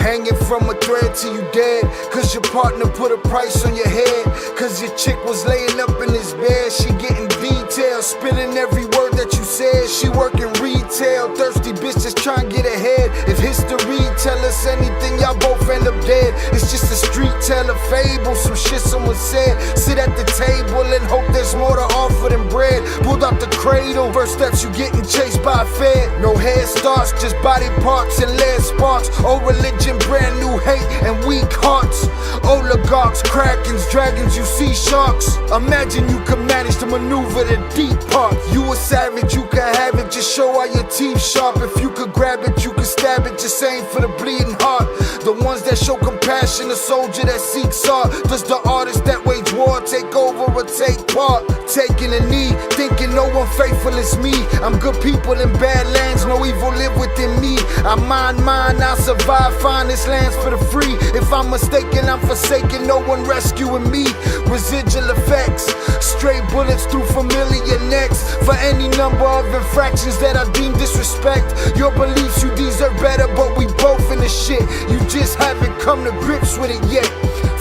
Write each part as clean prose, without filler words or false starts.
hanging from a thread till you dead, cause your partner put a price on your head, cause your chick was laying up in his bed. She getting details, spilling every word that you said. She working retail, thirsty bitch just trying to get ahead. If history tell us anything, y'all both end up dead. It's just a street tale of fable, some shit someone said. Sit at the table and hope there's more to offer than bread. Pulled out the cradle, first steps you getting chased by a fed. No head starts, just body parts and lead sparks. Old religion, brand new hate and weak hearts. Oligarchs, krakens, dragons, you see sharks. Imagine you could manage to maneuver the deep parts. You a savage, you can have it, just show all your teeth sharp. If you could grab it, you could stab it, just aim for the bleeding heart. The ones that show compassion, a soldier that seeks art. Does the artist that wage war take over or take part? Taking a knee, thinking no one faithful is me. I'm good people in bad lands, no evil live within me. I mind mine, I survive, find this lands for the free. If I'm mistaken, I'm forsaken, no one rescuing me. Residual effects, straight bullets through familiar necks. For any number of infractions that I deem disrespect. Your beliefs, you deserve better, but we both in the shit. You just haven't come to grips with it yet.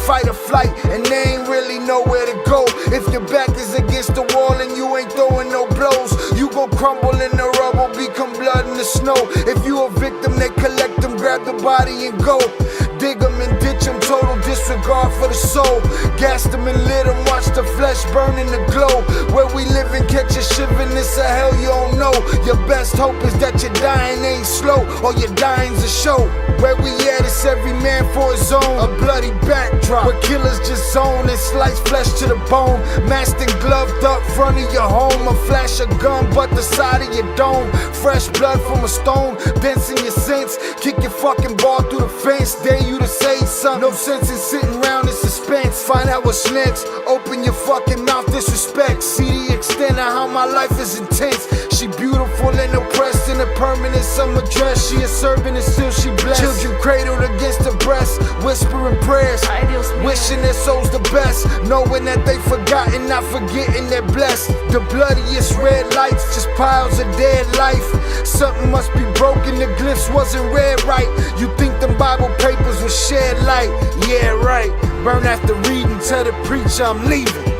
Fight or flight, and they ain't really nowhere to go. If your back is against the wall and you ain't throwing no blows, you gon' crumble in the rubble, become blood in the snow. If you a victim, they collect them, grab the body and go. Dig them and ditch them, total disregard for the soul. Gas them and lit them, watch the flesh burn in the glow. Where we live and catch a shivering, it's a hell you don't know. Your best hope is that your dying ain't slow, or your dying's a show. Where we at, it's every man for his own. A bloody backdrop, where killers just zone and slice flesh to the bone. Masked and gloved up front of your home. A flash of gun, but the side of your dome. Fresh blood from a stone, dents in your sense. Kick your fucking ball through the fence. Dare you to say something. No sense in sitting around in suspense. Find out what's next. Open your fucking mouth, disrespect. See the extent of how my life is intense. She beautiful and oppressed in a permanent summer dress. She a servant and still she blessed. Children cradled against her breast, whispering prayers, wishing their souls the best, knowing that they forgotten, not forgetting they're blessed. The bloodiest red lights, just piles of dead life. Something must be broken, the glyphs wasn't read right. You think them Bible papers will shed light? Yeah, right. Burn after reading, tell the preacher I'm leaving.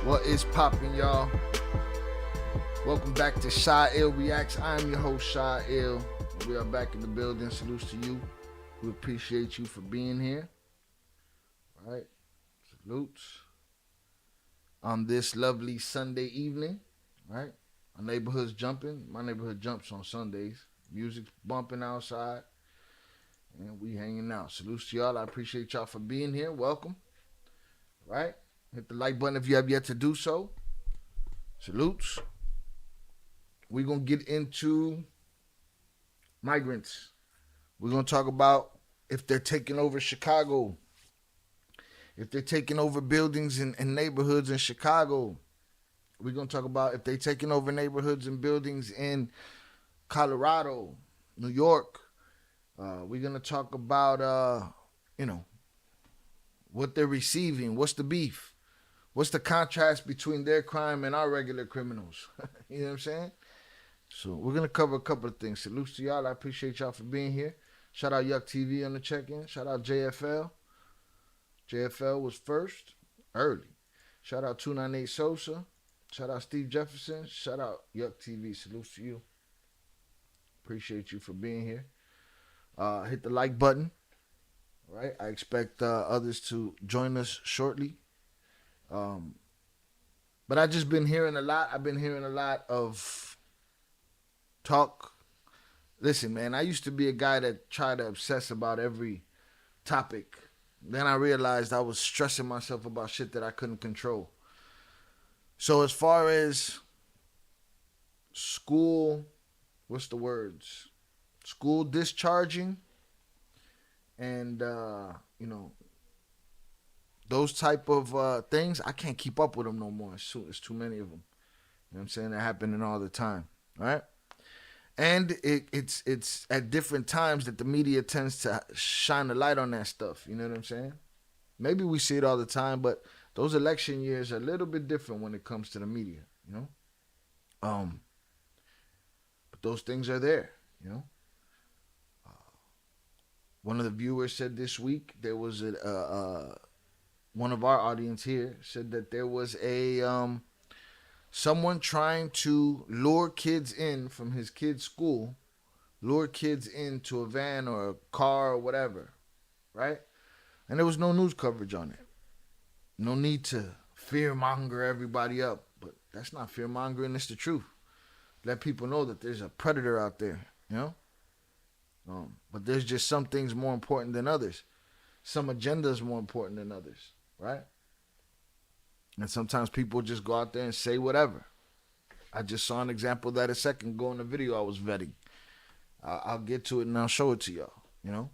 What is poppin', y'all? Welcome back to Shy Ill Reacts. I am your host, Shy Ill. We are back in the building. Salutes to you. We appreciate you for being here. All right. Salutes. On this lovely Sunday evening. All right. Our neighborhood's jumping. My neighborhood jumps on Sundays. Music's bumping outside. And we hanging out. Salutes to y'all. I appreciate y'all for being here. Welcome. Right? Hit the like button if you have yet to do so. Salutes. We're going to get into migrants. We're going to talk about if they're taking over Chicago, if they're taking over buildings and neighborhoods in Chicago. We're going to talk about if they're taking over neighborhoods and buildings in Colorado, New York. We're going to talk about, what they're receiving. What's the beef? What's the contrast between their crime and our regular criminals? You know what I'm saying? So we're going to cover a couple of things. Salutes to y'all. I appreciate y'all for being here. Shout out Yuck TV on the check-in. Shout out JFL. JFL was first, early. Shout out 298 Sosa. Shout out Steve Jefferson. Shout out Yuck TV. Salutes to you. Appreciate you for being here. Hit the like button. All right. I expect others to join us shortly. But I've just been hearing a lot. I've been hearing a lot of talk. Listen, man, I used to be a guy that tried to obsess about every topic. Then I realized I was stressing myself about shit that I couldn't control. So as far as school, what's the words? School discharging and, those type of things, I can't keep up with them no more. It's too many of them. You know what I'm saying? They're happening all the time, right? And it's at different times that the media tends to shine the light on that stuff. You know what I'm saying? Maybe we see it all the time, but those election years are a little bit different when it comes to the media, you know? But those things are there, you know? One of the viewers said this week there was one of our audience here said that there was someone trying to lure kids in from his kid's school, lure kids into a van or a car or whatever, right? And there was no news coverage on it. No need to fear monger everybody up, but that's not fear mongering, it's the truth. Let people know that there's a predator out there, you know? But there's just some things more important than others. Some agendas more important than others, right? And sometimes people just go out there and say whatever. I just saw an example of that a second ago in the video I was vetting. I'll get to it and I'll show it to y'all, you know?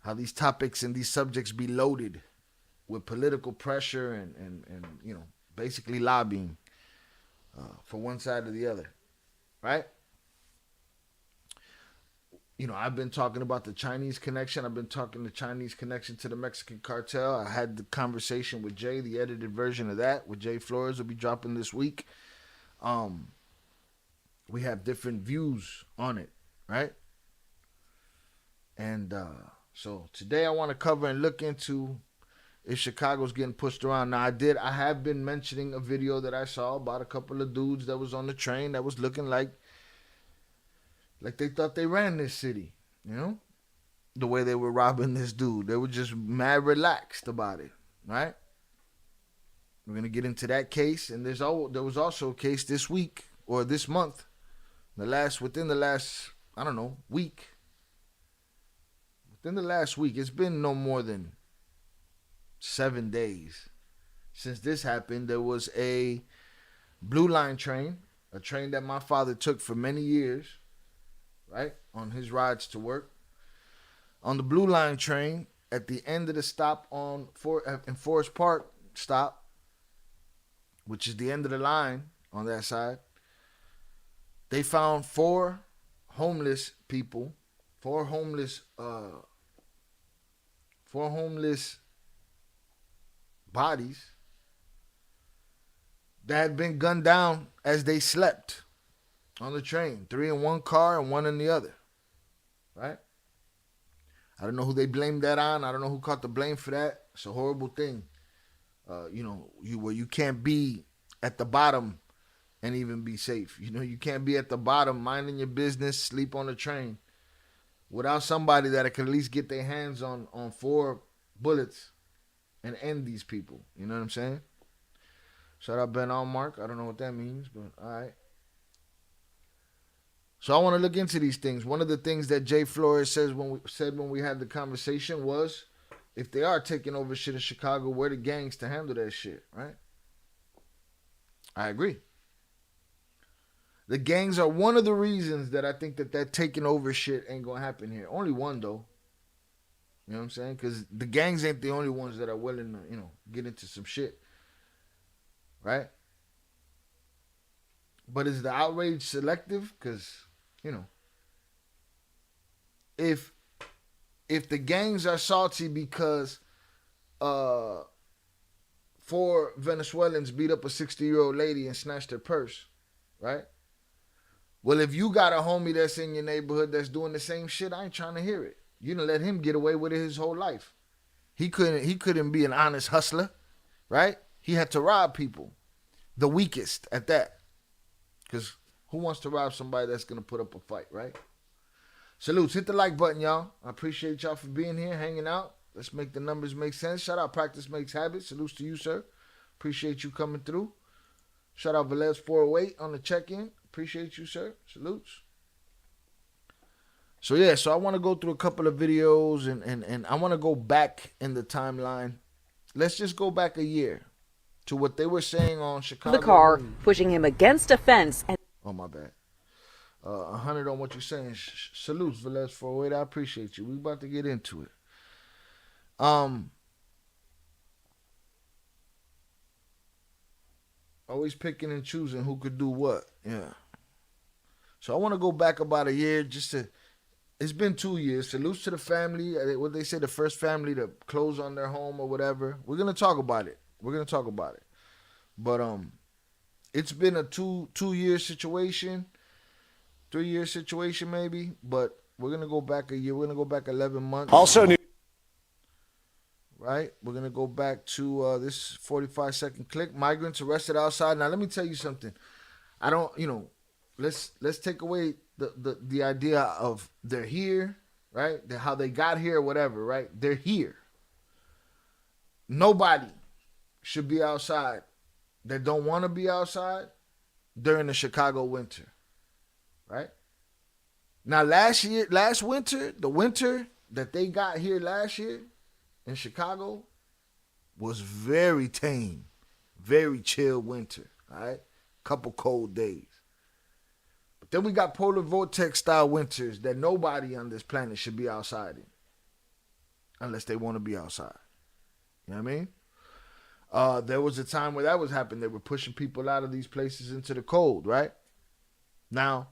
How these topics and these subjects be loaded with political pressure and basically lobbying for one side or the other, right? I've been talking about the Chinese connection. I've been talking the Chinese connection to the Mexican cartel. I had the conversation with Jay, the edited version of that with Jay Flores will be dropping this week. We have different views on it, right? And so today I want to cover and look into if Chicago's getting pushed around. Now I have been mentioning a video that I saw about a couple of dudes that was on the train that was looking like they thought they ran this city, you know? The way they were robbing this dude. They were just mad relaxed about it, right? We're going to get into that case. And there was also a case this week, or this month, within the last, I don't know, week. Within the last week, it's been no more than 7 days since this happened. There was a Blue Line train, a train that my father took for many years, right, on his rides to work. On the Blue Line train, at the end of the stop in Forest Park stop, which is the end of the line on that side, they found four homeless bodies that had been gunned down as they slept on the train. 3 in one car and 1 in the other. Right? I don't know who they blamed that on. I don't know who caught the blame for that. It's a horrible thing. You can't be at the bottom and even be safe. You can't be at the bottom minding your business, sleep on the train without somebody that can at least get their hands on 4 bullets and end these people. You know what I'm saying? Shout out Ben Allmark. I don't know what that means, but all right. So I want to look into these things. One of the things that Jay Flores said when we had the conversation was, if they are taking over shit in Chicago, where the gangs to handle that shit, right? I agree. The gangs are one of the reasons that I think that taking over shit ain't gonna happen here. Only one though. You know what I'm saying? Because the gangs ain't the only ones that are willing to, get into some shit, right? But is the outrage selective? Because, if the gangs are salty because 4 Venezuelans beat up a 60-year-old lady and snatched her purse, right? Well, if you got a homie that's in your neighborhood that's doing the same shit, I ain't trying to hear it. You done let him get away with it his whole life. He couldn't be an honest hustler, right? He had to rob people. The weakest at that. Because who wants to rob somebody that's going to put up a fight, right? Salutes. Hit the like button, y'all. I appreciate y'all for being here, hanging out. Let's make the numbers make sense. Shout out Practice Makes Habits. Salutes to you, sir. Appreciate you coming through. Shout out Velez 408 on the check-in. Appreciate you, sir. Salutes. So yeah, I want to go through a couple of videos and I want to go back in the timeline. Let's just go back a year to what they were saying on Chicago. The car, pushing him against a fence. Oh, my bad. 100 on what you're saying. Salutes, Velez 408. I appreciate you. We about to get into it. Always picking and choosing who could do what. Yeah. So I want to go back about a year just to... It's been 2 years. Salutes to the family. What they say, the first family to close on their home or whatever. We're going to talk about it. But it's been a two-year situation. 3-year situation maybe. But we're going to go back a year. We're going to go back 11 months. Also new. Right? We're going to go back to this 45-second clip. Migrants arrested outside. Now, let me tell you something. I don't, let's take away the idea of they're here, right? How they got here or whatever, right? They're here. Nobody should be outside that don't want to be outside during the Chicago winter, right? Now, last winter, the winter that they got here last year in Chicago was very tame, very chill winter, all right? Couple cold days. Then we got polar vortex style winters that nobody on this planet should be outside in. Unless they want to be outside. You know what I mean? There was a time where that was happening. They were pushing people out of these places into the cold, right? Now,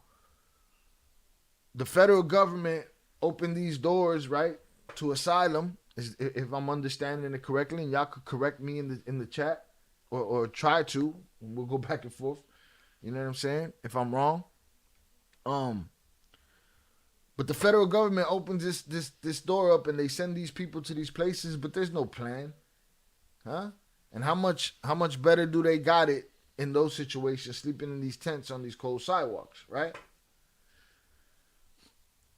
the federal government opened these doors, right, to asylum, if I'm understanding it correctly, and y'all could correct me in the chat, or try to. We'll go back and forth. You know what I'm saying? If I'm wrong. But the federal government opens this door up and they send these people to these places, but there's no plan, huh? And how much better do they got it in those situations, sleeping in these tents on these cold sidewalks, right?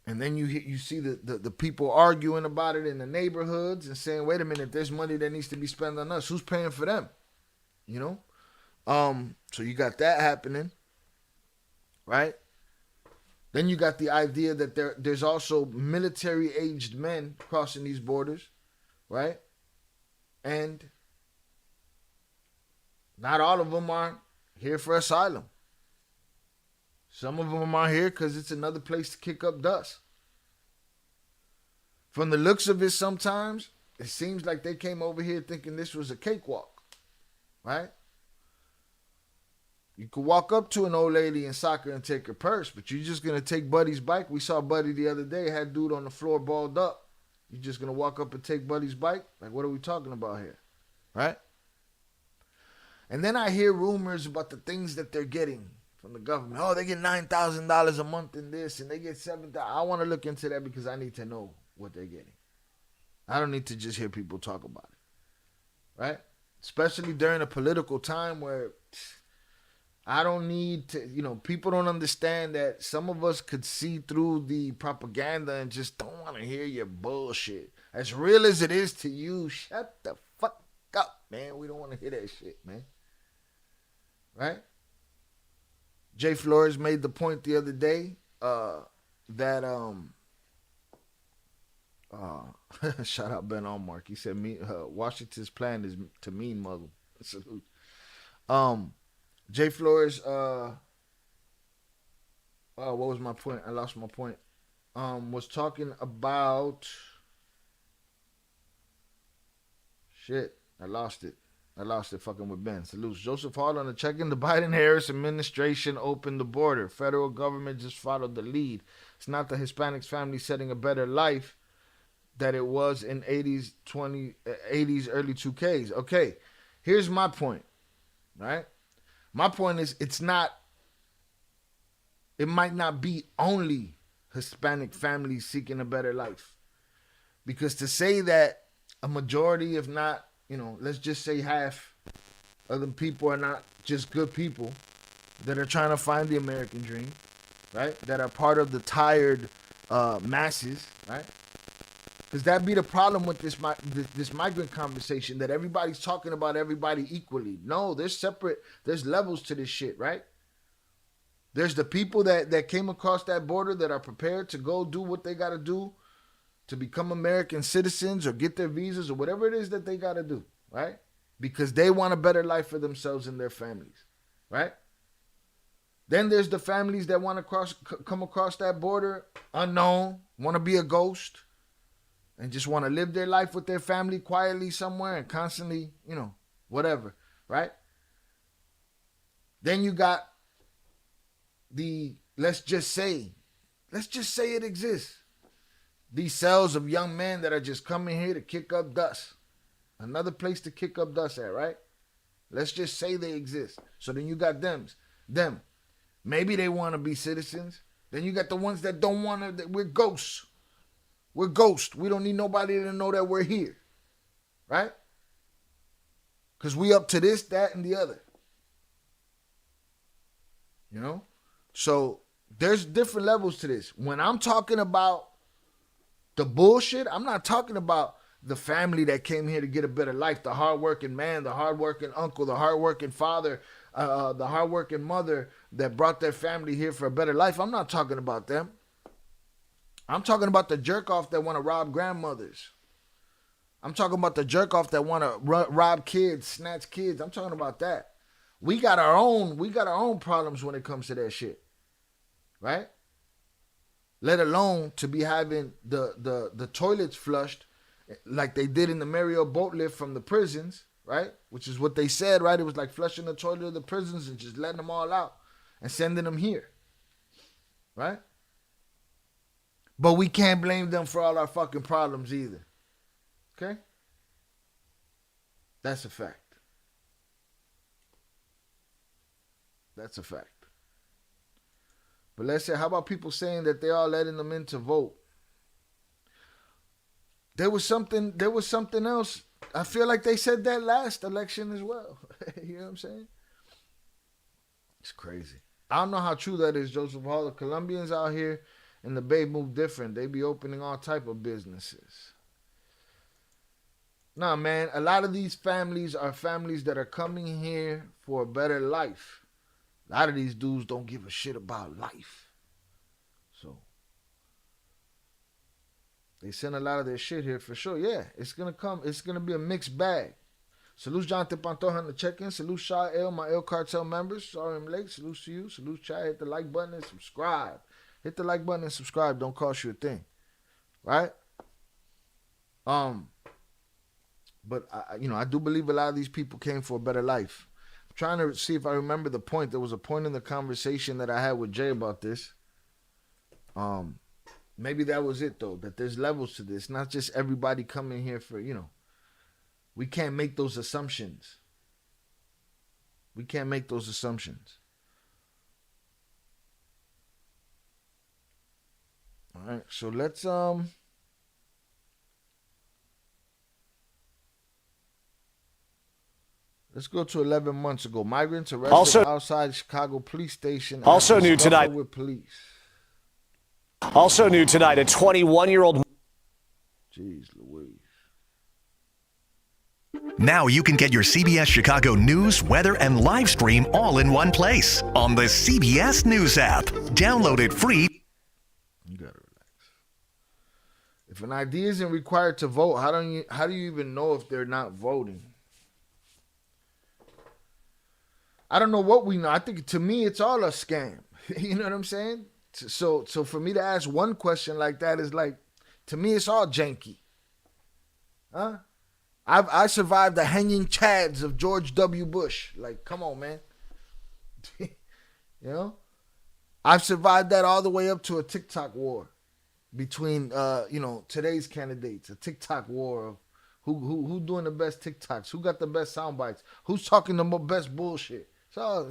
And then you see the people arguing about it in the neighborhoods and saying, wait a minute, there's money that needs to be spent on us. Who's paying for them? So you got that happening, right? Then you got the idea that there's also military-aged men crossing these borders, right? And not all of them are here for asylum. Some of them are here because it's another place to kick up dust. From the looks of it sometimes, it seems like they came over here thinking this was a cakewalk, right? You could walk up to an old lady in soccer and take her purse, but you're just going to take Buddy's bike. We saw Buddy the other day, had dude on the floor balled up. You're just going to walk up and take Buddy's bike? Like, what are we talking about here? Right? And then I hear rumors about the things that they're getting from the government. Oh, they get $9,000 a month in this, and they get $7,000. I want to look into that because I need to know what they're getting. I don't need to just hear people talk about it. Right? Especially during a political time where... I don't need to, people don't understand that some of us could see through the propaganda and just don't want to hear your bullshit. As real as it is to you, shut the fuck up, man. We don't want to hear that shit, man. Right? Jay Flores made the point the other day. that shout out Ben Allmark. He said Washington's plan is to mean muggle. Salute. Jay Flores, what was my point? I lost my point. Was talking about shit. I lost it fucking with Ben. Salutes. Joseph Hall on the check-in. The Biden-Harris administration opened the border. Federal government just followed the lead. It's not the Hispanics family setting a better life that it was in 80s, early 2Ks. Okay, here's my point, right? My point is it might not be only Hispanic families seeking a better life. Because to say that a majority, if not, let's just say half of the people are not just good people that are trying to find the American dream, right? That are part of the tired masses, right? Because that be the problem with this migrant conversation, that everybody's talking about everybody equally. No, there's levels to this shit, right? There's the people that came across that border that are prepared to go do what they got to do to become American citizens or get their visas or whatever it is that they got to do, right? Because they want a better life for themselves and their families, right? Then there's the families that want to come across that border unknown, want to be a ghost, and just want to live their life with their family quietly somewhere and constantly, whatever, right? Then you got let's just say it exists. These cells of young men that are just coming here to kick up dust. Another place to kick up dust at, right? Let's just say they exist. So then you got them. Maybe they want to be citizens. Then you got the ones that don't want to. We're ghosts. We're ghosts. We don't need nobody to know that we're here. Right? Because we up to this, that, and the other. So there's different levels to this. When I'm talking about the bullshit, I'm not talking about the family that came here to get a better life, the hardworking man, the hardworking uncle, the hardworking father, the hardworking mother that brought their family here for a better life. I'm not talking about them. I'm talking about the jerk-off that want to rob grandmothers. I'm talking about the jerk-off that want to rob kids, snatch kids. I'm talking about that. We got our own problems when it comes to that shit. Right? Let alone to be having the toilets flushed like they did in the Mario boat lift from the prisons, right? Which is what they said, right? It was like flushing the toilet of the prisons and just letting them all out and sending them here. Right? But we can't blame them for all our fucking problems either. Okay? That's a fact. That's a fact. But let's say, how about people saying that they are letting them in to vote? There was something else. I feel like they said that last election as well. You know what I'm saying? It's crazy. I don't know how true that is, Joseph Hall. The Colombians out here in the Bay move different. They be opening all type of businesses. Nah, man, a lot of these families are families that are coming here for a better life. A lot of these dudes don't give a shit about life. So they send a lot of their shit here for sure. Yeah, it's going to come. It's going to be a mixed bag. Salute Jonathan Pantoja on the check-in. Salute Shaw L, my El Cartel members. Sorry I'm late. Salute to you. Salute Chad. Hit the like button and subscribe. Hit the like button and subscribe. Don't cost you a thing. Right? But I do believe a lot of these people came for a better life. Trying to see if I remember the point. There was a point in the conversation that I had with Jay about this. Maybe that was it though, that there's levels to this. Not just everybody coming here for, we can't make those assumptions. We can't make those assumptions. All right, so let's go to 11 months ago. Migrants arrested outside Chicago police station. Also new tonight. With police. Also new tonight, a 21-year-old. Jeez Louise. Now you can get your CBS Chicago news, weather, and live stream all in one place on the CBS News app. Download it free. You gotta relax. If an idea isn't required to vote, how do you even know if they're not voting? I don't know what we know. I think to me it's all a scam. You know what I'm saying? So for me to ask one question like that is like, to me it's all janky. Huh? I survived the hanging chads of George W. Bush. Like, come on, man. You know? I've survived that all the way up to a TikTok war between today's candidates. A TikTok war of who doing the best TikToks, who got the best sound bites, who's talking the best bullshit. So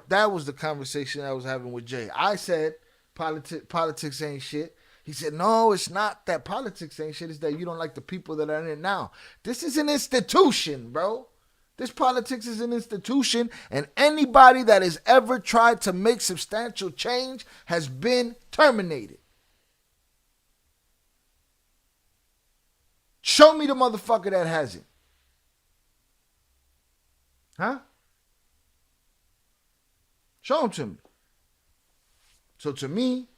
that was the conversation I was having with Jay. I said politics ain't shit. He said, no, it's not that politics ain't shit. It's that you don't like the people that are in it now. This is an institution, bro. This politics is an institution, and anybody that has ever tried to make substantial change has been terminated. Show me the motherfucker that hasn't. Huh? Show him to me. So to me,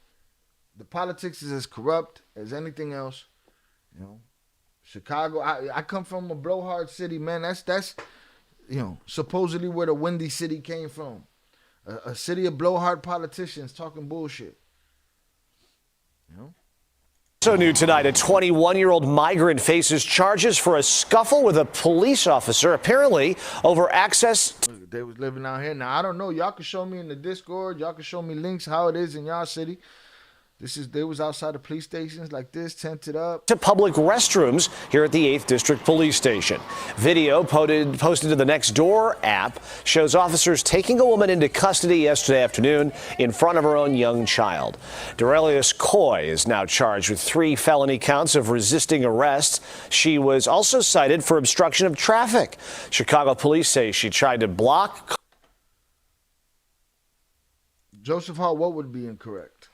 the politics is as corrupt as anything else. You know, Chicago. I come from a blowhard city, man. That's supposedly where the Windy City came from. A city of blowhard politicians talking bullshit. You know. So new tonight, a 21-year-old migrant faces charges for a scuffle with a police officer, apparently over access. They was living out here. Now, I don't know. Y'all can show me in the Discord. Y'all can show me links how it is in y'all city. They was outside of police stations like this, tented up. To public restrooms here at the 8th District Police Station. Video posted to the Nextdoor app shows officers taking a woman into custody yesterday afternoon in front of her own young child. Dorelius Coy is now charged with 3 felony counts of resisting arrest. She was also cited for obstruction of traffic. Chicago police say she tried to block. Joseph Hall, what would be incorrect?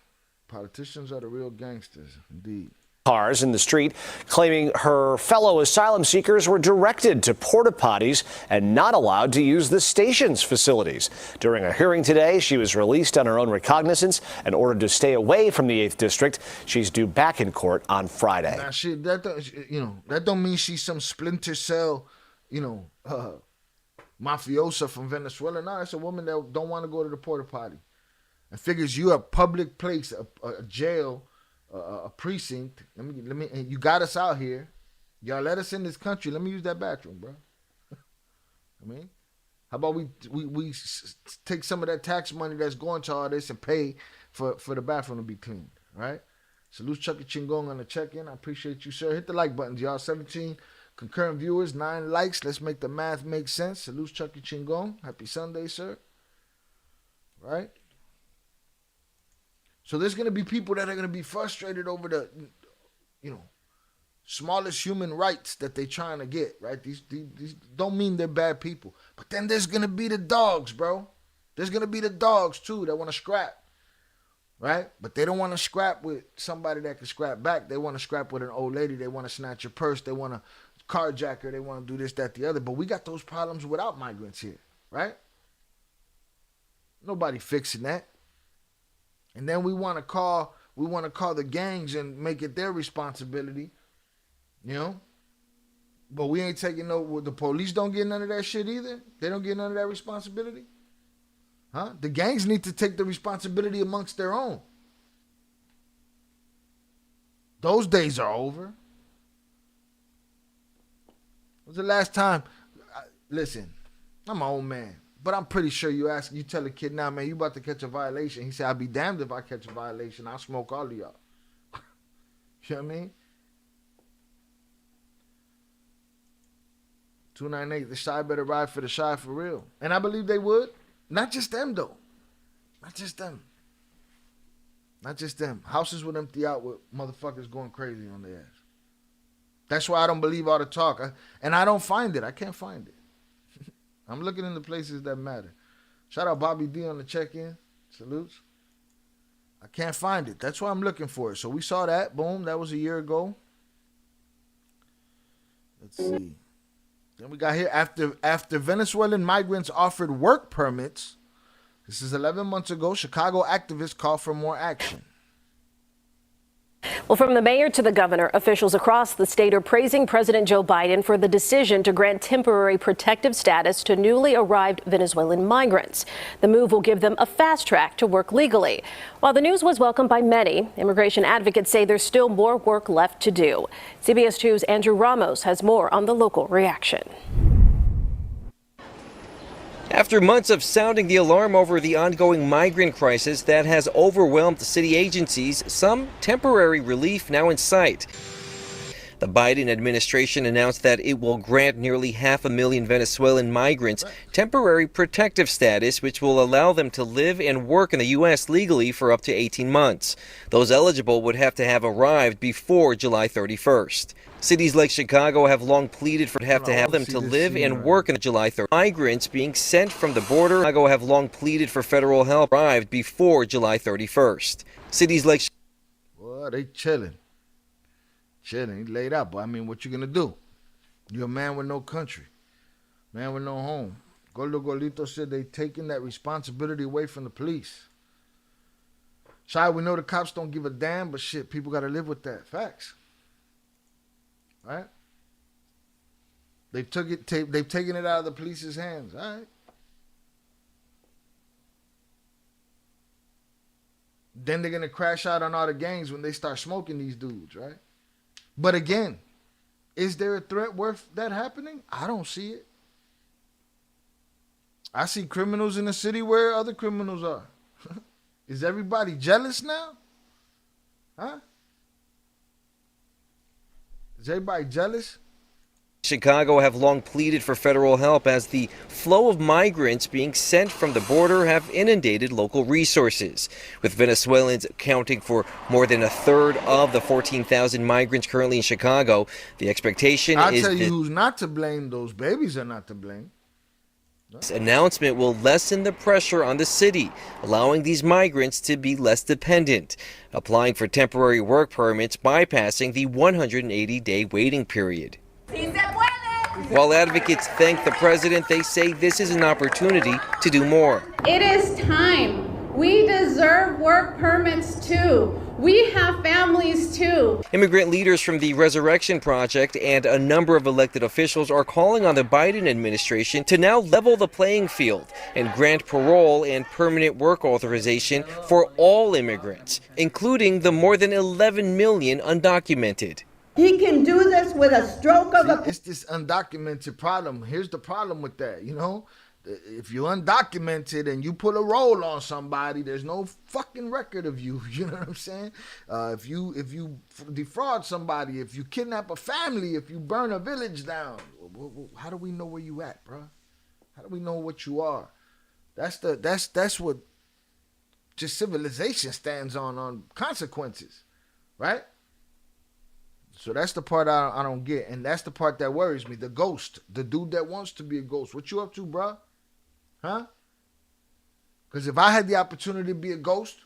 Politicians are the real gangsters, indeed. Cars in the street, claiming her fellow asylum seekers were directed to porta potties and not allowed to use the station's facilities. During a hearing today, she was released on her own recognizance and ordered to stay away from the 8th District. She's due back in court on Friday. Now, that don't mean she's some splinter cell, mafiosa from Venezuela. No, it's a woman that don't want to go to the porta potty. And figures you're a public place, a jail, a precinct. Let me. And you got us out here. Y'all let us in this country. Let me use that bathroom, bro. I mean, how about we take some of that tax money that's going to all this and pay for the bathroom to be cleaned, right? Salute Chucky Chingong on the check-in. I appreciate you, sir. Hit the like buttons, y'all. 17 concurrent viewers, 9 likes. Let's make the math make sense. Salute Chucky Chingong. Happy Sunday, sir. Right? So there's going to be people that are going to be frustrated over the, smallest human rights that they're trying to get, right? These don't mean they're bad people. But then there's going to be the dogs, bro. There's going to be the dogs, too, that want to scrap, right? But they don't want to scrap with somebody that can scrap back. They want to scrap with an old lady. They want to snatch your purse. They want to carjack her. They want to do this, that, the other. But we got those problems without migrants here, right? Nobody fixing that. And then we want to call the gangs and make it their responsibility, But we ain't taking the police don't get none of that shit either. They don't get none of that responsibility. Huh? The gangs need to take the responsibility amongst their own. Those days are over. When was the last time? Listen, I'm my own man. But I'm pretty sure you tell a kid now, man, you about to catch a violation. He said, I'll be damned if I catch a violation. I'll smoke all of y'all. You know what I mean? 298, the shy better ride for the shy for real. And I believe they would. Not just them, though. Not just them. Not just them. Houses would empty out with motherfuckers going crazy on their ass. That's why I don't believe all the talk. And I don't find it. I can't find it. I'm looking in the places that matter. Shout out Bobby D on the check-in. Salutes. I can't find it. That's why I'm looking for it. So we saw that. Boom. That was a year ago. Let's see. Then we got here after Venezuelan migrants offered work permits This is 11 months ago. Chicago activists call for more action. Well, from the mayor to the governor, officials across the state are praising President Joe Biden for the decision to grant temporary protective status to newly arrived Venezuelan migrants. The move will give them a fast track to work legally. While the news was welcomed by many, immigration advocates say there's still more work left to do. CBS 2's Andrew Ramos has more on the local reaction. After months of sounding the alarm over the ongoing migrant crisis that has overwhelmed city agencies, some temporary relief now in sight. The Biden administration announced that it will grant nearly 500,000 Venezuelan migrants temporary protective status, which will allow them to live and work in the U.S. legally for up to 18 months. Those eligible would have to have arrived before July 31st. Cities like Chicago have long pleaded for them to live and work in July 3rd. Migrants being sent from the border Chicago have long pleaded for federal help arrived before July 31st. Cities like Well, they chilling. Chilling. He laid out, but I mean, what you gonna do? You're a man with no country, man with no home. Gordo Golito said they taking that responsibility away from the police. Shy, we know the cops don't give a damn, but shit, people gotta live with that. Facts. Right? They've taken it out of the police's hands. All right. Then they're gonna crash out on all the gangs when they start smoking these dudes, right? But again, is there a threat worth that happening? I don't see it. I see criminals in the city where other criminals are. Is everybody jealous now? Huh? Is everybody jealous? Chicago have long pleaded for federal help as the flow of migrants being sent from the border have inundated local resources. With Venezuelans accounting for more than a third of the 14,000 migrants currently in Chicago, the expectation I'll is tell you who's not to blame. Those babies are not to blame. this announcement will lessen the pressure on the city, allowing these migrants to be less dependent, applying for temporary work permits, bypassing the 180-day waiting period. While advocates thank the president, they say this is an opportunity to do more. It is time. We deserve work permits too. We have families too. Immigrant leaders from the Resurrection Project and a number of elected officials are calling on the Biden administration to now level the playing field and grant parole and permanent work authorization for all immigrants, including the more than 11 million undocumented. He can do this with a stroke of a... It's this undocumented problem. Here's the problem with that, you know? If you're undocumented and you put a roll on somebody, there's no fucking record of you. You know what I'm saying? If you defraud somebody, if you kidnap a family, if you burn a village down, how do we know where you at, bro? How do we know what you are? That's what just civilization stands on consequences, right? So that's the part I don't get, and that's the part that worries me. The ghost, the dude that wants to be a ghost. What you up to, bro? Huh? Because if I had the opportunity to be a ghost,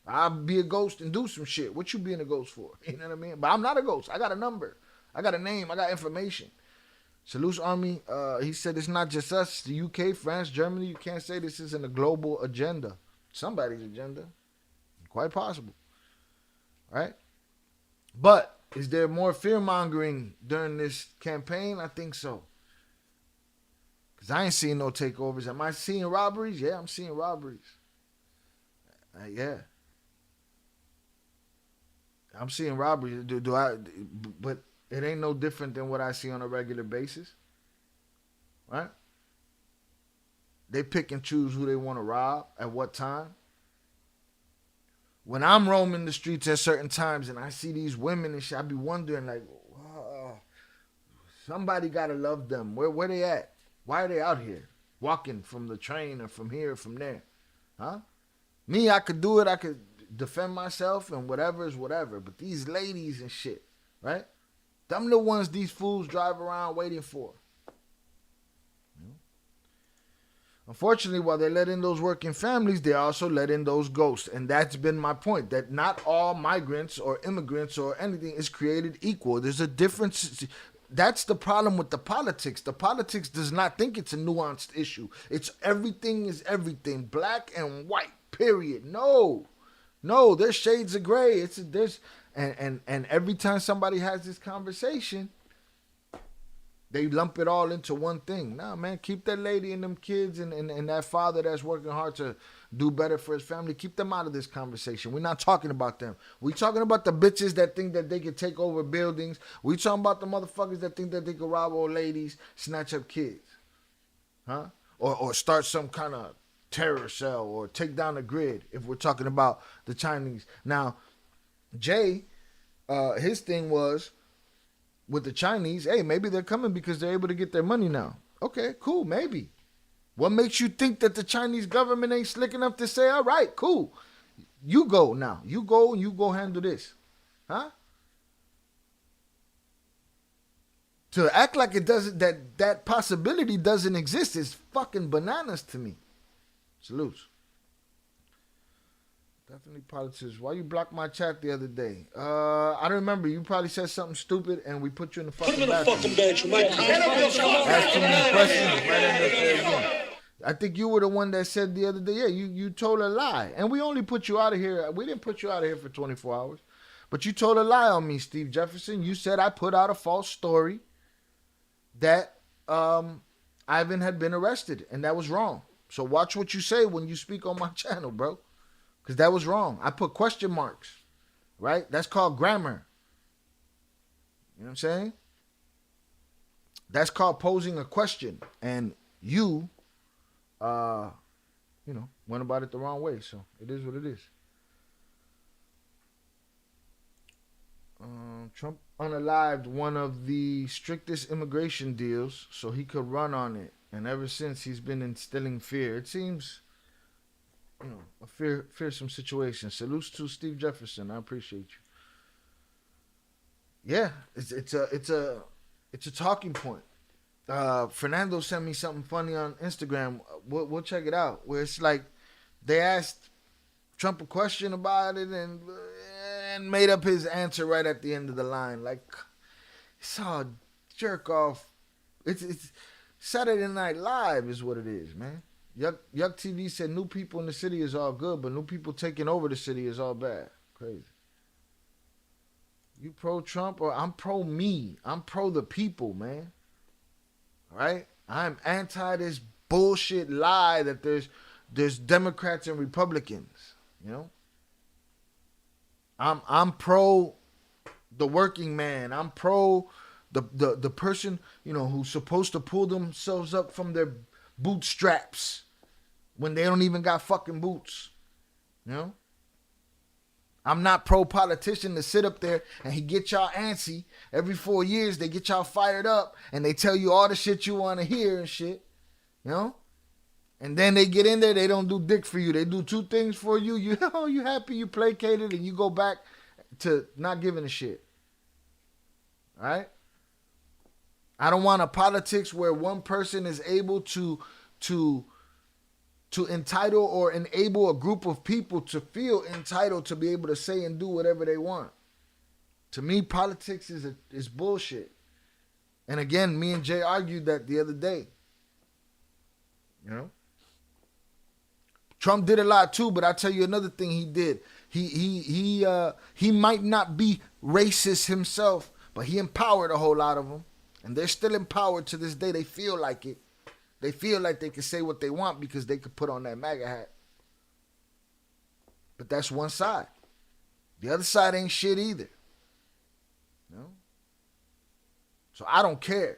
I'd be a ghost and do some shit. What you being a ghost for? You know what I mean? But I'm not a ghost. I got a number. I got a name. I got information. Salute Army, he said it's not just us. The UK, France, Germany. You can't say this isn't a global agenda. Somebody's agenda. Quite possible. Right? But is there more fear-mongering during this campaign? I think so. Because I ain't seeing no takeovers. Am I seeing robberies? Yeah, I'm seeing robberies. Yeah. I'm seeing robberies. But it ain't no different than what I see on a regular basis. Right? They pick and choose who they want to rob at what time. When I'm roaming the streets at certain times and I see these women and shit, I be wondering, like, somebody got to love them. Where they at? Why are they out here walking from the train or from here or from there? Huh? Me, I could do it. I could defend myself and whatever is whatever. But these ladies and shit, right? Them the ones these fools drive around waiting for. Unfortunately, while they let in those working families, they also let in those ghosts. And that's been my point, that not all migrants or immigrants or anything is created equal. There's a difference. that's the problem with the politics. The politics does not think it's a nuanced issue. It's everything is everything, black and white. Period. No, there's shades of gray. And every time somebody has this conversation, they lump it all into one thing. Nah, man, keep that lady and them kids and that father that's working hard to do better for his family. Keep them out of this conversation. We're not talking about them. We're talking about the bitches that think that they can take over buildings. We're talking about the motherfuckers that think that they can rob old ladies, snatch up kids. Huh? Or start some kind of terror cell or take down the grid if we're talking about the Chinese. Now, Jay, his thing was, with the Chinese, hey, maybe they're coming because they're able to get their money now. Okay, cool, maybe. What makes you think that the Chinese government ain't slick enough to say, all right, cool, you go now. You go and you go handle this. Huh? To act like it doesn't, that possibility doesn't exist is fucking bananas to me. Salutes. Definitely politics. Why you blocked my chat the other day? I don't remember. You probably said something stupid and we put you in the fucking bathroom. Ask too many questions right under there again. I think you were the one that said the other day, yeah, you told a lie. And we only put you out of here. We didn't put you out of here for 24 hours. But you told a lie on me, Steve Jefferson. You said I put out a false story that Ivan had been arrested. And that was wrong. So watch what you say when you speak on my channel, bro. Because that was wrong. I put question marks, right? That's called grammar. You know what I'm saying? That's called posing a question. And you, went about it the wrong way. So it is what it is. Trump unalived one of the strictest immigration deals so he could run on it. And ever since, he's been instilling fear. It seems... a fearsome situation. Salutes to Steve Jefferson. I appreciate you. Yeah, it's a talking point. Fernando sent me something funny on Instagram. We'll check it out. Where it's like they asked Trump a question about it and made up his answer right at the end of the line. Like, it's all jerk off. It's Saturday Night Live is what it is, man. Yuck TV said new people in the city is all good, but new people taking over the city is all bad. Crazy. You pro Trump or I'm pro me? I'm pro the people, man. All right? I'm anti this bullshit lie that there's Democrats and Republicans. You know? I'm pro the working man. I'm pro the person, who's supposed to pull themselves up from their bootstraps when they don't even got fucking boots. I'm not pro politician to sit up there and he get y'all antsy. Every 4 years they get y'all fired up and they tell you all the shit you want to hear and shit. And then they get in there, they don't do dick for you. They do two things for you. You happy, you placated, and you go back to not giving a shit. All right? I don't want a politics where one person is able to entitle or enable a group of people to feel entitled to be able to say and do whatever they want. To me, politics is bullshit. And again, me and Jay argued that the other day. Trump did a lot too, but I'll tell you another thing he did. He might not be racist himself, but he empowered a whole lot of them. And they're still empowered to this day. They feel like it. They feel like they can say what they want because they could put on that MAGA hat. But that's one side. The other side ain't shit either. So I don't care.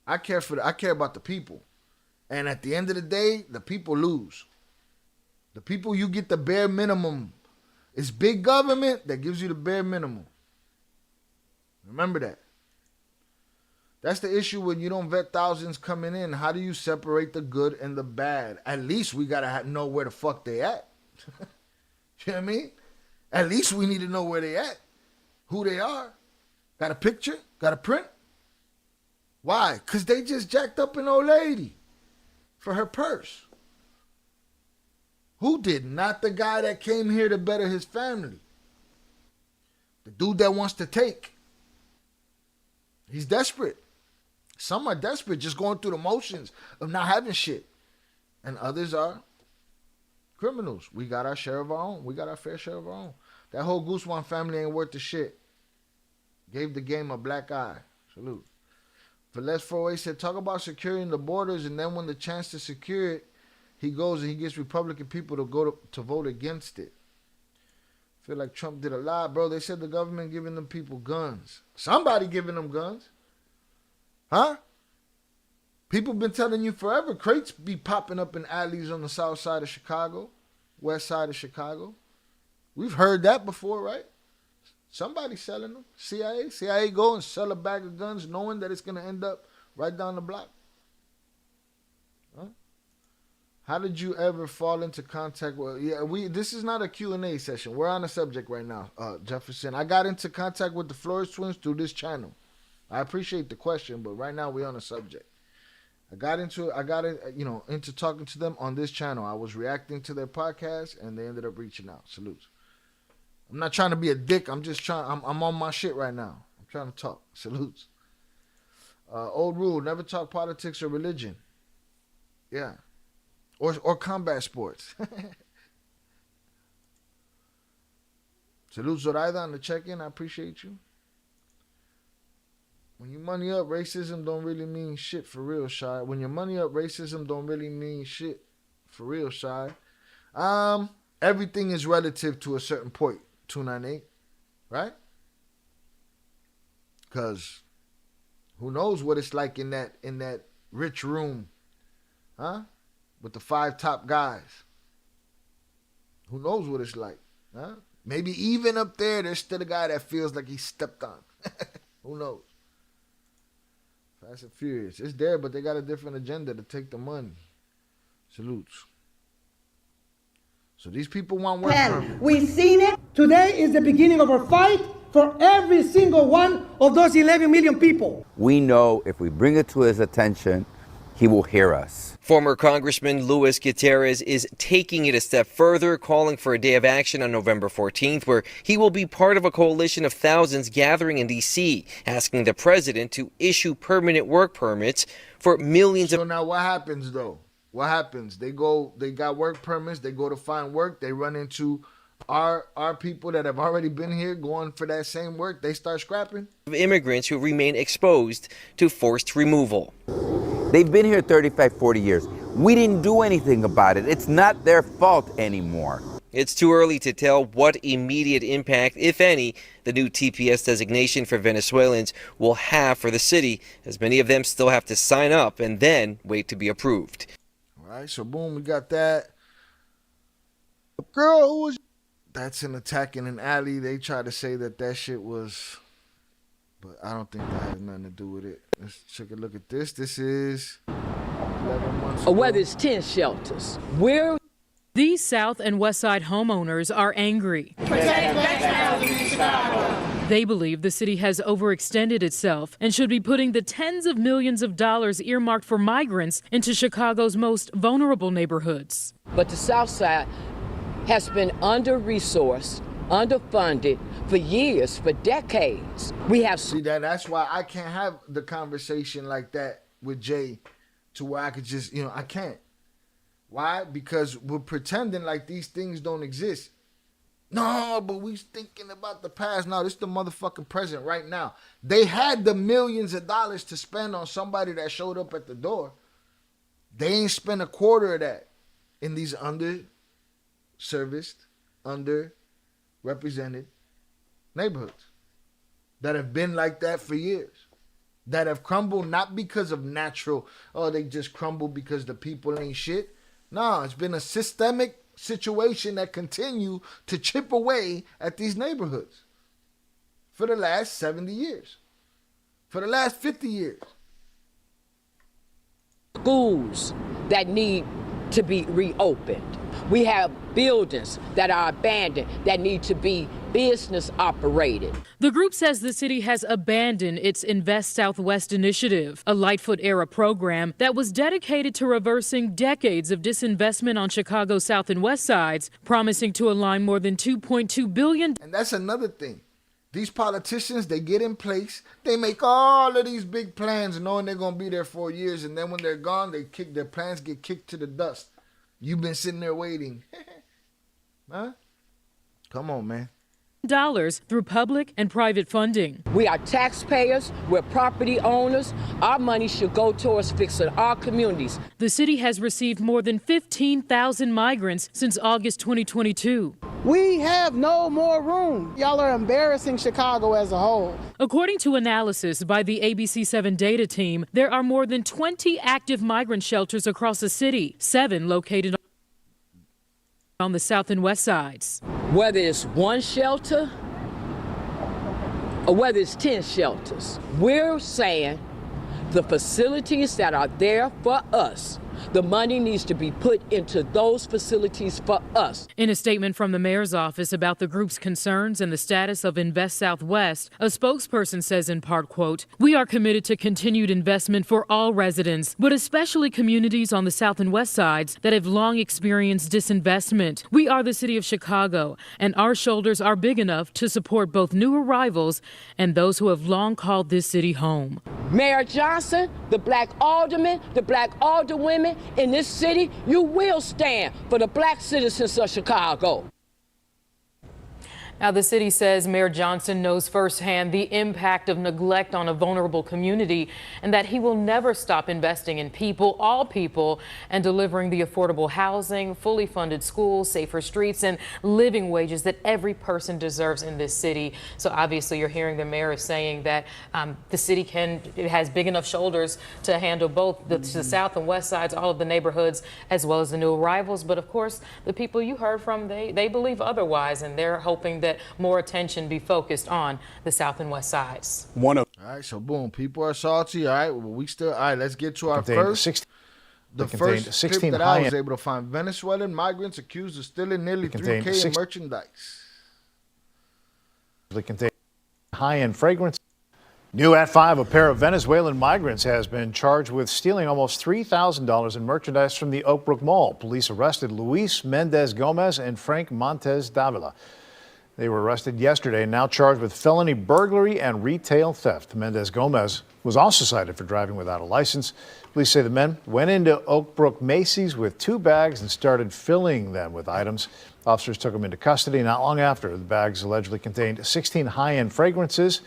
I care about the people. And at the end of the day, the people lose. The people, you get the bare minimum. It's big government that gives you the bare minimum. Remember that. That's the issue when you don't vet thousands coming in. How do you separate the good and the bad? At least we got to know where the fuck they at. You know what I mean? At least we need to know where they at. Who they are. Got a picture? Got a print? Why? Because they just jacked up an old lady for her purse. Who did? Not the guy that came here to better his family. The dude that wants to take. He's desperate. Some are desperate, just going through the motions of not having shit. And others are criminals. We got our share of our own. We got our fair share of our own. That whole Guzman family ain't worth the shit. Gave the game a black eye. Salute. Velez 48 said, talk about securing the borders, and then when the chance to secure it, he goes and he gets Republican people to vote against it. Feel like Trump did a lot, bro. They said the government giving them people guns. Somebody giving them guns. Huh? People been telling you forever. Crates be popping up in alleys on the south side of Chicago, west side of Chicago. We've heard that before, right? Somebody selling them. CIA go and sell a bag of guns knowing that it's going to end up right down the block. Huh? How did you ever fall into contact with... Yeah, this is not a Q&A session. We're on a subject right now, Jefferson. I got into contact with the Flores twins through this channel. I appreciate the question, but right now we're on a subject. I got into talking to them on this channel. I was reacting to their podcast, and they ended up reaching out. Salutes. I'm not trying to be a dick. I'm just trying. I'm on my shit right now. I'm trying to talk. Salutes. Old rule: never talk politics or religion. Yeah, or combat sports. Salutes, Zoraida, on the check-in. I appreciate you. When you money up, racism don't really mean shit for real, Shy. When your money up, racism don't really mean shit for real, Shy. Everything is relative to a certain point, 298, right? Because who knows what it's like in that rich room, huh? With the 5 top guys. Who knows what it's like, huh? Maybe even up there's still a guy that feels like he stepped on. Who knows? Fast and Furious. It's there, but they got a different agenda to take the money. Salutes. So these people want work permits. We've seen it. Today is the beginning of a fight for every single one of those 11 million people. We know if we bring it to his attention, he will hear us. Former Congressman Luis Gutierrez is taking it a step further, calling for a day of action on November 14th, where he will be part of a coalition of thousands gathering in D.C., asking the president to issue permanent work permits for millions of... So now what happens, though? What happens? They got work permits, they go to find work, they run into our people that have already been here going for that same work, they start scrapping? Immigrants who remain exposed to forced removal. They've been here 35, 40 years. We didn't do anything about it. It's not their fault anymore. It's too early to tell what immediate impact, if any, the new TPS designation for Venezuelans will have for the city, as many of them still have to sign up and then wait to be approved. All right, so boom, we got that. A girl who was... That's an attack in an alley. They try to say that shit was... But I don't think that has nothing to do with it. Let's take a look at this. This is 11 months ago. Or whether it's 10 shelters. Where these South and West Side homeowners are angry. They believe the city has overextended itself and should be putting the tens of millions of dollars earmarked for migrants into Chicago's most vulnerable neighborhoods. But the South Side has been under-resourced, underfunded for years, for decades. We have... See, that's why I can't have the conversation like that with Jay to where I could just, I can't. Why? Because we're pretending like these things don't exist. No, but we thinking about the past. No, this is the motherfucking present right now. They had the millions of dollars to spend on somebody that showed up at the door. They ain't spent a quarter of that in these underserviced, underrepresented neighborhoods that have been like that for years, that have crumbled not because of natural, they just crumbled because the people ain't shit. No, it's been a systemic situation that continue to chip away at these neighborhoods for the last 70 years, for the last 50 years. Schools that need to be reopened. We have buildings that are abandoned that need to be business operated. The group says the city has abandoned its Invest Southwest initiative, a Lightfoot-era program that was dedicated to reversing decades of disinvestment on Chicago's South and West Sides, promising to align more than $2.2 billion. And that's another thing. These politicians, they get in place. They make all of these big plans knowing they're going to be there for years. And then when they're gone, their plans get kicked to the dust. You've been sitting there waiting. Huh? Come on, man. Dollars through public and private funding. We are taxpayers, we're property owners. Our money should go towards fixing our communities. The city has received more than 15,000 migrants since August 2022. We have no more room. Y'all are embarrassing Chicago as a whole. According to analysis by the ABC7 data team, there are more than 20 active migrant shelters across the city, 7 located on the south and west sides. Whether it's one shelter or whether it's 10 shelters, we're saying the facilities that are there for us, the money needs to be put into those facilities for us. In a statement from the mayor's office about the group's concerns and the status of Invest Southwest, a spokesperson says in part, quote, "We are committed to continued investment for all residents, but especially communities on the south and west sides that have long experienced disinvestment. We are the city of Chicago, and our shoulders are big enough to support both new arrivals and those who have long called this city home." Mayor Johnson, the black aldermen, the black alderwomen in this city, you will stand for the black citizens of Chicago. Now, the city says Mayor Johnson knows firsthand the impact of neglect on a vulnerable community and that he will never stop investing in people, all people, and delivering the affordable housing, fully funded schools, safer streets, and living wages that every person deserves in this city. So obviously you're hearing the mayor saying that the city has big enough shoulders to handle both the south and west sides, all of the neighborhoods, as well as the new arrivals. But of course, the people you heard from, they believe otherwise, and they're hoping that more attention be focused on the south and west sides. All right, so boom, people are salty. All right, well, all right, let's get to our first. The first clip that I was able to find: Venezuelan migrants accused of stealing nearly $3K in merchandise. They contain high-end fragrance. New at 5, a pair of Venezuelan migrants has been charged with stealing almost $3,000 in merchandise from the Oak Brook Mall. Police arrested Luis Mendez Gomez and Frank Montes Davila. They were arrested yesterday and now charged with felony burglary and retail theft. Mendez Gomez was also cited for driving without a license. Police say the men went into Oak Brook Macy's with 2 bags and started filling them with items. Officers took them into custody not long after. The bags allegedly contained 16 high-end fragrances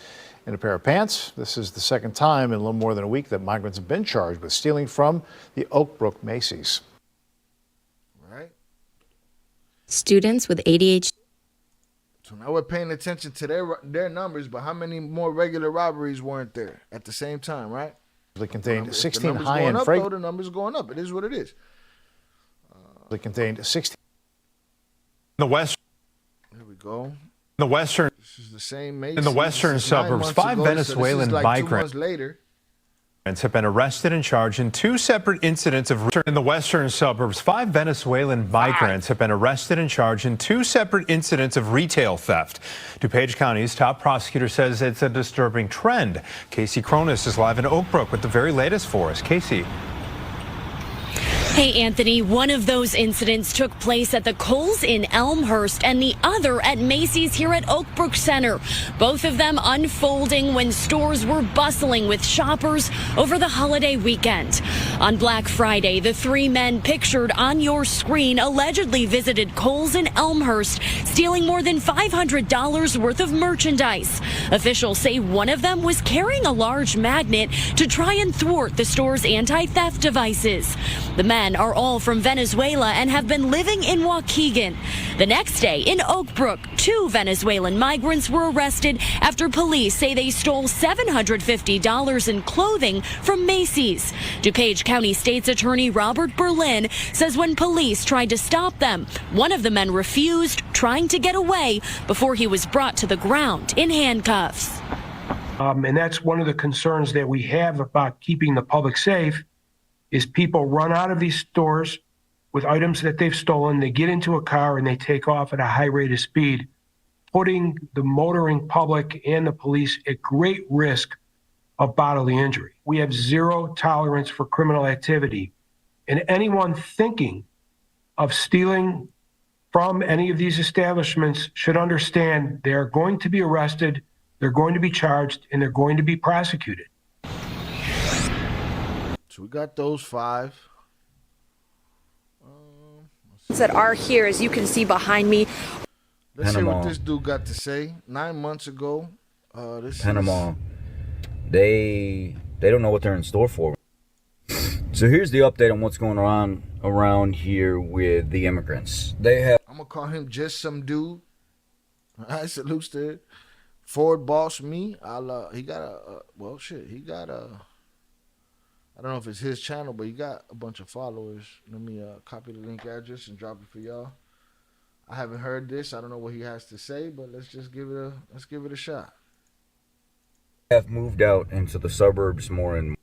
and a pair of pants. This is the second time in a little more than a week that migrants have been charged with stealing from the Oak Brook Macy's. Right. Students with ADHD. So now we're paying attention to their numbers, but how many more regular robberies weren't there at the same time, right? They contained 16 high-end fragrances. The numbers going up. It is what it is. They contained 16. The West. Here we go. The Western. This is the same Macy's. In the western suburbs, 5 Venezuelan migrants have been arrested and charged in 2 separate incidents of. In the western suburbs, 5 Venezuelan migrants have been arrested and charged in 2 separate incidents of retail theft. DuPage County's top prosecutor says it's a disturbing trend. Casey Cronus is live in Oak Brook with the very latest for us. Casey. Hey, Anthony, one of those incidents took place at the Kohl's in Elmhurst and the other at Macy's here at Oak Brook Center. Both of them unfolding when stores were bustling with shoppers over the holiday weekend. On Black Friday, the 3 men pictured on your screen allegedly visited Kohl's in Elmhurst, stealing more than $500 worth of merchandise. Officials say one of them was carrying a large magnet to try and thwart the store's anti-theft devices. The men are all from Venezuela and have been living in Waukegan. The next day in Oak Brook, 2 Venezuelan migrants were arrested after police say they stole $750 in clothing from Macy's. DuPage County State's Attorney Robert Berlin says when police tried to stop them, one of the men refused, trying to get away before he was brought to the ground in handcuffs. And that's one of the concerns that we have about keeping the public safe. Is people run out of these stores with items that they've stolen, they get into a car and they take off at a high rate of speed, putting the motoring public and the police at great risk of bodily injury. We have 0 tolerance for criminal activity, and anyone thinking of stealing from any of these establishments should understand they are going to be arrested, they're going to be charged and they're going to be prosecuted. So we got those 5. That are here, as you can see behind me. Let's hear what this dude got to say. 9 months ago, Panama, they don't know what they're in store for. So here's the update on what's going on around here with the immigrants. I'm gonna call him just some dude. I salute to it. Ford boss me. He got I don't know if it's his channel, but he got a bunch of followers. Let me copy the link address and drop it for y'all. I haven't heard this. I don't know what he has to say, but let's give it a shot. Have moved out into the suburbs more and more.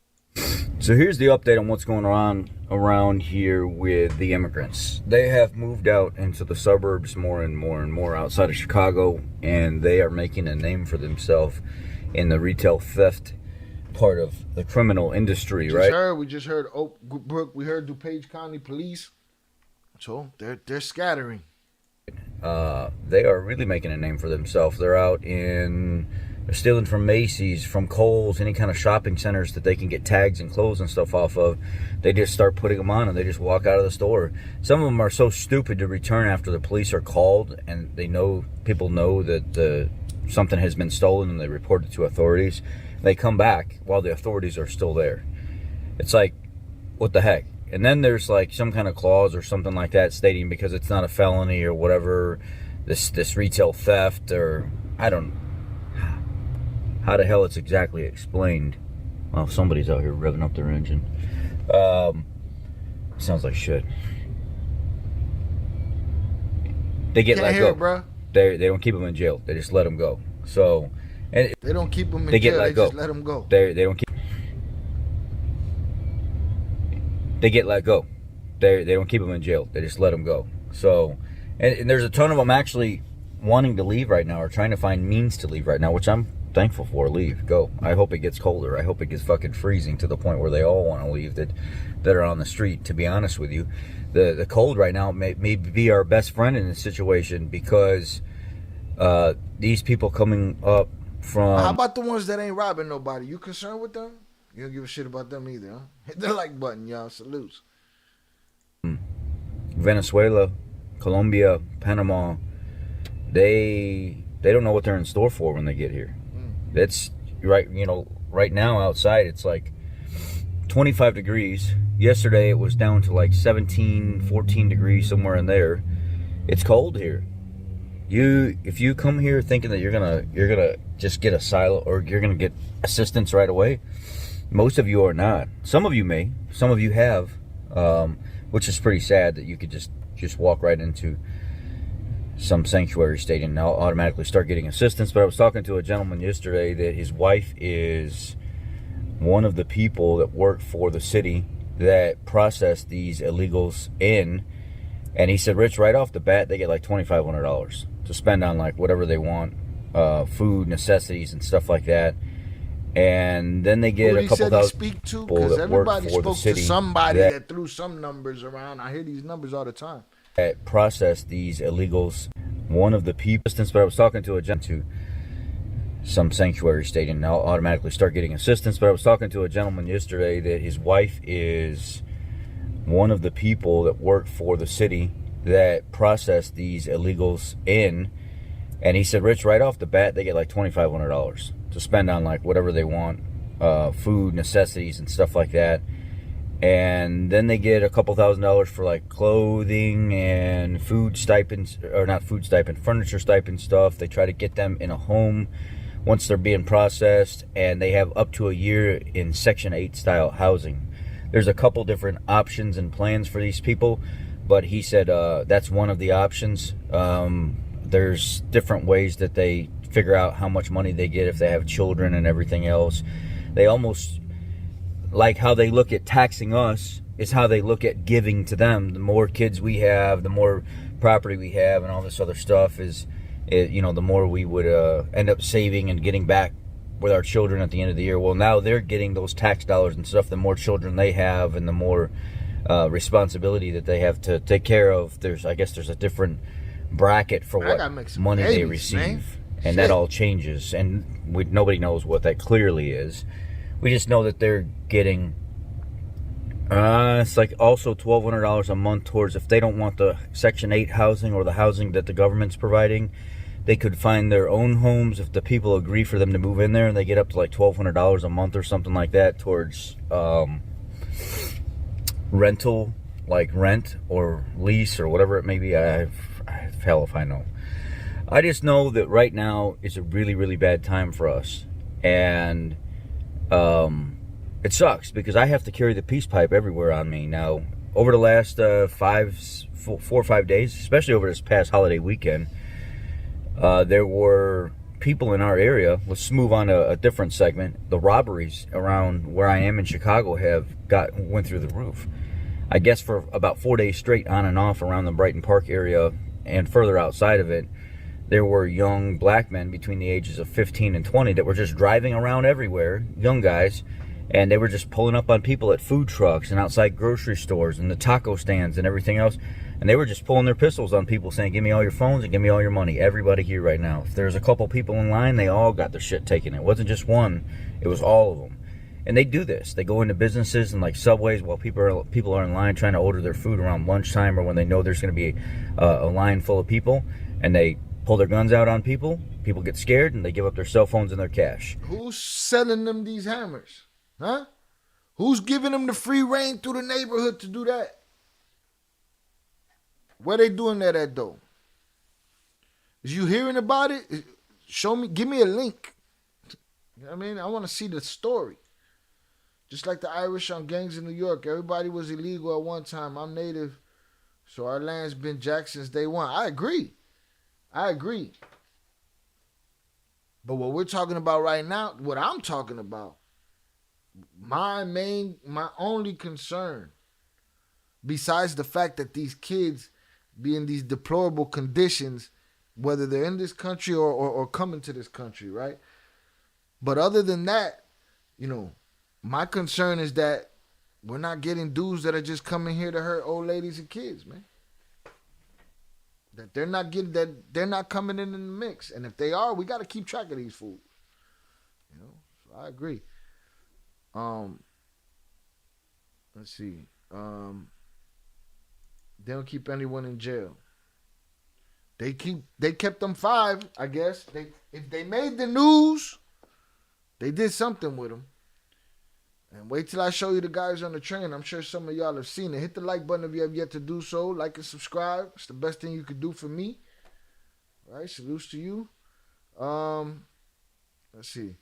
So here's the update on what's going on around here with the immigrants. They have moved out into the suburbs more and more outside of Chicago, and they are making a name for themselves in the retail theft part of the criminal industry, right? We just heard Oak Brook. We heard DuPage County Police. So they're scattering. They are really making a name for themselves. They're stealing from Macy's, from Kohl's, any kind of shopping centers that they can get tags and clothes and stuff off of. They just start putting them on and they just walk out of the store. Some of them are so stupid to return after the police are called and people know that something has been stolen and they report it to authorities. They come back while the authorities are still there. It's like, what the heck? And then there's like some kind of clause or something like that stating because it's not a felony or whatever, this retail theft, or I don't know how the hell it's exactly explained. Well, somebody's out here revving up their engine. Sounds like shit. They get let go. Bro. They don't keep them in jail. They just let them go. So, and they don't keep them in jail. They just let them go. They don't keep. They get let go. They don't keep them in jail. They just let them go. So, and there's a ton of them actually wanting to leave right now or trying to find means to leave right now, which I'm thankful for. Leave, go. I hope it gets colder. I hope it gets fucking freezing to the point where they all want to leave that are on the street. To be honest with you, the cold right now may be our best friend in this situation because these people coming up from. How about the ones that ain't robbing nobody? You concerned with them? You don't give a shit about them either, huh? Hit the like button, y'all. Salutes. Venezuela, Colombia, Panama, they don't know what they're in store for when they get here. That's right. Right now outside it's like 25 degrees. Yesterday it was down to like 17, 14 degrees, somewhere in there. It's cold here. If you come here thinking that you're gonna just get asylum or you're gonna get assistance right away, most of you are not. Some of you may. Some of you have, which is pretty sad that you could just walk right into some sanctuary state and now automatically start getting assistance. But I was talking to a gentleman yesterday that his wife is one of the people that work for the city that process these illegals in, and he said, Rich, right off the bat they get like $2,500 to spend on like whatever they want, food, necessities and stuff like that. And then they get a couple thousand people that work for the city. To somebody that threw some numbers around. I hear these numbers all the time. That process these illegals. One of the people, but I was talking to some sanctuary state and now automatically start getting assistance. But I was talking to a gentleman yesterday that his wife is one of the people that work for the city that process these illegals in. And he said, Rich, right off the bat they get like $2,500 to spend on like whatever they want, food, necessities and stuff like that. And then they get a couple $1,000s for like clothing and food stipends, or not food stipend, furniture stipend stuff. They try to get them in a home once they're being processed, and they have up to a year in Section 8 style housing. There's a couple different options and plans for these people, but he said that's one of the options. There's different ways that they figure out how much money they get if they have children and everything else. They almost, like how they look at taxing us, is how they look at giving to them. The more kids we have, the more property we have and all this other stuff the more we would end up saving and getting back with our children at the end of the year. Well, now they're getting those tax dollars and stuff. The more children they have and the more responsibility that they have to take care of. I guess there's a different bracket for what money they receive. and that all changes, and nobody knows what that clearly is. We just know that they're getting it's like also $1,200 a month towards, if they don't want the Section 8 housing or the housing that the government's providing, they could find their own homes if the people agree for them to move in there, and they get up to like $1,200 a month or something like that towards rental, like rent or lease or whatever it may be. Hell if I know. I just know that right now is a really, really bad time for us, and it sucks because I have to carry the peace pipe everywhere on me now. Over the last 4 or 5 days, especially over this past holiday weekend, there were people in our area. Let's move on to a different segment. The robberies around where I am in Chicago went through the roof. I guess for about 4 days straight, on and off around the Brighton Park area and further outside of it, there were young black men between the ages of 15 and 20 that were just driving around everywhere, young guys, and they were just pulling up on people at food trucks and outside grocery stores and the taco stands and everything else, and they were just pulling their pistols on people saying, give me all your phones and give me all your money. Everybody here right now. If there's a couple people in line, they all got their shit taken. It wasn't just one, it was all of them. And they do this. They go into businesses and like Subways while people are in line trying to order their food around lunchtime, or when they know there's going to be a line full of people, and they pull their guns out on people. People get scared and they give up their cell phones and their cash. Who's selling them these hammers? Huh? Who's giving them the free reign through the neighborhood to do that? Where they doing that at though? Is you hearing about it? Show me, give me a link. You know what I mean? I want to see the story. Just like the Irish on gangs in New York. Everybody was illegal at one time. I'm native, so our land's been jacked since day one. I agree. But what we're talking about right now, what I'm talking about, my only concern, besides the fact that these kids be in these deplorable conditions, whether they're in this country or coming to this country, right? But other than that, you know, my concern is that we're not getting dudes that are just coming here to hurt old ladies and kids, man. That they're not coming in the mix. And if they are, we got to keep track of these fools. You know, so I agree. Let's see. They don't keep anyone in jail. They kept them 5, I guess. If they made the news, they did something with them. And wait till I show you the guys on the train. I'm sure some of y'all have seen it. Hit the like button if you have yet to do so. Like and subscribe. It's the best thing you could do for me. All right, salutes to you. Let's see.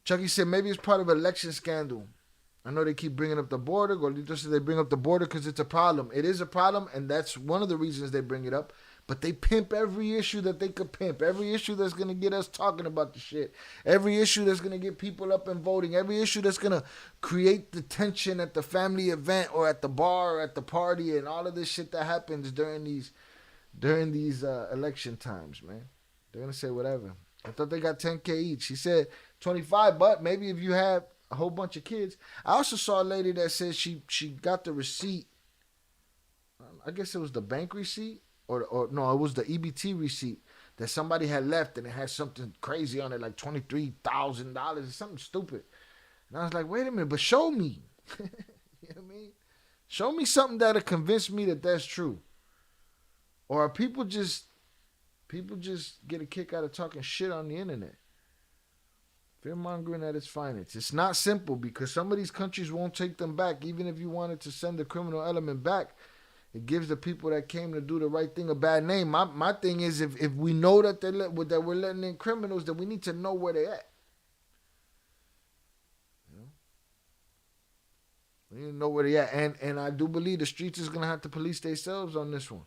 Chucky said maybe it's part of an election scandal. I know they keep bringing up the border. Or just they bring up the border because it's a problem. It is a problem, and that's one of the reasons they bring it up. But they pimp every issue that they could pimp. Every issue that's going to get us talking about the shit. Every issue that's going to get people up and voting. Every issue that's going to create the tension at the family event or at the bar or at the party and all of this shit that happens during these election times, man. They're going to say whatever. I thought they got $10K each. He said 25, but maybe if you have a whole bunch of kids. I also saw a lady that said she got the receipt. I guess it was the bank receipt. Or no, it was the EBT receipt that somebody had left, and it had something crazy on it, like $23,000 or something stupid. And I was like, wait a minute, but show me. You know what I mean? Show me something that'll convince me that that's true. Or are people just get a kick out of talking shit on the internet? Fear-mongering at its finest. It's not simple because some of these countries won't take them back. Even if you wanted to send the criminal element back, it gives the people that came to do the right thing a bad name. My thing is, if we know that that we're letting in criminals, then we need to know where they're at. You know? We need to know where they're at. And I do believe the streets is going to have to police themselves on this one.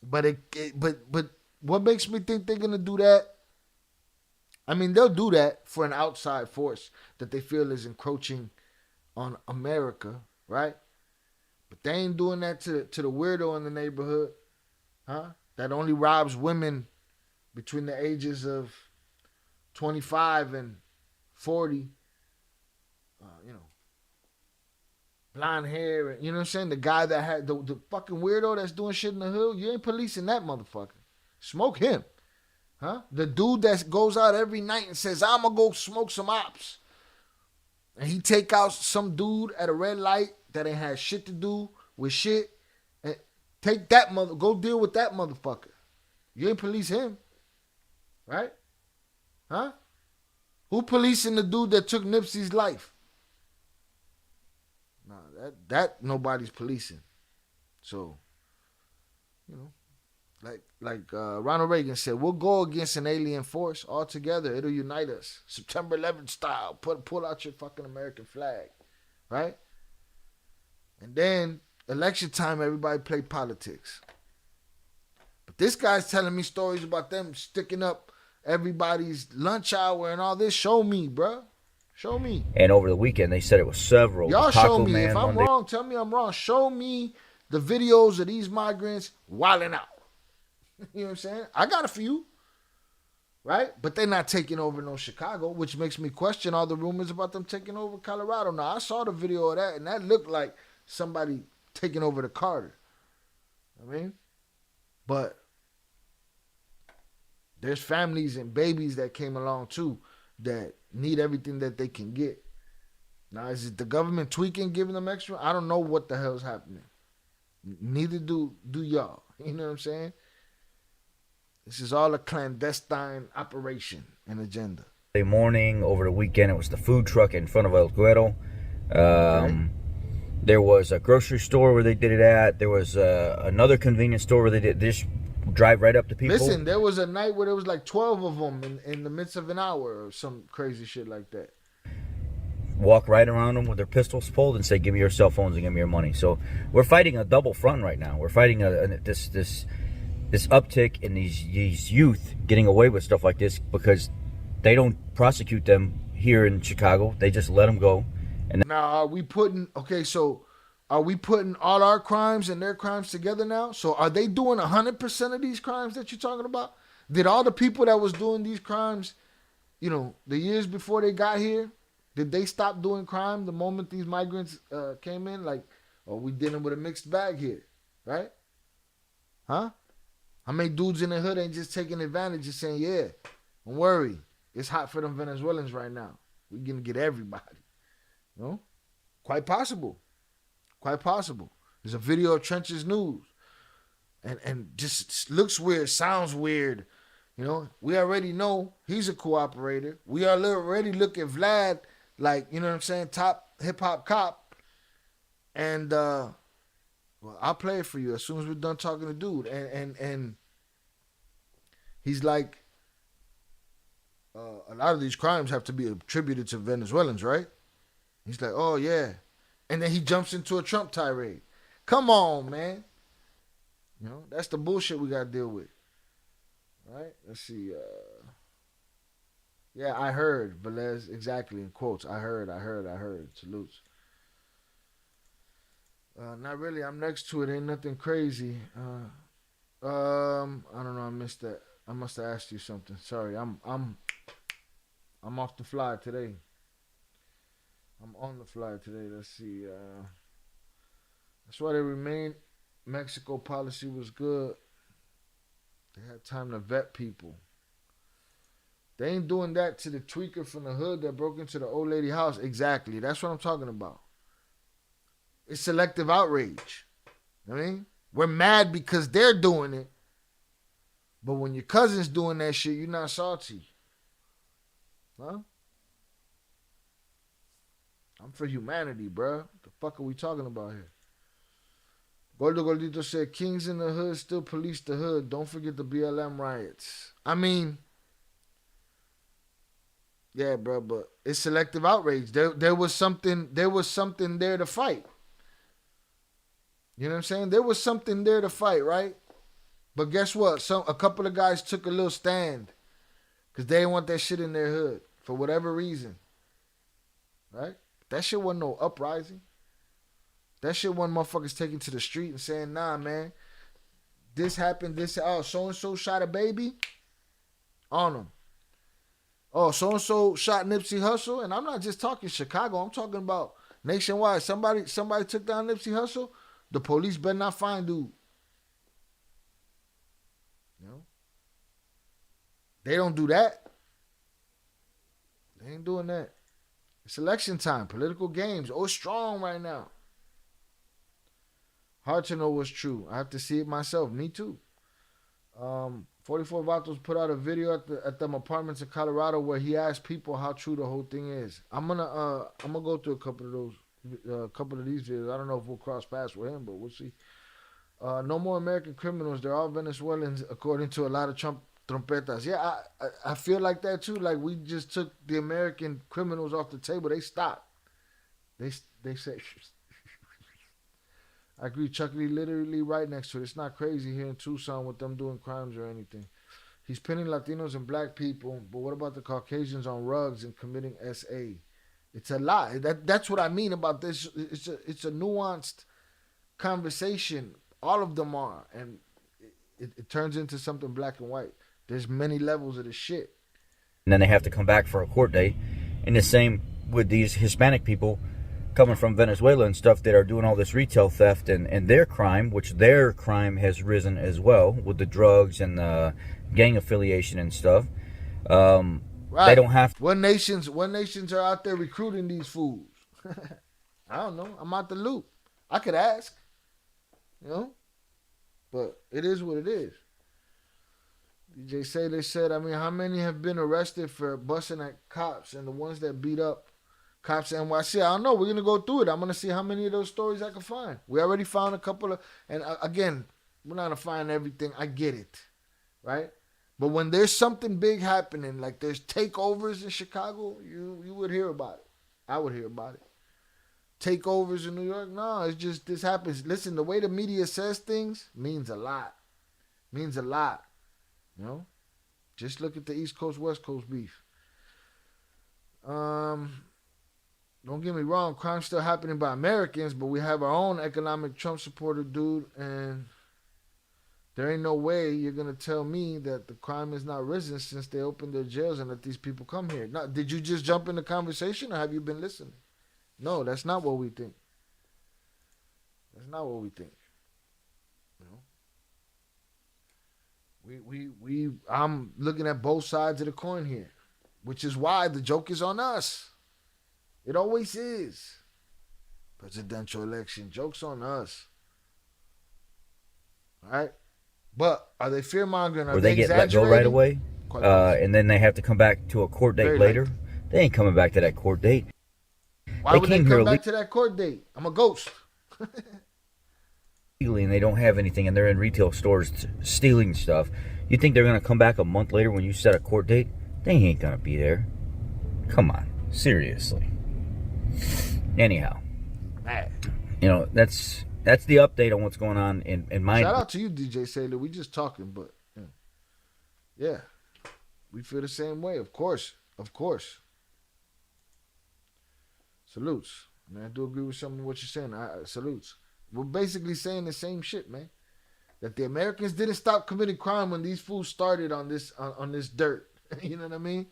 But what makes me think they're going to do that? I mean, they'll do that for an outside force that they feel is encroaching on America, right? But they ain't doing that to the weirdo in the neighborhood, huh? That only robs women between the ages of 25 and 40. You know, blonde hair, you know what I'm saying? The guy that had the fucking weirdo that's doing shit in the hood, you ain't policing that motherfucker. Smoke him. Huh? The dude that goes out every night and says, I'm going to go smoke some ops. And he take out some dude at a red light that ain't had shit to do with shit. And take that go deal with that motherfucker. You ain't police him. Right? Huh? Who policing the dude that took Nipsey's life? Nah, that nobody's policing. So, you know, like Ronald Reagan said, we'll go against an alien force all together. It'll unite us. September 11th style. Pull out your fucking American flag. Right? And then, election time, everybody play politics. But this guy's telling me stories about them sticking up everybody's lunch hour and all this. Show me, bruh. Show me. And over the weekend, they said it was several. Y'all Taco show me. Man If I'm wrong, tell me I'm wrong. Show me the videos of these migrants wilding out. You know what I'm saying? I got a few. Right? But they're not taking over no Chicago, which makes me question all the rumors about them taking over Colorado. Now, I saw the video of that, and that looked like somebody taking over the Carter. I mean, but there's families and babies that came along too that need everything that they can get. Now, is it the government tweaking, giving them extra? I don't know what the hell's happening. Neither do y'all. You know what I'm saying? This is all a clandestine operation and agenda. Morning, over the weekend, it was the food truck in front of El Guero. There was a grocery store where they did it at. There was another convenience store where they did this. Drive right up to people. Listen, there was a night where there was like 12 of them in the midst of an hour or some crazy shit like that. Walk right around them with their pistols pulled and say, give me your cell phones and give me your money. So we're fighting a double front right now. We're fighting this uptick in these youth getting away with stuff like this because they don't prosecute them here in Chicago. They just let them go. And now, are we putting all our crimes and their crimes together now? So are they doing 100% of these crimes that you're talking about? Did all the people that was doing these crimes, you know, the years before they got here, did they stop doing crime the moment these migrants came in? Like, oh, we dealing with a mixed bag here, right? Huh? How many dudes in the hood ain't just taking advantage and saying, yeah, don't worry, it's hot for them Venezuelans right now. We're going to get everybody. You know? Quite possible. Quite possible. There's a video of Trench's News. And just looks weird, sounds weird. You know, we already know he's a cooperator. We already look at Vlad like, you know what I'm saying, top hip-hop cop. And, well, I'll play it for you as soon as we're done talking to dude. And he's like, a lot of these crimes have to be attributed to Venezuelans, right? He's like, oh, yeah. And then he jumps into a Trump tirade. Come on, man. You know, that's the bullshit we got to deal with. All right? Let's see. Yeah, I heard. Velez, exactly, in quotes. I heard. Salutes. Not really. I'm next to it. Ain't nothing crazy. I don't know. I missed that. I must have asked you something. Sorry. I'm off the fly today. I'm on the fly today. Let's see. That's why they remain. Mexico policy was good. They had time to vet people. They ain't doing that to the tweaker from the hood that broke into the old lady house. Exactly. That's what I'm talking about. It's selective outrage. You know what I mean? We're mad because they're doing it. But when your cousin's doing that shit, you're not salty. Huh? I'm for humanity, bruh. What the fuck are we talking about here? Gordo Gordito said, kings in the hood still police the hood. Don't forget the BLM riots. I mean, yeah, bro, but it's selective outrage. There was something there to fight. You know what I'm saying? There was something there to fight, right? But guess what? A couple of guys took a little stand because they didn't want that shit in their hood for whatever reason. Right? That shit wasn't no uprising. That shit wasn't motherfuckers taking to the street and saying, nah, man, this happened, so-and-so shot a baby on them. Oh, so-and-so shot Nipsey Hussle. And I'm not just talking Chicago. I'm talking about nationwide. Somebody took down Nipsey Hussle. The police better not find dude. You know? They don't do that. They ain't doing that. It's election time. Political games. Oh, strong right now. Hard to know what's true. I have to see it myself. Me too. 44 Vatos put out a video at them apartments in Colorado where he asked people how true the whole thing is. I'm gonna go through a couple of these videos. I don't know if we'll cross paths with him, but we'll see. No more American criminals. They're all Venezuelans, according to a lot of Trump trompetas. Yeah, I feel like that too. Like we just took the American criminals off the table. They stopped. They said. I agree. Chuck Lee literally right next to it. It's not crazy here in Tucson with them doing crimes or anything. He's pinning Latinos and black people, but what about the Caucasians on rugs and committing SA? It's a lie. That's what I mean about this. It's a nuanced conversation. All of them are, and it turns into something black and white. There's many levels of the shit. And then they have to come back for a court date. And the same with these Hispanic people coming from Venezuela and stuff that are doing all this retail theft and their crime, which their crime has risen as well with the drugs and the gang affiliation and stuff. Right. They don't have to. What nations are out there recruiting these fools? I don't know. I'm out the loop. I could ask, but it is what it is. DJ Saylor said, how many have been arrested for busting at cops and the ones that beat up cops in NYC? I don't know. We're going to go through it. I'm going to see how many of those stories I can find. We already found a couple of, and again, we're not going to find everything. I get it, right? But when there's something big happening, like there's takeovers in Chicago, you would hear about it. I would hear about it. Takeovers in New York, no, it's just, this happens. Listen, the way the media says things means a lot. Means a lot. Just look at the East Coast, West Coast beef. Don't get me wrong, crime's still happening by Americans, but we have our own economic Trump supporter dude, and there ain't no way you're going to tell me that the crime has not risen since they opened their jails and let these people come here. Now, did you just jump in the conversation or have you been listening? No, that's not what we think. That's not what we think. I'm looking at both sides of the coin here, which is why the joke is on us. It always is. Presidential election, joke's on us. All right? But are they fear-mongering? Or they get let go right away, and then they have to come back to a court date later? They ain't coming back to that court date. Why would they come back to that court date? I'm a ghost. And they don't have anything, and they're in retail stores stealing stuff. You think they're going to come back a month later when you set a court date? They ain't going to be there. Come on. Seriously. Anyhow. That's the update on what's going on in my... Shout out to you, DJ Saylor. We just talking, but... Yeah. We feel the same way. Of course. Of course. Salutes. I do agree with some of what you're saying. Salutes. We're basically saying the same shit, man. That the Americans didn't stop committing crime when these fools started on this dirt. You know what I mean?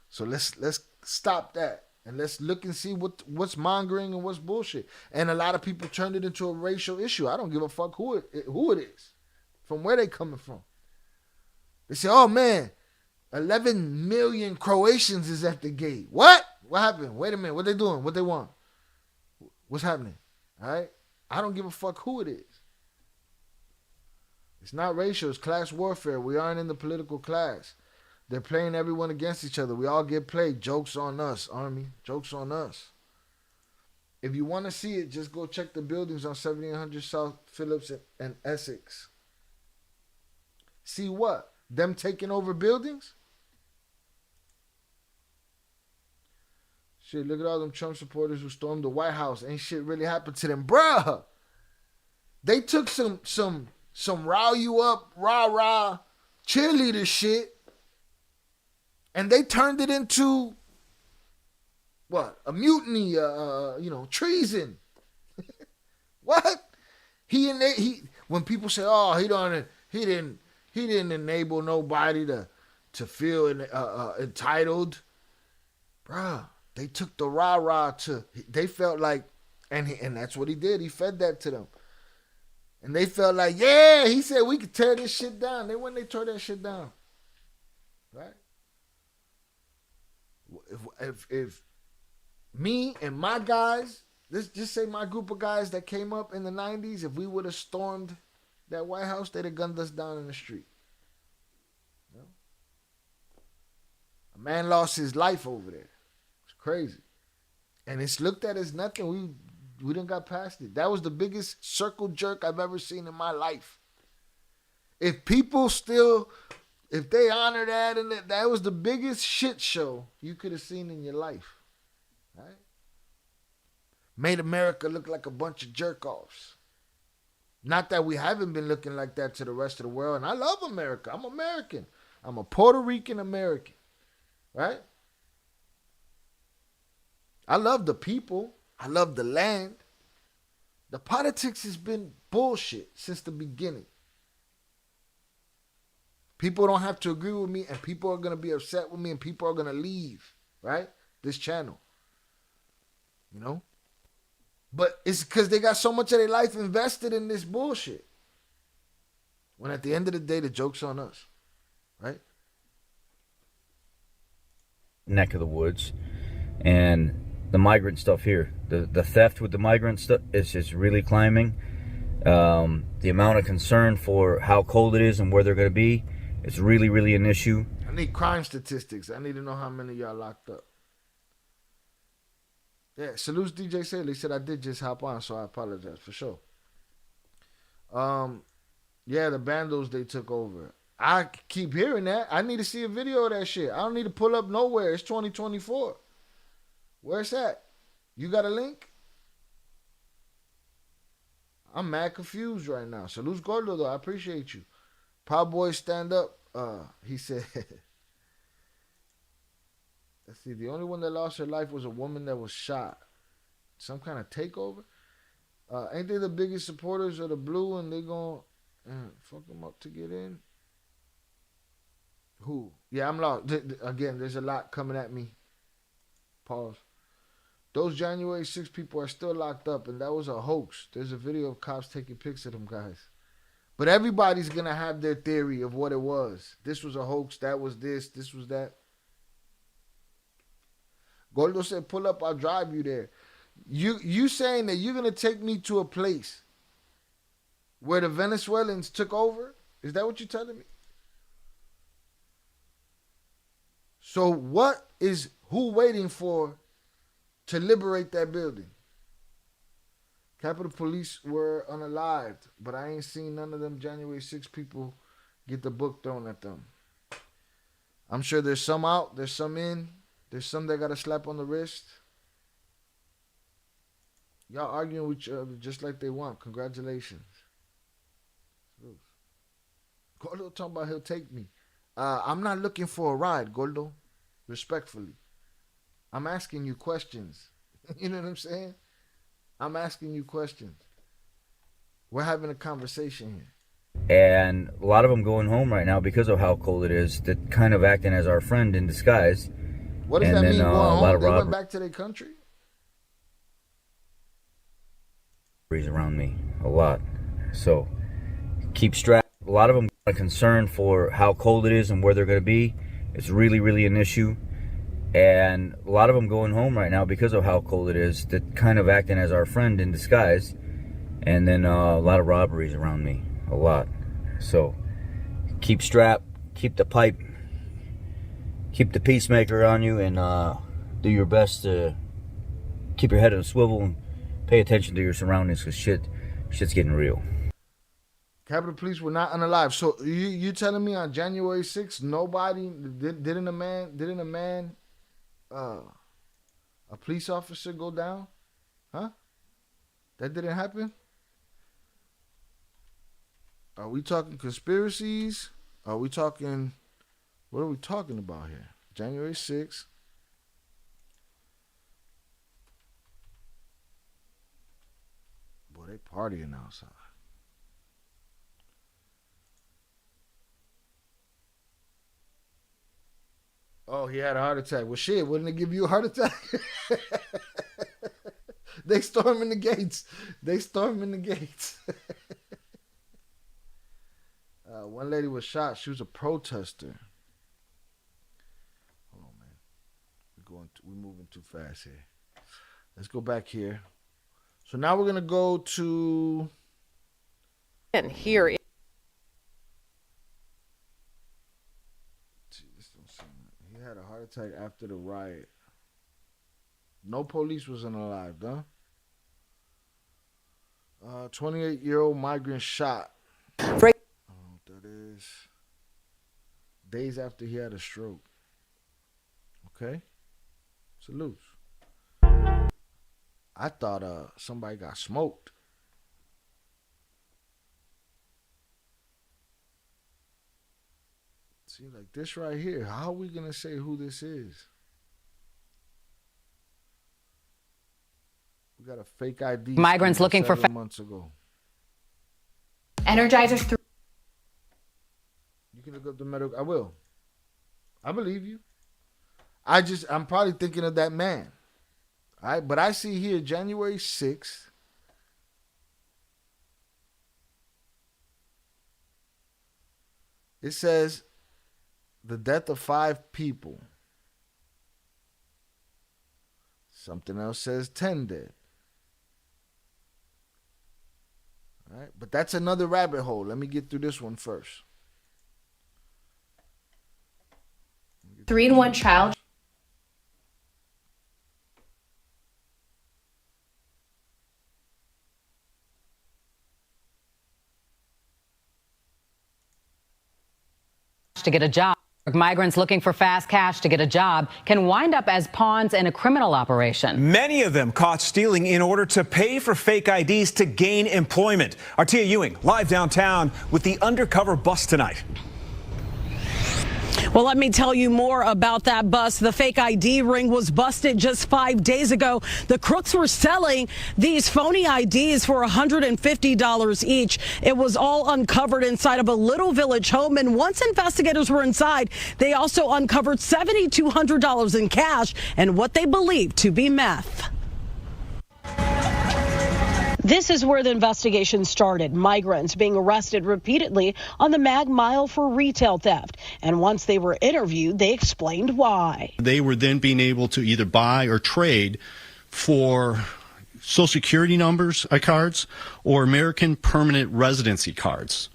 So let's stop that and let's look and see what's mongering and what's bullshit. And a lot of people turned it into a racial issue. I don't give a fuck who it is, from where they coming from. They say, "Oh man, 11 million Croatians is at the gate." What? What happened? Wait a minute. What they doing? What they want? What's happening? All right. I don't give a fuck who it is. It's not racial. It's class warfare. We aren't in the political class. They're playing everyone against each other. We all get played. Joke's on us, Army. Joke's on us. If you want to see it, just go check the buildings on 7800 South Phillips and Essex. See what? Them taking over buildings? Shit, look at all them Trump supporters who stormed the White House. Ain't shit really happened to them. Bruh! They took some rile you up, rah-rah cheerleader shit, and they turned it into, what? A mutiny, treason. What? When people say, oh, he didn't enable nobody to feel entitled. Bruh. They took the rah-rah they felt like, and that's what he did. He fed that to them. And they felt like, yeah, he said we could tear this shit down. They tore that shit down. Right? if me and my guys, let's just say my group of guys that came up in the 90s, if we would have stormed that White House, they'd have gunned us down in the street. You know? A man lost his life over there. It's crazy. And it's looked at as nothing. We done got past it. That was the biggest circle jerk I've ever seen in my life. If people still, if they honor that, and that was the biggest shit show you could have seen in your life. Right? Made America look like a bunch of jerk-offs. Not that we haven't been looking like that to the rest of the world. And I love America. I'm American. I'm a Puerto Rican American. Right? I love the people. I love the land. The politics has been bullshit since the beginning. People don't have to agree with me, and people are going to be upset with me, and people are going to leave, right? This channel. You know? But it's because they got so much of their life invested in this bullshit. When at the end of the day, the joke's on us, right? Neck of the woods. And the migrant stuff here, the theft with the migrant stuff is just really climbing. The amount of concern for how cold it is and where they're going to be, it's really, really an issue. I need crime statistics. I need to know how many of y'all locked up. Yeah, salutes DJ Saley. He said I did just hop on, so I apologize for sure. Yeah, the bandos, they took over. I keep hearing that. I need to see a video of that shit. I don't need to pull up nowhere. It's 2024. Where's that? You got a link? I'm mad confused right now. Salute Gordo, though. I appreciate you. Proud Boys stand up. He said, let's see. The only one that lost her life was a woman that was shot. Some kind of takeover? Ain't they the biggest supporters of the blue and they gonna fuck them up to get in? Who? Yeah, I'm lost. Again, there's a lot coming at me. Pause. Those January 6 people are still locked up, and that was a hoax. There's a video of cops taking pics of them guys. But everybody's going to have their theory of what it was. This was a hoax. That was this. This was that. Gordo said, pull up. I'll drive you there. You saying that you're going to take me to a place where the Venezuelans took over? Is that what you're telling me? So what is who waiting for to liberate that building? Capitol Police were unalived, but I ain't seen none of them January 6 people get the book thrown at them. I'm sure there's some out, there's some in, there's some that got a slap on the wrist. Y'all arguing with each other just like they want. Congratulations. Gordo talking about he'll take me. I'm not looking for a ride, Gordo. Respectfully. I'm asking you questions. You know what I'm saying? I'm asking you questions. We're having a conversation here. And a lot of them going home right now because of how cold it is. They're kind of acting as our friend in disguise. What does that mean? Going home? They went back to their country? Around me a lot. So keep strapped. A lot of them are concerned for how cold it is and where they're going to be. It's really, really an issue. And a lot of them going home right now because of how cold it is. They're kind of acting as our friend in disguise. And then a lot of robberies around me. A lot. So keep strapped. Keep the pipe. Keep the peacemaker on you. And do your best to keep your head on a swivel and pay attention to your surroundings, because shit's getting real. Capitol Police were not unalive. So you telling me on January 6th, nobody didn't a police officer go down? Huh? That didn't happen? Are we talking conspiracies? Are we talking, what are we talking about here? January 6th. Boy, they partying outside. Oh, he had a heart attack. Well, shit, wouldn't it give you a heart attack? They storming the gates. They storming the gates. One lady was shot. She was a protester. Hold on, man. we're moving too fast here. Let's go back here. So now we're going to go to... And here is... He had a heart attack after the riot. No police was alive, huh? 28-year-old migrant shot. Oh, that is days after he had a stroke. Okay. Salutes. I thought somebody got smoked. See, like this right here. How are we gonna say who this is? We got a fake ID. Migrants looking for 7 months ago. Energizers through. You can look up the medical. I will. I believe you. I'm probably thinking of that man. All right, but I see here January 6th. It says the death of 5 people. Something else says 10 dead. All right, but that's another rabbit hole. Let me get through this one first. 3-in-1 child. To get a job. Migrants looking for fast cash to get a job can wind up as pawns in a criminal operation. Many of them caught stealing in order to pay for fake IDs to gain employment. Artia Ewing live downtown with the undercover bust tonight. Well, let me tell you more about that bust. The fake ID ring was busted just 5 days ago. The crooks were selling these phony IDs for $150 each. It was all uncovered inside of a little village home. And once investigators were inside, they also uncovered $7,200 in cash and what they believed to be meth. This is where the investigation started. Migrants being arrested repeatedly on the Mag Mile for retail theft. And once they were interviewed, they explained why. They were then being able to either buy or trade for Social Security numbers, cards, or American permanent residency cards.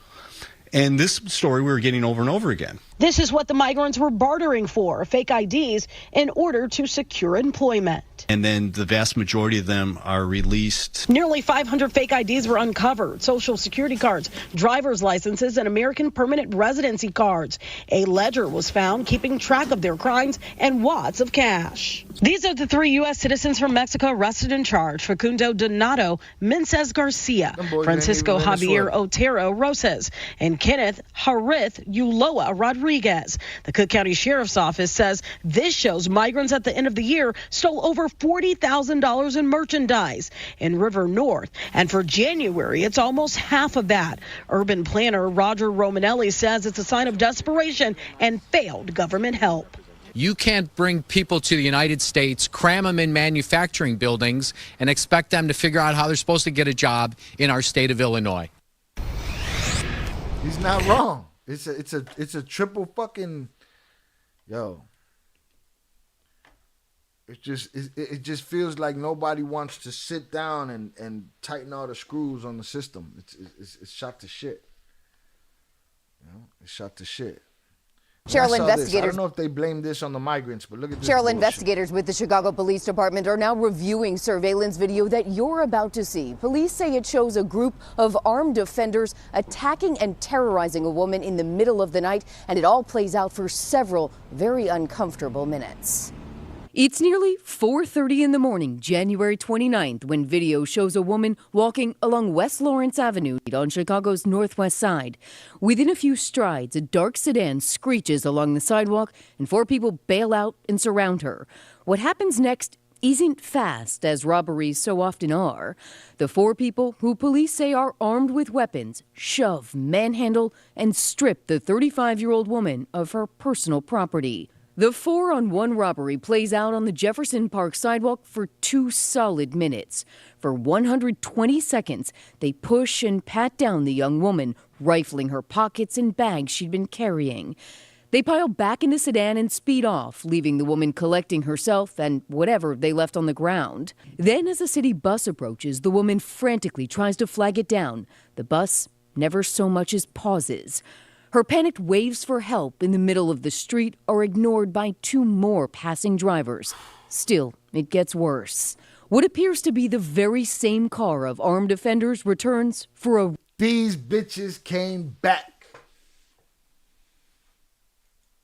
And this story we were getting over and over again. This is what the migrants were bartering for, fake IDs, in order to secure employment. And then the vast majority of them are released. Nearly 500 fake IDs were uncovered, Social Security cards, driver's licenses, and American permanent residency cards. A ledger was found keeping track of their crimes and wads of cash. These are the 3 U.S. citizens from Mexico arrested and charged: Facundo Donato Mencez Garcia, Francisco Javier Otero Rosas, and Kenneth Harith Ulloa Rodriguez. The Cook County Sheriff's Office says this shows migrants at the end of the year stole over $40,000 in merchandise in River North. And for January, it's almost half of that. Urban planner Roger Romanelli says it's a sign of desperation and failed government help. You can't bring people to the United States, cram them in manufacturing buildings, and expect them to figure out how they're supposed to get a job in our state of Illinois. He's not wrong. It's a triple fucking, yo. It just feels like nobody wants to sit down and tighten all the screws on the system. It's shot to shit. You know, it's shot to shit. Cheryl, investigators. I don't know if they blame this on the migrants, but look at this. Cheryl, bullshit. Investigators with the Chicago Police Department are now reviewing surveillance video that you're about to see. Police say it shows a group of armed offenders attacking and terrorizing a woman in the middle of the night, and it all plays out for several very uncomfortable minutes. It's nearly 4:30 in the morning, January 29th, when video shows a woman walking along West Lawrence Avenue on Chicago's northwest side. Within a few strides, a dark sedan screeches along the sidewalk and 4 people bail out and surround her. What happens next isn't fast, as robberies so often are. The 4 people, who police say are armed with weapons, shove, manhandle, and strip the 35-year-old woman of her personal property. The 4-on-1 robbery plays out on the Jefferson Park sidewalk for 2 solid minutes. For 120 seconds, they push and pat down the young woman, rifling her pockets and bags she'd been carrying. They pile back in the sedan and speed off, leaving the woman collecting herself and whatever they left on the ground. Then, as a city bus approaches, the woman frantically tries to flag it down. The bus never so much as pauses. Her panicked waves for help in the middle of the street are ignored by two more passing drivers. Still, it gets worse. What appears to be the very same car of armed offenders returns for a... These bitches came back.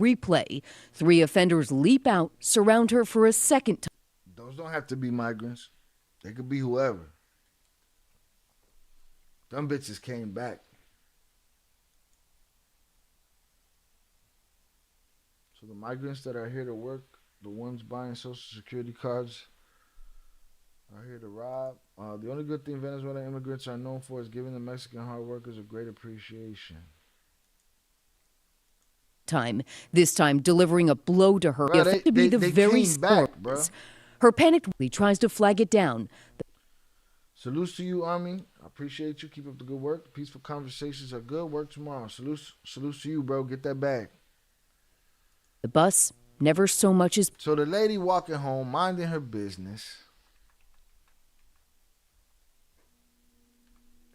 replay. Three offenders leap out, surround her for a second time. Those don't have to be migrants. They could be whoever. Them bitches came back. So the migrants that are here to work, the ones buying Social Security cards, are here to rob. The only good thing Venezuelan immigrants are known for is giving the Mexican hard workers a great appreciation. This time delivering a blow to her. Bro, they very came back, bro. Her panicked tries to flag it down. Salute to you, Army. I appreciate you. Keep up the good work. Peaceful conversations are good. Work tomorrow. Salute to you, bro. Get that bag. The bus never so much as... So the lady walking home, minding her business.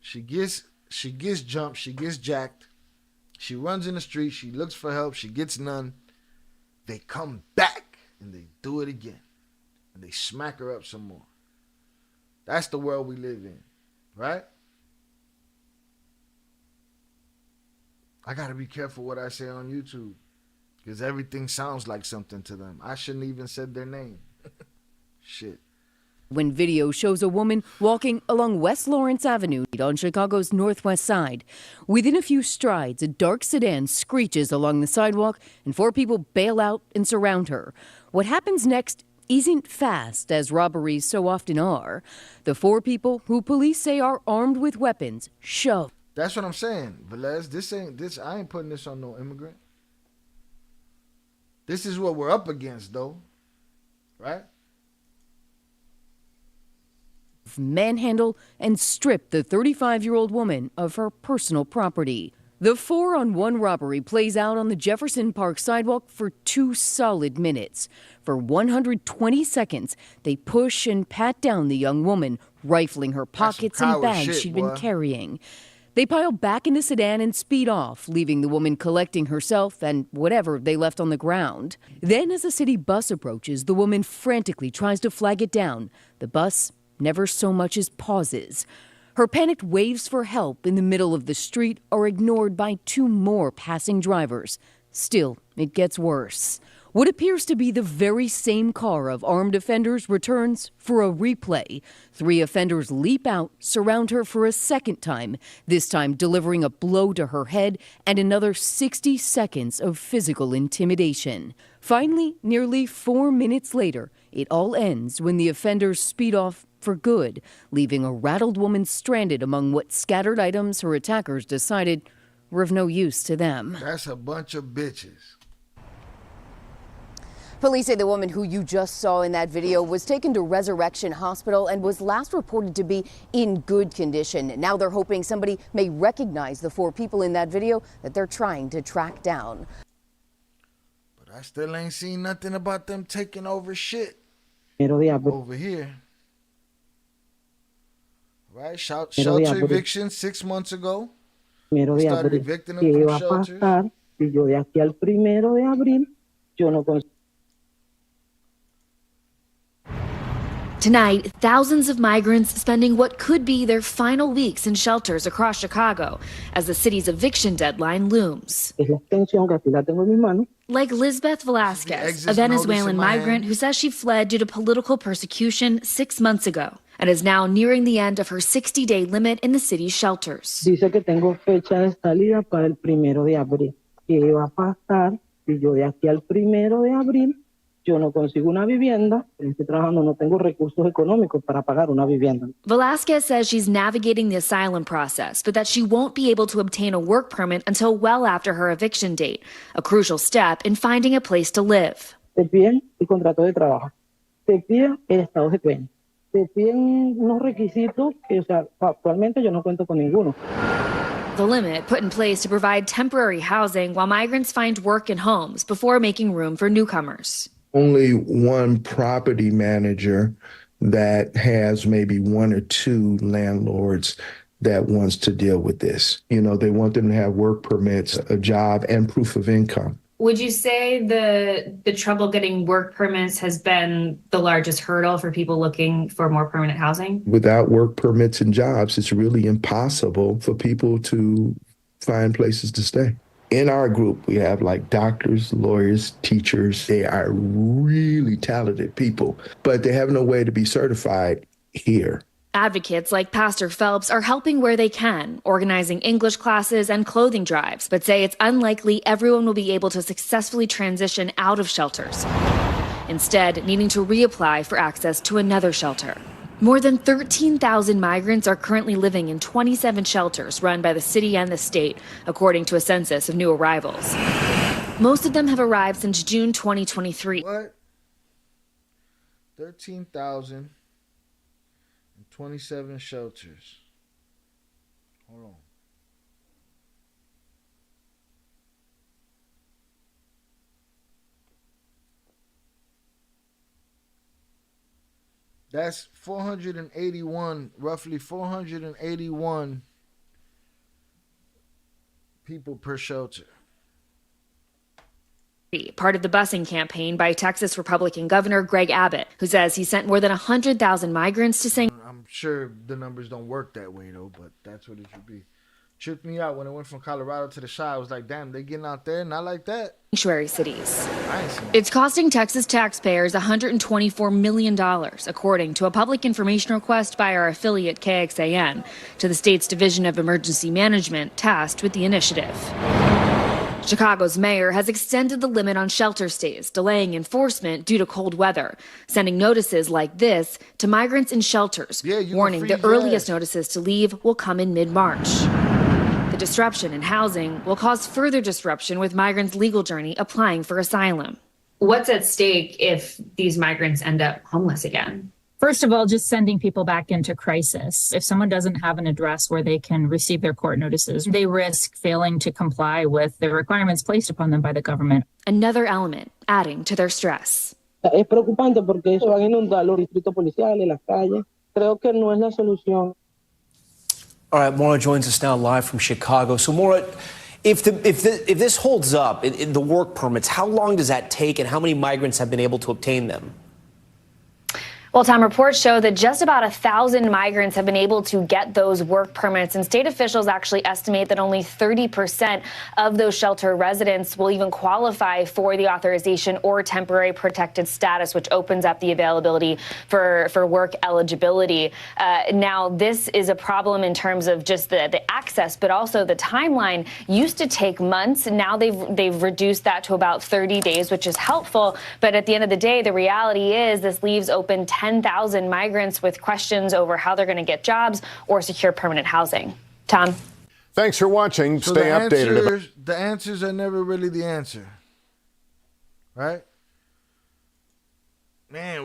She gets jumped. She gets jacked. She runs in the street. She looks for help. She gets none. They come back and they do it again. And they smack her up some more. That's the world we live in, right? I got to be careful what I say on YouTube because everything sounds like something to them. I shouldn't even said their name. Shit. When video shows a woman walking along West Lawrence Avenue on Chicago's northwest side. Within a few strides, a dark sedan screeches along the sidewalk and four people bail out and surround her. What happens next isn't fast, as robberies so often are. The four people, who police say are armed with weapons, shove. That's what I'm saying, Velez. I ain't putting this on no immigrant. This is what we're up against, though. Right? Manhandle and strip the 35-year-old woman of her personal property. The 4-on-1 robbery plays out on the Jefferson Park sidewalk for 2 solid minutes. For 120 seconds, they push and pat down the young woman, rifling her pockets and bags she'd been carrying. They pile back in the sedan and speed off, leaving the woman collecting herself and whatever they left on the ground. Then, as a city bus approaches, the woman frantically tries to flag it down. The bus never so much as pauses. Her panicked waves for help in the middle of the street are ignored by 2 more passing drivers. Still, it gets worse. What appears to be the very same car of armed offenders returns for a replay. 3 offenders leap out, surround her for a second time, this time delivering a blow to her head and another 60 seconds of physical intimidation. Finally, nearly 4 minutes later, it all ends when the offenders speed off for good, leaving a rattled woman stranded among what scattered items her attackers decided were of no use to them. That's a bunch of bitches. Police say the woman who you just saw in that video was taken to Resurrection Hospital and was last reported to be in good condition. Now they're hoping somebody may recognize the 4 people in that video that they're trying to track down. But I still ain't seen nothing about them taking over shit over here. Right? Shelter eviction 6 months ago. We started evicting them from shelters. Tonight, thousands of migrants spending what could be their final weeks in shelters across Chicago as the city's eviction deadline looms. Like Lisbeth Velasquez, a Venezuelan migrant who says she fled due to political persecution 6 months ago and is now nearing the end of her 60-day limit in the city's shelters. Dice que tengo fecha de salida para el 1 de abril. ¿Qué va a pasar si yo de aquí al 1 de abril yo no consigo una vivienda? Estoy trabajando, no tengo recursos económicos para pagar una vivienda. Velasquez says she's navigating the asylum process, but that she won't be able to obtain a work permit until well after her eviction date, a crucial step in finding a place to live. Te piden el contrato de trabajo, te piden el estado de cuenta, te piden unos requisitos que, o sea, actualmente yo no cuento con ninguno. The limit put in place to provide temporary housing while migrants find work in homes before making room for newcomers. Only one property manager that has maybe one or two landlords that wants to deal with this. You know, they want them to have work permits, a job, and proof of income. Would you say the trouble getting work permits has been the largest hurdle for people looking for more permanent housing? Without work permits and jobs, it's really impossible for people to find places to stay. In our group, we have like doctors, lawyers, teachers. They are really talented people, but they have no way to be certified here. Advocates like Pastor Phelps are helping where they can, organizing English classes and clothing drives, but say it's unlikely everyone will be able to successfully transition out of shelters, instead needing to reapply for access to another shelter. More than 13,000 migrants are currently living in 27 shelters run by the city and the state, according to a census of new arrivals. Most of them have arrived since June 2023. What? 13,027 shelters. Hold on. That's 481, roughly 481 people per shelter. Part of the busing campaign by Texas Republican Governor Greg Abbott, who says he sent more than 100,000 migrants to sanctuary. I'm sure the numbers don't work that way, though, but that's what it should be. Tripped me out when I went from Colorado to the Chi. I was like, damn, they getting out there? Not like that. Sanctuary cities. It's costing Texas taxpayers $124 million, according to a public information request by our affiliate KXAN to the state's Division of Emergency Management tasked with the initiative. Chicago's mayor has extended the limit on shelter stays, delaying enforcement due to cold weather, sending notices like this to migrants in shelters, warning the earliest notices to leave will come in mid-March. The disruption in housing will cause further disruption with migrants' legal journey applying for asylum. What's at stake if these migrants end up homeless again? First of all, just sending people back into crisis. If someone doesn't have an address where they can receive their court notices, they risk failing to comply with the requirements placed upon them by the government. Another element adding to their stress. Es preocupante porque eso van a inundar los distritos policiales, las calles. Creo que no es la solución. All right, Maura joins us now live from Chicago. So, Maura, if this holds up, in the work permits, how long does that take, and how many migrants have been able to obtain them? Well, Tom, reports show that just about 1,000 migrants have been able to get those work permits, and state officials actually estimate that only 30% of those shelter residents will even qualify for the authorization or temporary protected status, which opens up the availability for work eligibility. Now, this is a problem in terms of just the access, but also the timeline used to take months. Now they've reduced that to about 30 days, which is helpful. But at the end of the day, the reality is this leaves open 10,000 migrants with questions over how they're going to get jobs or secure permanent housing. Tom? Thanks for watching. So Stay updated. The answers are never really the answer. Right? Man,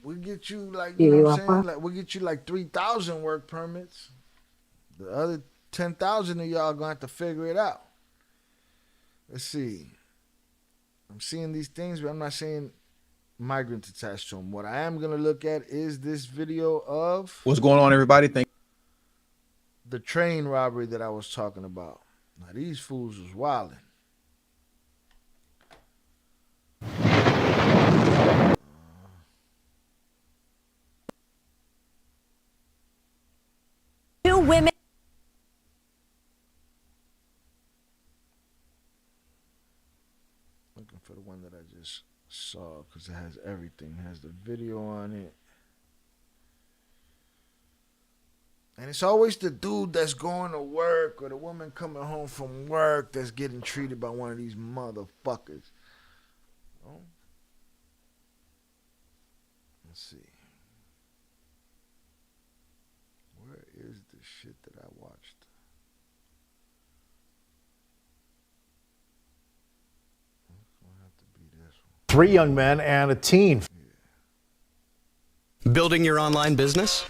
we get you like, you know what I'm saying? Like, we'll get you like 3,000 work permits. The other 10,000 of y'all gonna have to figure it out. Let's see. I'm seeing these things, but I'm not seeing migrants attached to them. What I am gonna look at is this video of what's going on, everybody. The train robbery that I was talking about. Now these fools was wilding. Two women. Looking for the one that I just saw because it has everything. It has the video on it. And it's always the dude that's going to work or the woman coming home from work that's getting treated by one of these motherfuckers. Oh. Let's see. Where is the shit that I watched? It's going to have to be this one. 3 young men and a teen. Building your online business?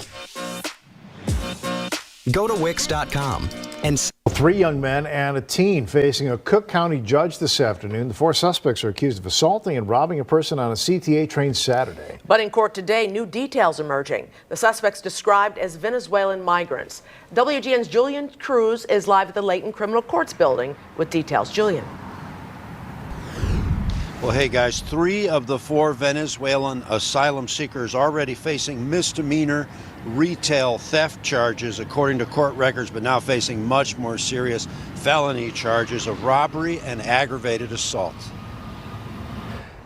Go to Wix.com. And 3 young men and a teen facing a Cook County judge this afternoon. The 4 suspects are accused of assaulting and robbing a person on a CTA train Saturday. But in court today, new details emerging. The suspects described as Venezuelan migrants. WGN's Julian Cruz is live at the Layton Criminal Courts building with details. Julian. Well, hey guys, 3 of the 4 Venezuelan asylum seekers already facing misdemeanor retail theft charges, according to court records, but now facing much more serious felony charges of robbery and aggravated assault.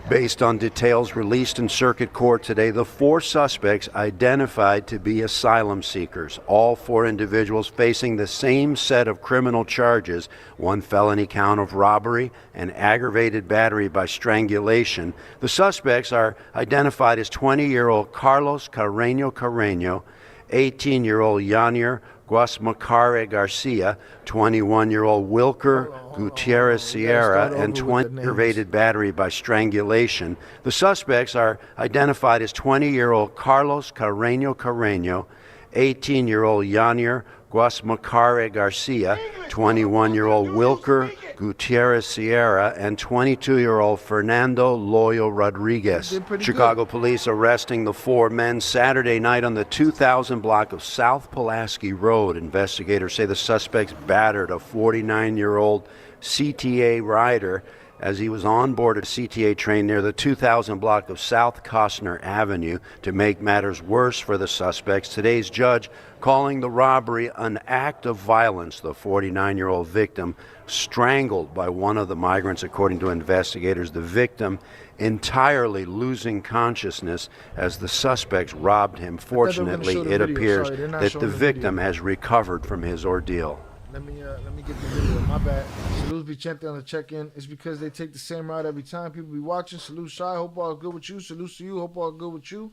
Based on details released in circuit court today, the 4 suspects identified to be asylum seekers. All 4 individuals facing the same set of criminal charges, 1 felony count of robbery and aggravated battery by strangulation. The suspects are identified as 20-year-old Carlos Carreño, 18-year-old Yanier Guasmacare Garcia, 21-year-old Wilker Gutierrez Sierra, and 20 aggravated battery by strangulation. The suspects are identified as 20-year-old Carlos Carreño, 18-year-old Yanier Guasmacare Garcia, 21-year-old Wilker Gutierrez Sierra, and 22-year-old Fernando Loyo Rodriguez. Chicago police arresting the 4 men Saturday night on the 2000 block of South Pulaski Road. Investigators say the suspects battered a 49-year-old CTA rider as he was on board a CTA train near the 2000 block of South Costner Avenue. To make matters worse for the suspects, today's judge calling the robbery an act of violence. The 49-year-old victim strangled by one of the migrants, according to investigators. The victim entirely losing consciousness as the suspects robbed him. Fortunately, it appears that the victim has recovered from his ordeal. Let me get the video. My bad. Salute Vicente on the check-in. It's because they take the same route every time. People be watching. Salute Shy. Hope all good with you. Salute to you. Hope all good with you.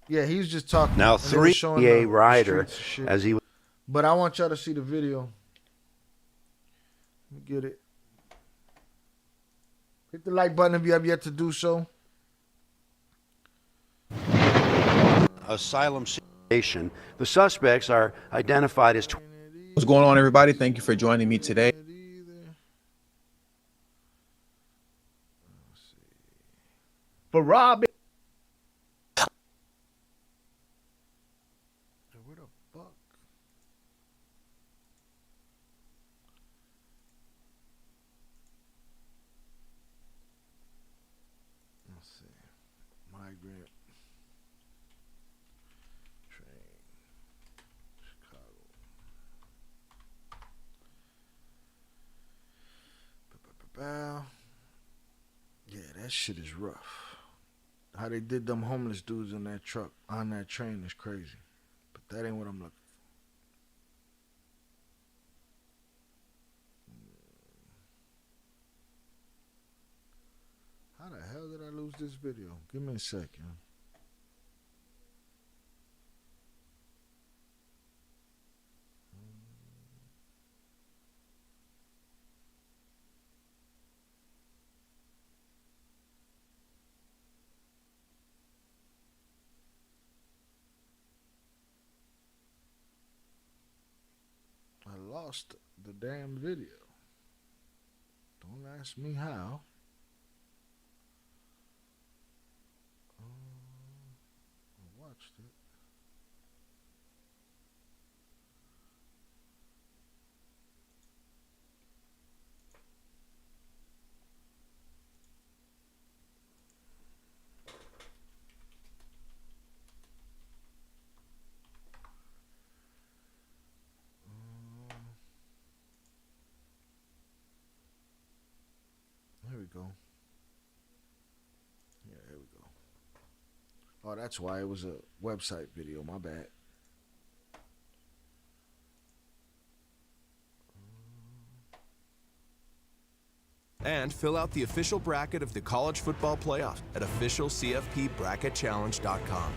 Yeah, he was just talking. Now 3 rider as he was. But I want y'all to see the video. Let me get it. Hit the like button if you have yet to do so. Asylum situation. The suspects are identified as. What's going on, everybody? Thank you for joining me today. For Rob. Where the fuck? Let's see. Migrant. Train. Chicago. Yeah, that shit is rough. How they did them homeless dudes in that truck, on that train, is crazy. But that ain't what I'm looking for. How the hell did I lose this video? Give me a second. I lost the damn video. Don't ask me how. I watched it. Here we go. Yeah, here we go. Oh, that's why it was a website video. My bad. And fill out the official bracket of the college football playoff at officialcfpbracketchallenge.com.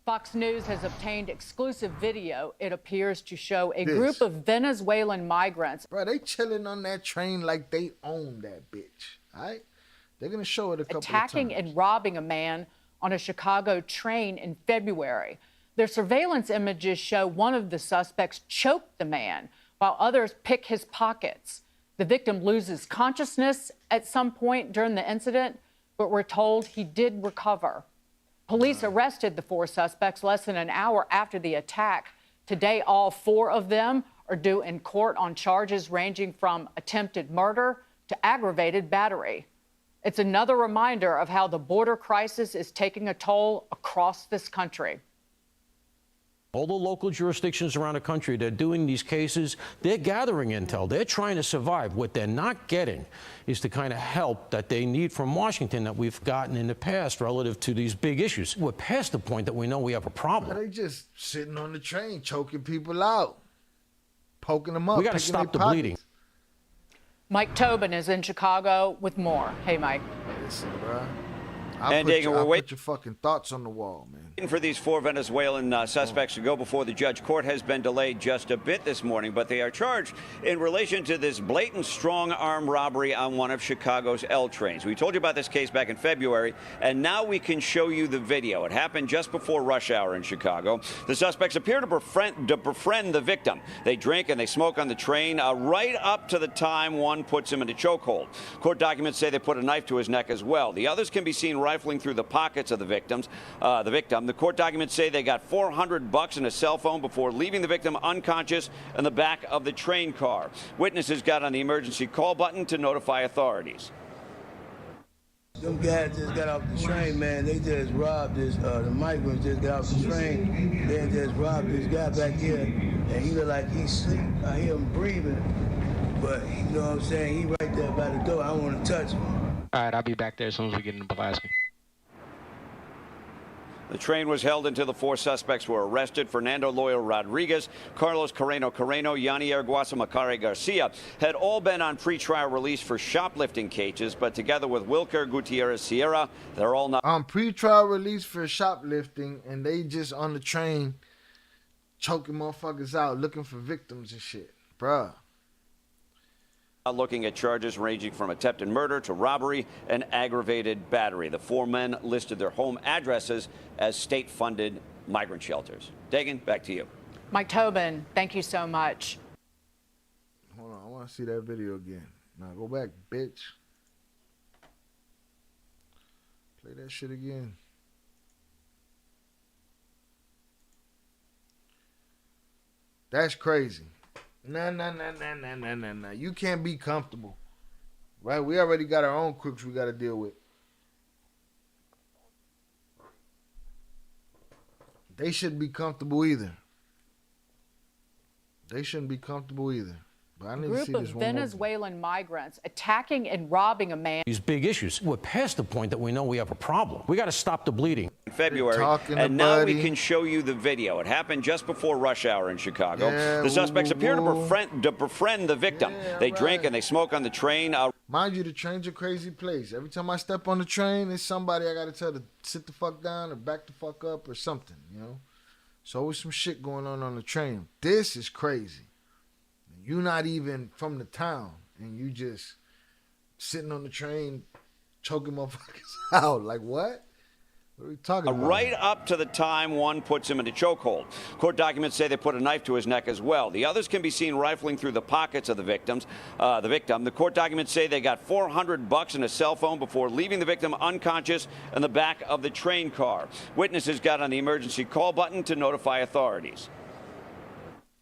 Fox News has obtained exclusive video. It appears to show a group of Venezuelan migrants. Bro, they chilling on that train like they own that bitch. All right? They're going to show it a couple of times. Attacking and robbing a man on a Chicago train in February. Their surveillance images show one of the suspects choke the man while others pick his pockets. The victim loses consciousness at some point during the incident, but we're told he did recover. Police arrested the 4 suspects less than an hour after the attack. Today, all 4 of them are due in court on charges ranging from attempted murder to aggravated battery. It's another reminder of how the border crisis is taking a toll across this country. All the local jurisdictions around the country, they're doing these cases, they're gathering intel, they're trying to survive. What they're not getting is the kind of help that they need from Washington that we've gotten in the past relative to these big issues. We're past the point that we know we have a problem. They just sitting on the train, choking people out, poking them up. We got to stop the bleeding. Mike Tobin is in Chicago with more. Hey, Mike. Listen, bro. We're put your fucking thoughts on the wall, man. Waiting for these 4 Venezuelan suspects to go before the judge. Court has been delayed just a bit this morning, but they are charged in relation to this blatant strong-arm robbery on one of Chicago's L trains. We told you about this case back in February, and now we can show you the video. It happened just before rush hour in Chicago. The suspects appear to befriend the victim. They drink and they smoke on the train right up to the time one puts him in a chokehold. Court documents say they put a knife to his neck as well. The others can be seen rifling through the pockets of the victim. The court documents say they got $400 and a cell phone before leaving the victim unconscious in the back of the train car. Witnesses got on the emergency call button to notify authorities. Them guys just got off the train, man. They just robbed this. The migrants just got off the train. They just robbed this guy back here, and he look like he's asleep. I hear him breathing, but you know what I'm saying? He right there by the door. I don't want to touch him. All right, I'll be back there as soon as we get into Pulaski. The train was held until the 4 suspects were arrested. Fernando Loyo Rodriguez, Carlos Carreno, Yanier Guasamacare Garcia had all been on pretrial release for shoplifting cases, but together with Wilker Gutierrez Sierra, they're all not on pretrial release for shoplifting, and they just on the train choking motherfuckers out, looking for victims and shit, bruh. Looking at charges ranging from attempted murder to robbery and aggravated battery. The 4 men listed their home addresses as state-funded migrant shelters. Dagan, back to you. Mike Tobin, thank you so much. Hold on, I want to see that video again. Now go back, bitch. Play that shit again. That's crazy. Nah. You can't be comfortable. Right? We already got our own crooks we got to deal with. They shouldn't be comfortable either. But I need to see Group this of one more. Venezuelan migrants attacking and robbing a man. These big issues. We're past the point that we know we have a problem. We got to stop the bleeding. In February, and now we can show you the video. It happened just before rush hour in Chicago. The suspects appear to befriend the victim. They drink and they smoke on the train. Mind you, the train's a crazy place. Every time I step on the train, there's somebody I got to tell to sit the fuck down or back the fuck up or something, you know? There's always some shit going on the train. This is crazy. You're not even from the town, and you just sitting on the train choking motherfuckers out. Like, what? What are we talking about? Right up to the time one puts him in a chokehold. Court documents say they put a knife to his neck as well. The others can be seen rifling through the pockets of the victim. The court documents say they got $400 and a cell phone before leaving the victim unconscious in the back of the train car. Witnesses got on the emergency call button to notify authorities.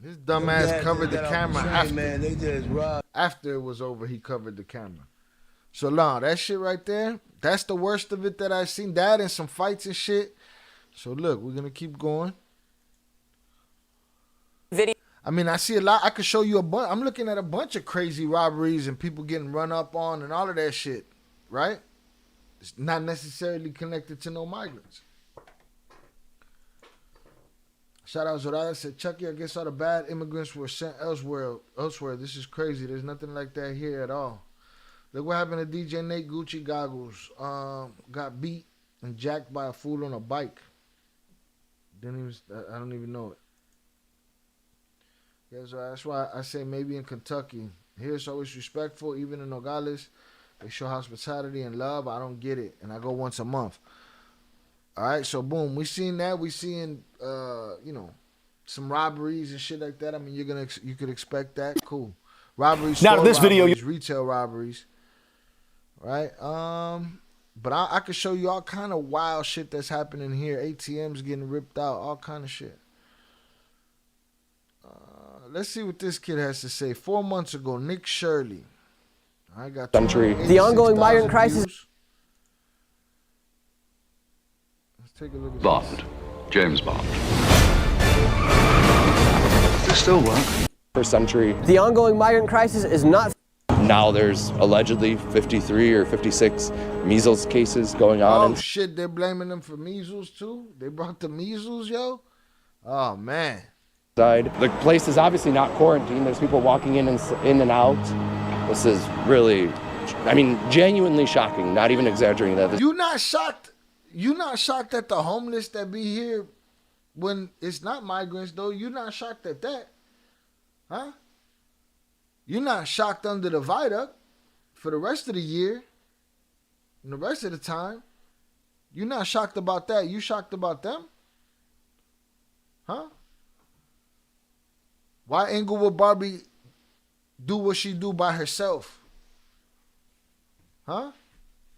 This dumbass covered the camera after it was over. He covered the camera. So long, that shit right there, that's the worst of it that I've seen. That and some fights and shit. So look, we're gonna keep going. Video. I mean, I see a lot. I could show you a bunch. I'm looking at a bunch of crazy robberies and people getting run up on and all of that shit, right? It's not necessarily connected to no migrants. Shout out Zorada said, Chucky, I guess all the bad immigrants were sent elsewhere. This is crazy. There's nothing like that here at all. Look what happened to DJ Nate Gucci Goggles. Got beat and jacked by a fool on a bike. I don't even know it. Yeah, so that's why I say maybe in Kentucky. Here it's always respectful. Even in Nogales, they show hospitality and love. I don't get it. And I go once a month. All right, so boom, we seen that. We seeing, some robberies and shit like that. I mean, you could expect that. Cool. Robberies, Now, store this video, robberies, retail robberies. Right? But I could show you all kind of wild shit that's happening here. ATMs getting ripped out, all kind of shit. Let's see what this kid has to say. 4 months ago, Nick Shirley. I got the ongoing migrant crisis. Let's take a look at Bond. James Bond. Does still work? First century. The ongoing migrant crisis is not. Now there's allegedly 53 or 56 measles cases going on. Oh shit, they're blaming them for measles too? They brought the measles, yo? Oh man. The place is obviously not quarantined. There's people walking in and out. This is really, genuinely shocking. Not even exaggerating that. You not shocked? You not shocked at the homeless that be here when it's not migrants though? You not shocked at that? Huh? You're not shocked under the viaduct for the rest of the year and the rest of the time. You're not shocked about that. You shocked about them? Huh? Why Inglewood Barbie do what she do by herself? Huh?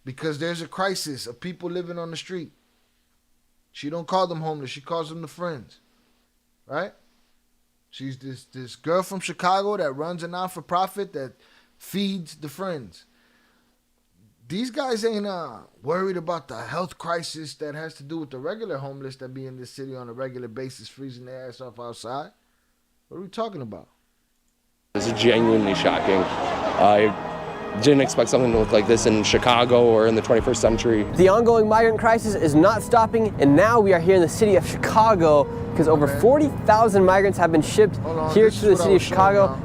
Because there's a crisis of people living on the street. She don't call them homeless. She calls them the friends. Right? She's this girl from Chicago that runs a not-for-profit that feeds the friends. These guys ain't worried about the health crisis that has to do with the regular homeless that be in this city on a regular basis, freezing their ass off outside. What are we talking about? This is genuinely shocking. I didn't expect something to look like this in Chicago or in the 21st century. The ongoing migrant crisis is not stopping, and now we are here in the city of Chicago because over 40,000 migrants have been shipped here to the city of Chicago.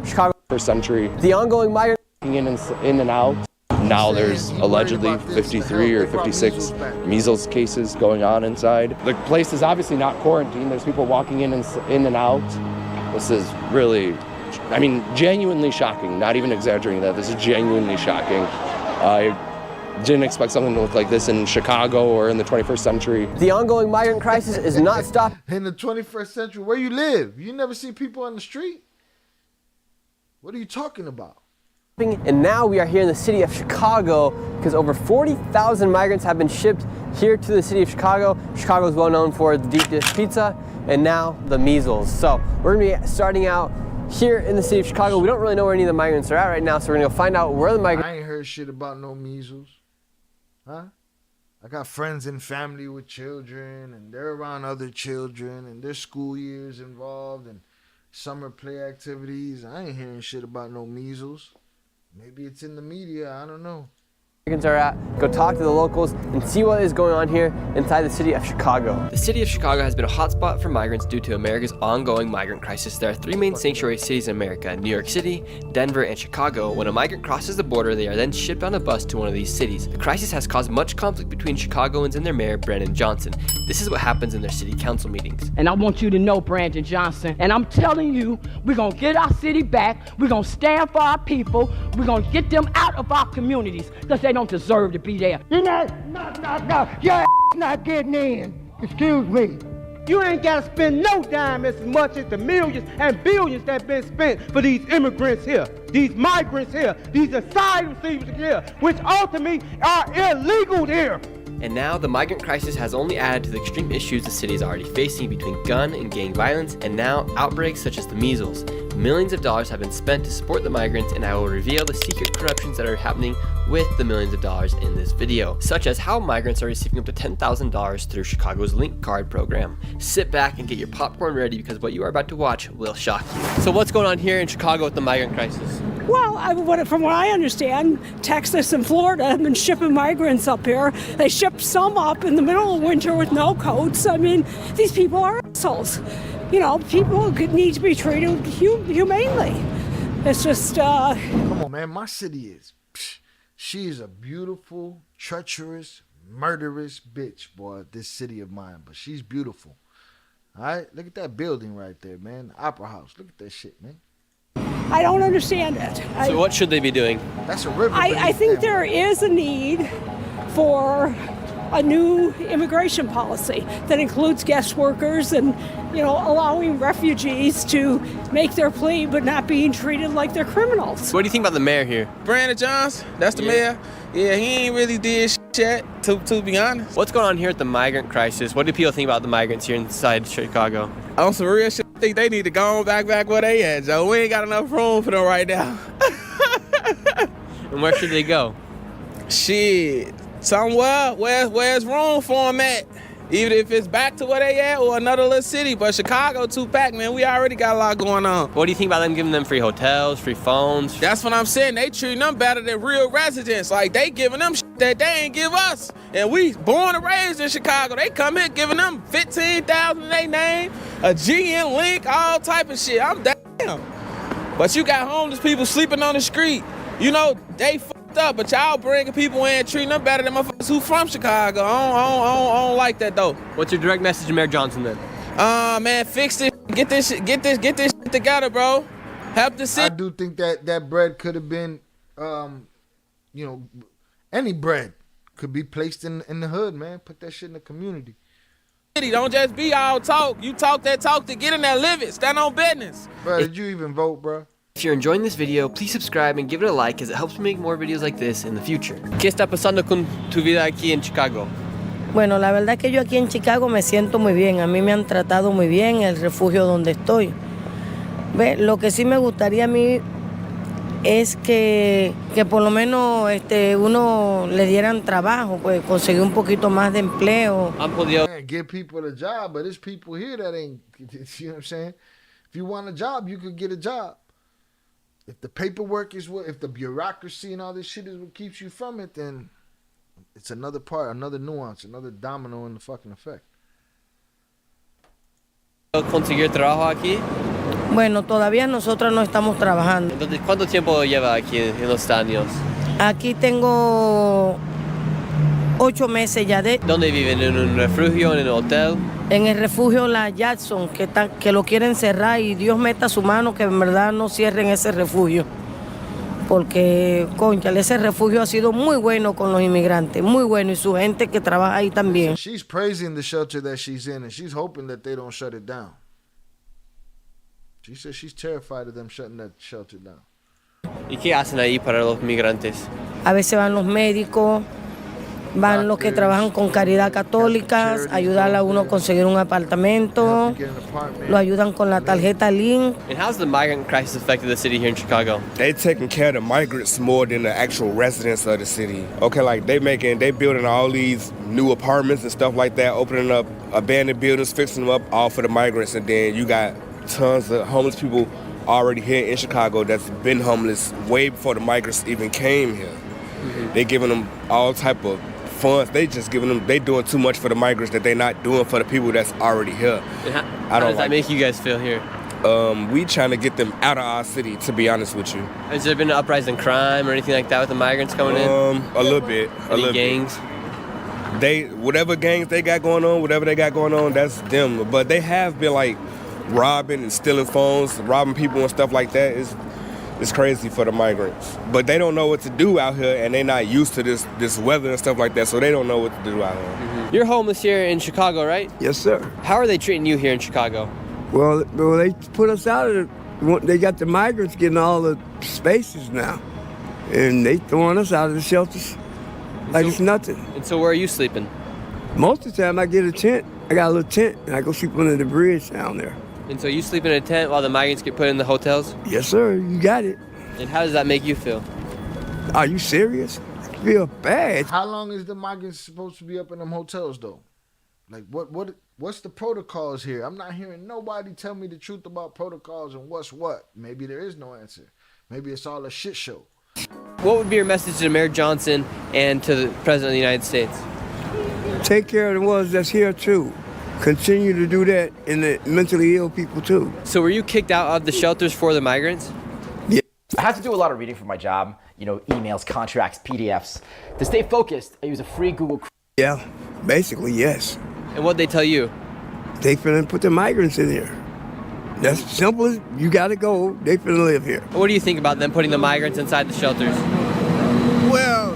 First century. The ongoing migrant in and out. Now there's allegedly 53 or 56 measles cases going on inside. The place is obviously not quarantined. There's people walking in and out. This is really, genuinely shocking. Not even exaggerating that. This is genuinely shocking. I didn't expect something to look like this in Chicago or in the 21st century. The ongoing migrant crisis is not stopping. In the 21st century, where you live? You never see people on the street? What are you talking about? And now we are here in the city of Chicago because over 40,000 migrants have been shipped here to the city of Chicago. Chicago is well known for the deep dish pizza and now the measles. So we're going to be starting out here in the city of Chicago. We don't really know where any of the migrants are at right now, so we're going to go find out where the migrants. I ain't heard shit about no measles. Huh? I got friends and family with children, and they're around other children, and their school years involved, and summer play activities. I ain't hearing shit about no measles. Maybe it's in the media, I don't know. Migrants are at, go talk to the locals and see what is going on here inside the city of Chicago. The city of Chicago has been a hotspot for migrants due to America's ongoing migrant crisis. There are three main sanctuary cities in America: New York City, Denver, and Chicago. When a migrant crosses the border, they are then shipped on a bus to one of these cities. The crisis has caused much conflict between Chicagoans and their mayor, Brandon Johnson. This is what happens in their city council meetings. And I want you to know, Brandon Johnson, and I'm telling you, we're going to get our city back. We're going to stand for our people. We're going to get them out of our communities because they don't deserve to be there. You're not, your ass not getting in. Excuse me. You ain't got to spend no dime as much as the millions and billions that been spent for these immigrants here, these migrants here, these asylum seekers here, which ultimately are illegal here. And now, the migrant crisis has only added to the extreme issues the city is already facing between gun and gang violence, and now outbreaks such as the measles. Millions of dollars have been spent to support the migrants, and I will reveal the secret corruptions that are happening with the millions of dollars in this video, such as how migrants are receiving up to $10,000 through Chicago's Link Card program. Sit back and get your popcorn ready because what you are about to watch will shock you. So what's going on here in Chicago with the migrant crisis? Well, from what I understand, Texas and Florida have been shipping migrants up here. They shipped some up in the middle of winter with no coats. I mean, these people are assholes. You know, people need to be treated humanely. It's just... Come on, man. My city is... She is a beautiful, treacherous, murderous bitch, boy, this city of mine. But she's beautiful. All right? Look at that building right there, man. The Opera House. Look at that shit, man. I don't understand it. So what should they be doing? That's a river. I think there is a need for a new immigration policy that includes guest workers and, allowing refugees to make their plea but not being treated like they're criminals. What do you think about the mayor here? Brandon Johnson, that's the mayor. Yeah, he ain't really did shit, to be honest. What's going on here with the migrant crisis? What do people think about the migrants here inside Chicago? On some real shit, I think they need to go on back where they at, Joe. We ain't got enough room for them right now. And where should they go? Shit, somewhere where's room for them at. Even if it's back to where they at or another little city. But Chicago too packed, man. We already got a lot going on. What do you think about them giving them free hotels, free phones? That's what I'm saying. They treating them better than real residents. Like, they giving them shit that they ain't give us. And we born and raised in Chicago. They come here giving them $15,000 in their name, a GN link, all type of shit. I'm damn. But you got homeless people sleeping on the street. They fucked up, but y'all bringing people in, treating them better than motherfuckers who from Chicago. I don't like that, though. What's your direct message to Mayor Johnson, then? Man, fix this. Get this shit together, bro. Help the city. I do think that bread could have been, any bread could be placed in the hood, man. Put that shit in the community. Don't just be all talk. You talk that talk to get in there, live it. Stand on business. Bro, did you even vote, bro? If you're enjoying this video, please subscribe and give it a like as it helps me make more videos like this in the future. ¿Qué está pasando con tu vida aquí en Chicago? Bueno, la verdad que yo aquí en Chicago me siento muy bien. A mí me han tratado muy bien en el refugio donde estoy. Lo que sí me gustaría a mí es que por lo menos uno le dieran trabajo, pues conseguir un poquito más de empleo. Give people a job, but there's people here that ain't, you know what I'm saying? If you want a job, you could get a job. If the paperwork is if the bureaucracy and all this shit is what keeps you from it, then it's another part, another nuance, another domino in the fucking effect. ¿Conseguir trabajo aquí? Bueno, todavía nosotros no estamos trabajando. Entonces, ¿cuánto tiempo lleva aquí en los Estados Unidos? Aquí tengo 8 meses ya de... ¿Dónde viven? ¿En un refugio? ¿En un hotel? En el refugio La Jackson, que lo quieren cerrar y Dios meta su mano que en verdad no cierren ese refugio. Porque, conchale, ese refugio ha sido muy bueno con los inmigrantes, muy bueno, y su gente que trabaja ahí también. She's praising the shelter that she's in and she's hoping that they don't shut it down. She says she's terrified of them shutting that shelter down. ¿Y qué hacen ahí para los migrantes? A veces van los médicos, van los que trabajan con caridad católica, ayudar a uno a conseguir un apartamento, lo ayudan con la tarjeta Link. And how's the migrant crisis affected the city here in Chicago? They taking care of the migrants more than the actual residents of the city. Okay, like they building all these new apartments and stuff like that, opening up abandoned buildings, fixing them up all for the migrants, and then you got tons of homeless people already here in Chicago that's been homeless way before the migrants even came here. Mm-hmm. They giving them all type of funds. They just giving them. They doing too much for the migrants that they not doing for the people that's already here. How does that make you guys feel here? We trying to get them out of our city, to be honest with you. Has there been an uprising in crime or anything like that with the migrants coming in? A little bit. Any gangs? Whatever gangs they got going on, that's them. But they have been like robbing and stealing phones, robbing people and stuff like that. It's crazy for the migrants. But they don't know what to do out here, and they're not used to this weather and stuff like that, so they don't know what to do out here. Mm-hmm. You're homeless here in Chicago, right? Yes, sir. How are they treating you here in Chicago? Well, they put us out of it. They got the migrants getting all the spaces now, and they throwing us out of the shelters like it's nothing. And so where are you sleeping? Most of the time I get a tent. I got a little tent, and I go sleep under the bridge down there. And so you sleep in a tent while the migrants get put in the hotels? Yes, sir. You got it. And how does that make you feel? Are you serious? I feel bad. How long is the migrants supposed to be up in them hotels, though? Like, what's the protocols here? I'm not hearing nobody tell me the truth about protocols and what's what. Maybe there is no answer. Maybe it's all a shit show. What would be your message to Mayor Johnson and to the President of the United States? Take care of the ones that's here, too. Continue to do that in the mentally ill people, too. So were you kicked out of the shelters for the migrants? Yeah. I have to do a lot of reading for my job. Emails, contracts, PDFs. To stay focused, I use a free Google. Yeah, basically, yes. And what'd they tell you? They finna put the migrants in here. That's simple as you gotta go. They finna live here. What do you think about them putting the migrants inside the shelters? Well,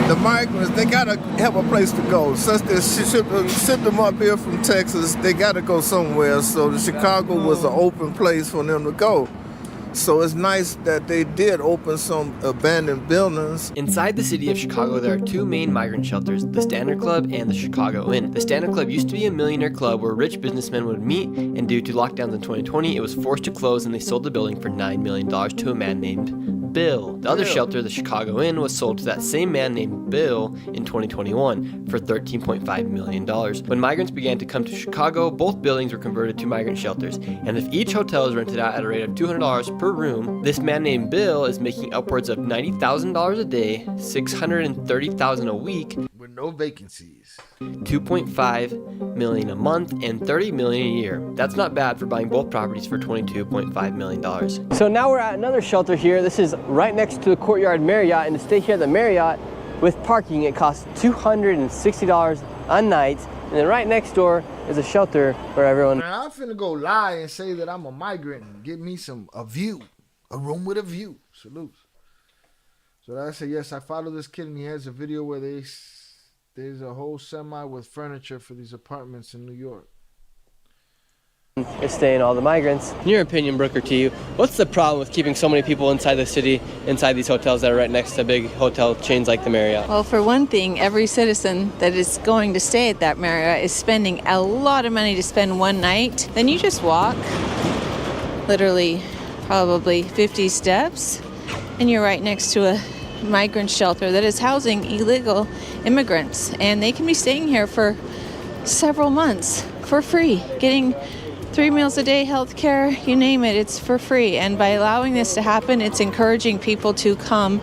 the migrants, they gotta have a place to go. Since they shipped them up here from Texas, they gotta go somewhere. So the Chicago was an open place for them to go. So it's nice that they did open some abandoned buildings. Inside the city of Chicago, there are two main migrant shelters, the Standard Club and the Chicago Inn. The Standard Club used to be a millionaire club where rich businessmen would meet, and due to lockdowns in 2020, it was forced to close and they sold the building for $9 million to a man named Bill. The other shelter, the Chicago Inn, was sold to that same man named Bill in 2021 for $13.5 million. When migrants began to come to Chicago, both buildings were converted to migrant shelters, and if each hotel is rented out at a rate of $200 per room, this man named Bill is making upwards of $90,000 a day, $630,000 a week, with no vacancies, $2.5 million a month, and $30 million a year. That's not bad for buying both properties for $22.5 million. So now we're at another shelter here. This is right next to the Courtyard Marriott, and to stay here at the Marriott with parking, it costs $260 a night. And then right next door is a shelter where everyone... Man, I'm finna go lie and say that I'm a migrant and get me a view, a room with a view. Salute. So I said, yes, I follow this kid, and he has a video where there's a whole semi with furniture for these apartments in New York. Is staying all the migrants. In your opinion, Brooker, to you, what's the problem with keeping so many people inside the city, inside these hotels that are right next to big hotel chains like the Marriott? Well, for one thing, every citizen that is going to stay at that Marriott is spending a lot of money to spend one night. Then you just walk, literally probably 50 steps, and you're right next to a migrant shelter that is housing illegal immigrants, and they can be staying here for several months for free, getting 3 meals a day, health care, you name it, it's for free. And by allowing this to happen, it's encouraging people to come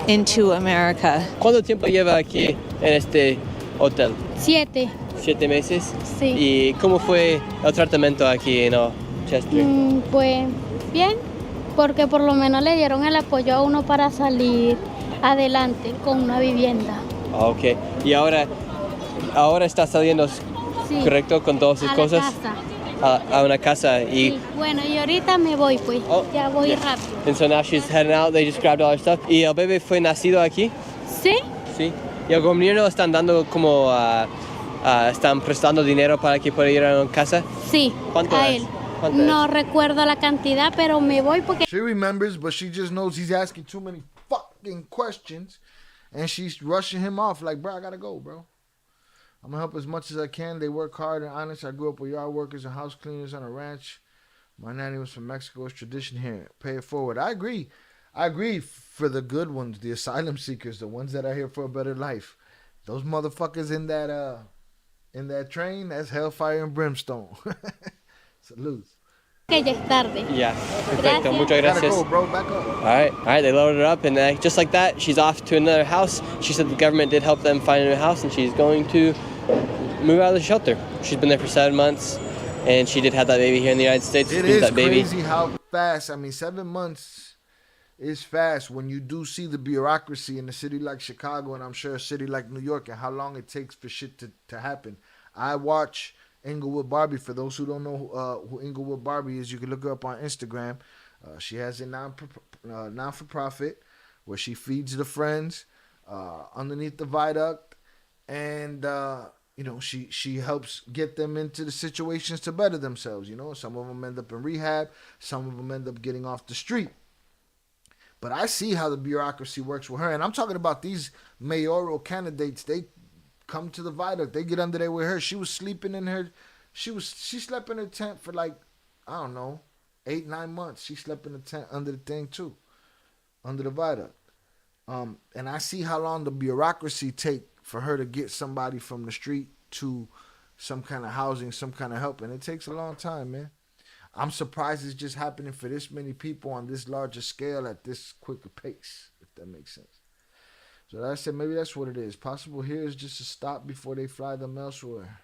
into America. ¿Cuánto tiempo lleva aquí en este hotel? 7. 7 meses. Sí. ¿Y cómo fue el tratamiento aquí en Chester? Pues bien, porque por lo menos le dieron el apoyo a uno para salir adelante con una vivienda. Ok. ¿Y ahora está saliendo correcto con todas sus cosas? Casa. A una casa y... Sí. Bueno, y ahorita me voy pues, ya voy rápido. And so now she's heading out, they just grabbed all her stuff. ¿Y el bebé fue nacido aquí? Sí. Sí. ¿Y el gobierno están dando como, están prestando dinero para que pueda ir a una casa? Sí, ¿Cuánto a es? él. No recuerdo la cantidad, pero me voy porque... She remembers, but she just knows he's asking too many fucking questions, and she's rushing him off like, bro, I gotta go, bro. I'm gonna help as much as I can. They work hard and honest. I grew up with yard workers and house cleaners on a ranch. My nanny was from Mexico. It's tradition here. Pay it forward. I agree. For the good ones, the asylum seekers, the ones that are here for a better life. Those motherfuckers in that train, that's hellfire and brimstone. Salute. Que ya es tarde. Yeah, perfecto. Muchas gracias. Gotta go, bro. Back up. All right. They loaded her up, and just like that, she's off to another house. She said the government did help them find a new house, and she's going to move out of the shelter. She's been there for 7 months, and she did have that baby here in the United States. It is that baby. crazy how fast. I mean, 7 months is fast when you do see the bureaucracy in a city like Chicago, and I'm sure a city like New York, and how long it takes for shit to happen. I watch Inglewood Barbie. For those who don't know who Inglewood Barbie is, you can look her up on Instagram. She has a non-for-profit where she feeds the friends underneath the viaduct, and she helps get them into the situations to better themselves. Some of them end up in rehab, some of them end up getting off the street. But I see how the bureaucracy works with her, and I'm talking about these mayoral candidates. They come to the viaduct, they get under there with her. She was sleeping in her, she slept in her tent for like, I don't know, 8-9 months. She slept in the tent under the thing too, under the viaduct. And I see how long the bureaucracy take for her to get somebody from the street to some kind of housing, some kind of help, and it takes a long time, man. I'm surprised it's just happening for this many people on this larger scale at this quicker pace, if that makes sense. So I said maybe that's what it is. Possible here is just a stop before they fly them elsewhere.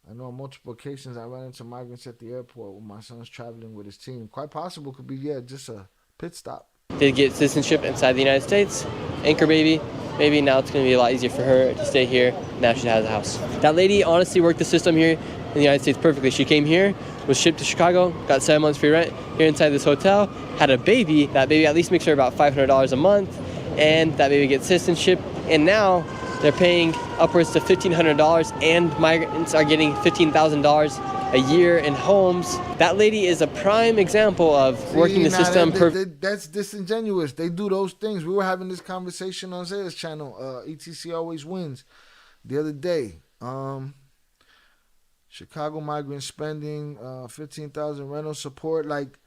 I know on multiple occasions I ran into migrants at the airport when my son's traveling with his team. Quite possible could be, just a pit stop. Did get citizenship inside the United States. Anchor baby. Maybe now it's going to be a lot easier for her to stay here. Now she has a house. That lady honestly worked the system here in the United States perfectly. She came here, was shipped to Chicago, got 7 months free rent here inside this hotel, had a baby. That baby at least makes her about $500 a month. And that baby gets citizenship, and now they're paying upwards to $1,500, and migrants are getting $15,000 a year in homes. That lady is a prime example of working the system. That's disingenuous. They do those things. We were having this conversation on Zay's channel, ETC Always Wins, the other day. Chicago migrants spending $15,000 rental support. Like,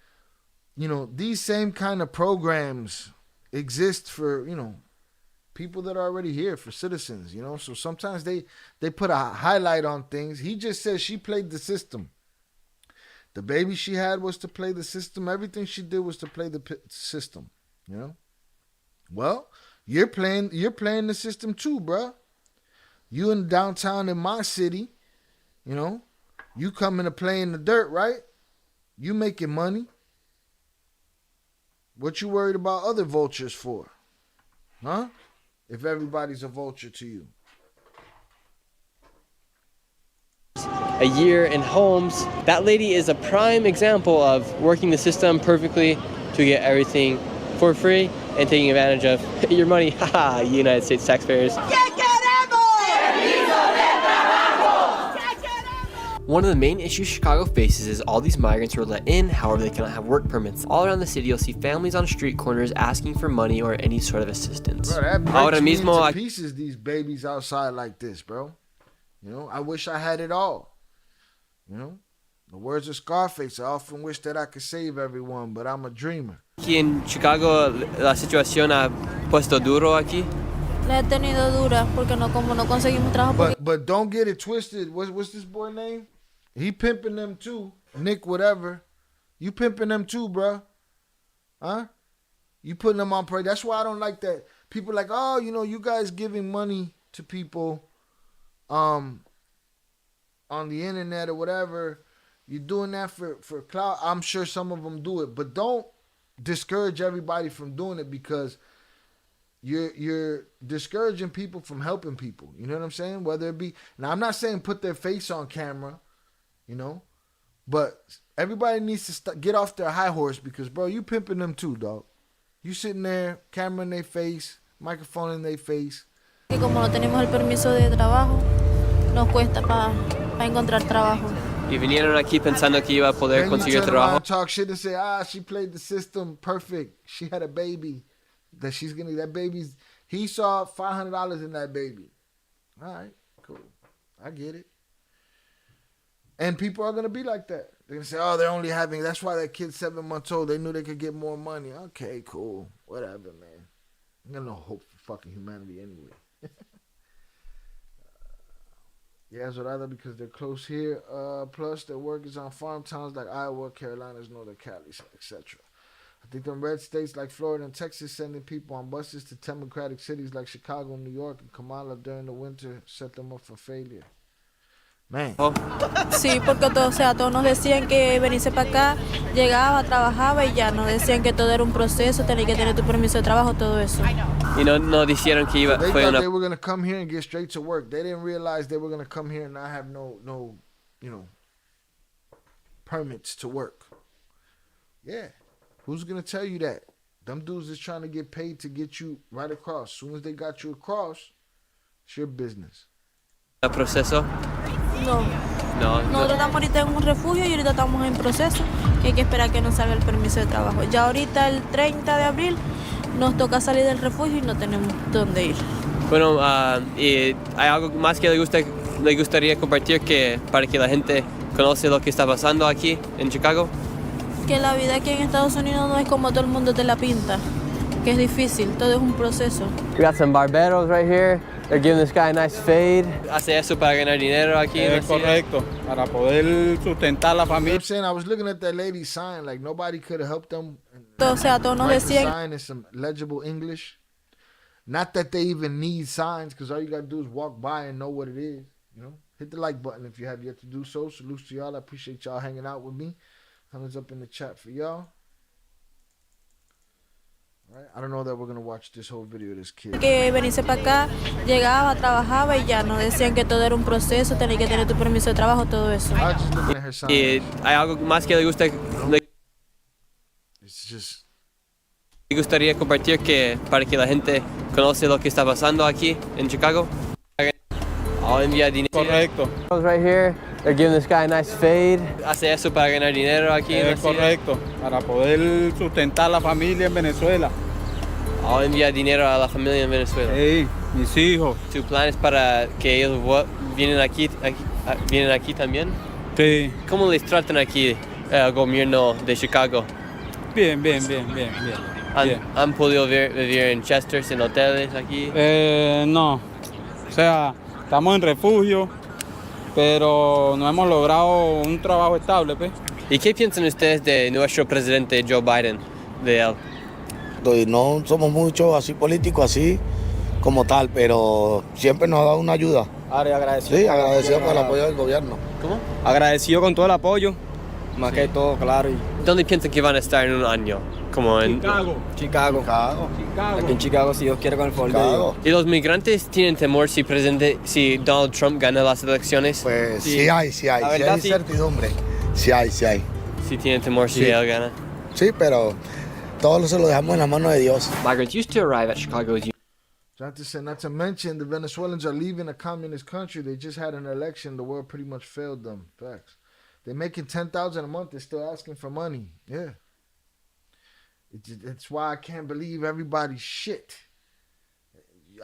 you know, these same kind of programs exist for, you know, people that are already here, for citizens, you know. So sometimes they put a highlight on things. He just says she played the system. The baby she had was to play the system. Everything she did was to play the system, you know. Well, you're playing the system too, bruh. You in downtown in my city, you know. You coming to play in the dirt, right? You making money. What you worried about other vultures for? Huh? If everybody's a vulture to you. A year in homes. That lady is a prime example of working the system perfectly to get everything for free and taking advantage of your money. Haha, United States taxpayers. One of the main issues Chicago faces is all these migrants who are let in, however they cannot have work permits. All around the city you'll see families on street corners asking for money or any sort of assistance. Bro, that breaks me into pieces, these babies outside like this, bro. You know, I wish I had it all. You know, the words of Scarface, I often wish that I could save everyone, but I'm a dreamer. Aquí en Chicago la situación ha puesto duro aquí. La he tenido dura porque como no conseguimos trabajo. But don't get it twisted. What's this boy name? He pimping them too. Nick whatever. You pimping them too, bruh. Huh? You putting them on parade. That's why I don't like that. People like, oh, you know, you guys giving money to people on the internet or whatever. You're doing that for clout. I'm sure some of them do it. But don't discourage everybody from doing it, because you're discouraging people from helping people. You know what I'm saying? Whether it be, now I'm not saying put their face on camera, you know, but everybody needs to get off their high horse, because, bro, you pimping them too, dog. You sitting there, camera in their face, microphone in their face. Que como no tenemos el permiso de trabajo, nos cuesta para encontrar trabajo. Y vinieron aquí pensando que iba a poder conseguir trabajo. Talk shit and say, she played the system perfect. She had a baby. That baby's, he saw $500 in that baby. All right, cool. I get it. And people are going to be like that. They're going to say, they're only having, that's why that kid's 7 months old. They knew they could get more money. Okay, cool. Whatever, man. I got no hope for fucking humanity anyway. Yeah, Zorada, because they're close here. Plus, their work is on farm towns like Iowa, Carolinas, Northern Cali, etc. I think them red states like Florida and Texas sending people on buses to democratic cities like Chicago, New York, and Kamala during the winter set them up for failure. Man. Sí, porque todos nos decían que venirse para acá, llegaba, trabajaba y ya. Nos decían que todo era un proceso, tenía que tener tu permiso de trabajo, todo eso. Y no dijeron que iba. They thought they were going to come here and get straight to work. They didn't realize they were going to come here and not have no, you know, permits to work. Yeah. Who's going to tell you that? Them dudes is trying to get paid to get you right across. As soon as they got you across, it's your business. ¿El proceso? No. Nosotros estamos ahorita en un refugio y ahorita estamos en proceso, que hay que esperar que nos salga el permiso de trabajo. Ya ahorita el 30 de abril nos toca salir del refugio y no tenemos dónde ir. Bueno, ¿y hay algo más que le gustaría compartir para que la gente conoce lo que está pasando aquí en Chicago? Que la vida aquí en Estados Unidos no es como todo el mundo te la pinta, que es difícil, todo es un proceso. We got some barberos right here. They're giving this guy a nice fade. Hace eso para ganar dinero aquí. Es correcto, para poder sustentar la familia. I'm saying, I was looking at that lady's sign, like nobody could have helped them. Todos nos decían. Sign in some legible English. Not that they even need signs, because all you got to do is walk by and know what it is. You know, hit the like button if you have yet to do so. Salutes to y'all. I appreciate y'all hanging out with me. Thumbs up in the chat for y'all. Right. I don't know that we're going to watch this whole video of this kid. Que venirse para acá, llegaba, trabajaba y ya. Nos decían que todo era un proceso, tenía que tener tu permiso de trabajo, todo eso. I was just looking at her sign. ¿Y hay algo más que le gusta? It's just, Me gustaría compartir para que la gente conoce lo que está pasando aquí en Chicago. I'll enviar dinero. Correcto. Right here, they're giving this guy a nice fade. Hace eso para ganar dinero aquí. Es correcto, para poder sustentar la familia en Venezuela. I'll enviar dinero a la familia en Venezuela. Sí, mis hijos. ¿Tu plan es para que ellos vienen aquí también? Sí. ¿Cómo les tratan aquí el gobierno de Chicago? Bien. ¿Han podido vivir en Chester, en hoteles aquí? No, o sea, estamos en refugio, pero no hemos logrado un trabajo estable, pues. ¿Y qué piensan ustedes de nuestro presidente Joe Biden, de él? No somos muchos así políticos, así como tal, pero siempre nos ha dado una ayuda. Agradecido. Sí, agradecido por el apoyo del gobierno. ¿Cómo? Agradecido con todo el apoyo, más que todo, claro. ¿Dónde piensan que van a estar en un año? Como en Chicago. Aquí en Chicago, si Dios quiere, con el favor de Dios. ¿Y los migrantes tienen temor si Donald Trump gana las elecciones? Pues sí hay incertidumbre. Sí hay. Sí tienen temor si él gana. Sí, pero todo se lo dejamos en la mano de Dios. Migrants used to arrive at Chicago's. Not to mention, the Venezuelans are leaving a communist country. They just had an election. The world pretty much failed them. Facts. They're making $10,000 a month. They're still asking for money. Yeah. It's why I can't believe everybody's shit.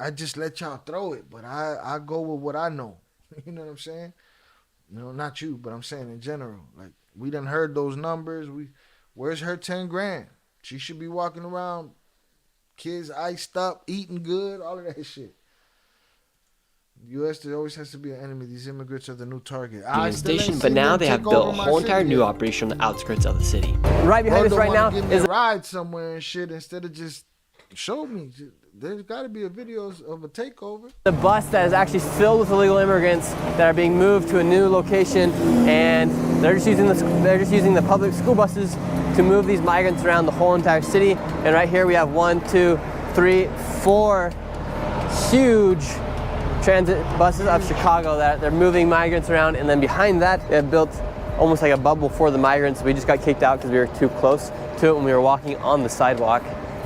I just let y'all throw it, but I go with what I know. You know what I'm saying? Not you, but I'm saying in general. Like, we done heard those numbers. Where's her 10 grand? She should be walking around, kids iced up, eating good, all of that shit. The U.S. there always has to be an enemy. These immigrants are the new target. Station, but now they have built a whole entire new operation on the outskirts of the city. Right behind us right now is a ride somewhere and shit instead of just show me. There's got to be a video of a takeover. The bus that is actually filled with illegal immigrants that are being moved to a new location, and they're just using the public school buses to move these migrants around the whole entire city. And right here we have 1, 2, 3, 4 huge transit buses of Chicago that they're moving migrants around, and then behind that they have built almost like a bubble for the migrants. We just got kicked out because we were too close to it when we were walking on the sidewalk,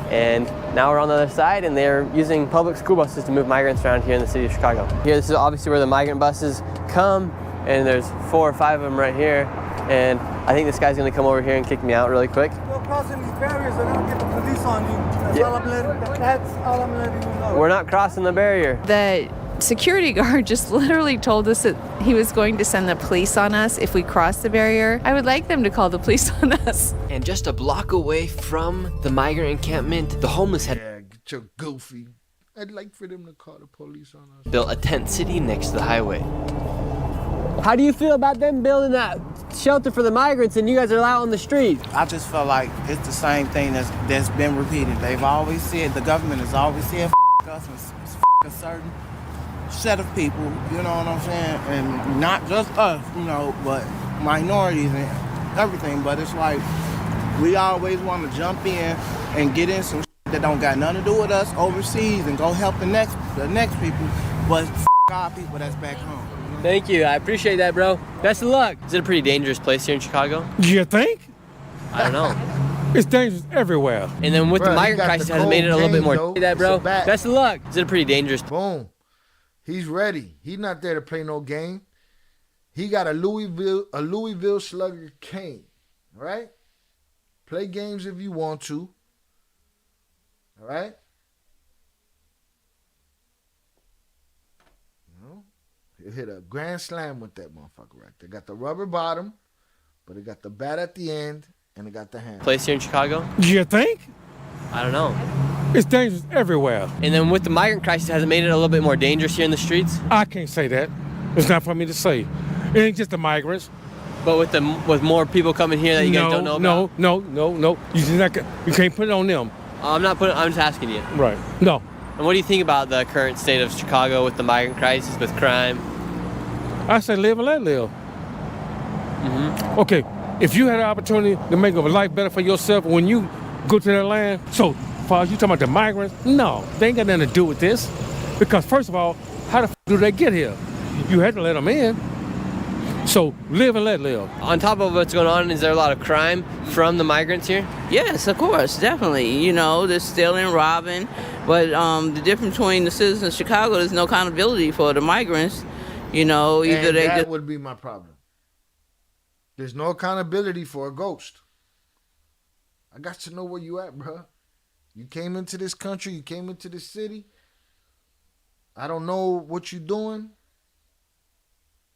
and now we're on the other side and they're using public school buses to move migrants around here in the city of Chicago. Here, this is obviously where the migrant buses come, and there's 4 or 5 of them right here, and I think this guy's gonna come over here and kick me out really quick. You're crossing these barriers, they're gonna get the police on you. That's all I'm letting you know. We're not crossing the barrier. The security guard just literally told us that he was going to send the police on us if we crossed the barrier. I would like them to call the police on us. And just a block away from the migrant encampment, the homeless had get your goofy. I'd like for them to call the police on us. Built a tent city next to the highway. How do you feel about them building that shelter for the migrants and you guys are out on the street? I just feel like it's the same thing that's been repeated. They've always said, the government has always said, us and a certain set of people, you know what I'm saying? And not just us, but minorities and everything. But it's like, we always want to jump in and get in some that don't got nothing to do with us overseas and go help the next people, but our people that's back home. Thank you, I appreciate that, bro. Best of luck. Is it a pretty dangerous place here in Chicago? You think? I don't know. It's dangerous everywhere. And then with the migrant crisis, has it made it a little bit more that, bro? Best of luck. Is it a pretty dangerous? Boom. He's ready. He's not there to play no game. He got a Louisville Slugger cane. All right? Play games if you want to. All right? He hit a grand slam with that motherfucker right there. Got the rubber bottom, but it got the bat at the end, and it got the hand. Place here in Chicago? You think? I don't know. It's dangerous everywhere. And then with the migrant crisis, has it made it a little bit more dangerous here in the streets? I can't say that. It's not for me to say. It ain't just the migrants. But with more people coming here that you guys don't know about? No. You can't put it on them. I'm just asking you. Right. No. And what do you think about the current state of Chicago with the migrant crisis, with crime? I say live and let live. Mm-hmm. Okay, if you had an opportunity to make a life better for yourself when you go to that land, so far as you talking about the migrants, no, they ain't got nothing to do with this. Because first of all, how the f do they get here? You had to let them in. So live and let live. On top of what's going on, is there a lot of crime from the migrants here? Yes, of course, definitely. You know, they're stealing, robbing, but the difference between the citizens of Chicago, there's no accountability for the migrants. You know, either and they that would be my problem. There's no accountability for a ghost. I got to know where you at, bro. You came into this country, you came into this city. I don't know what you're doing.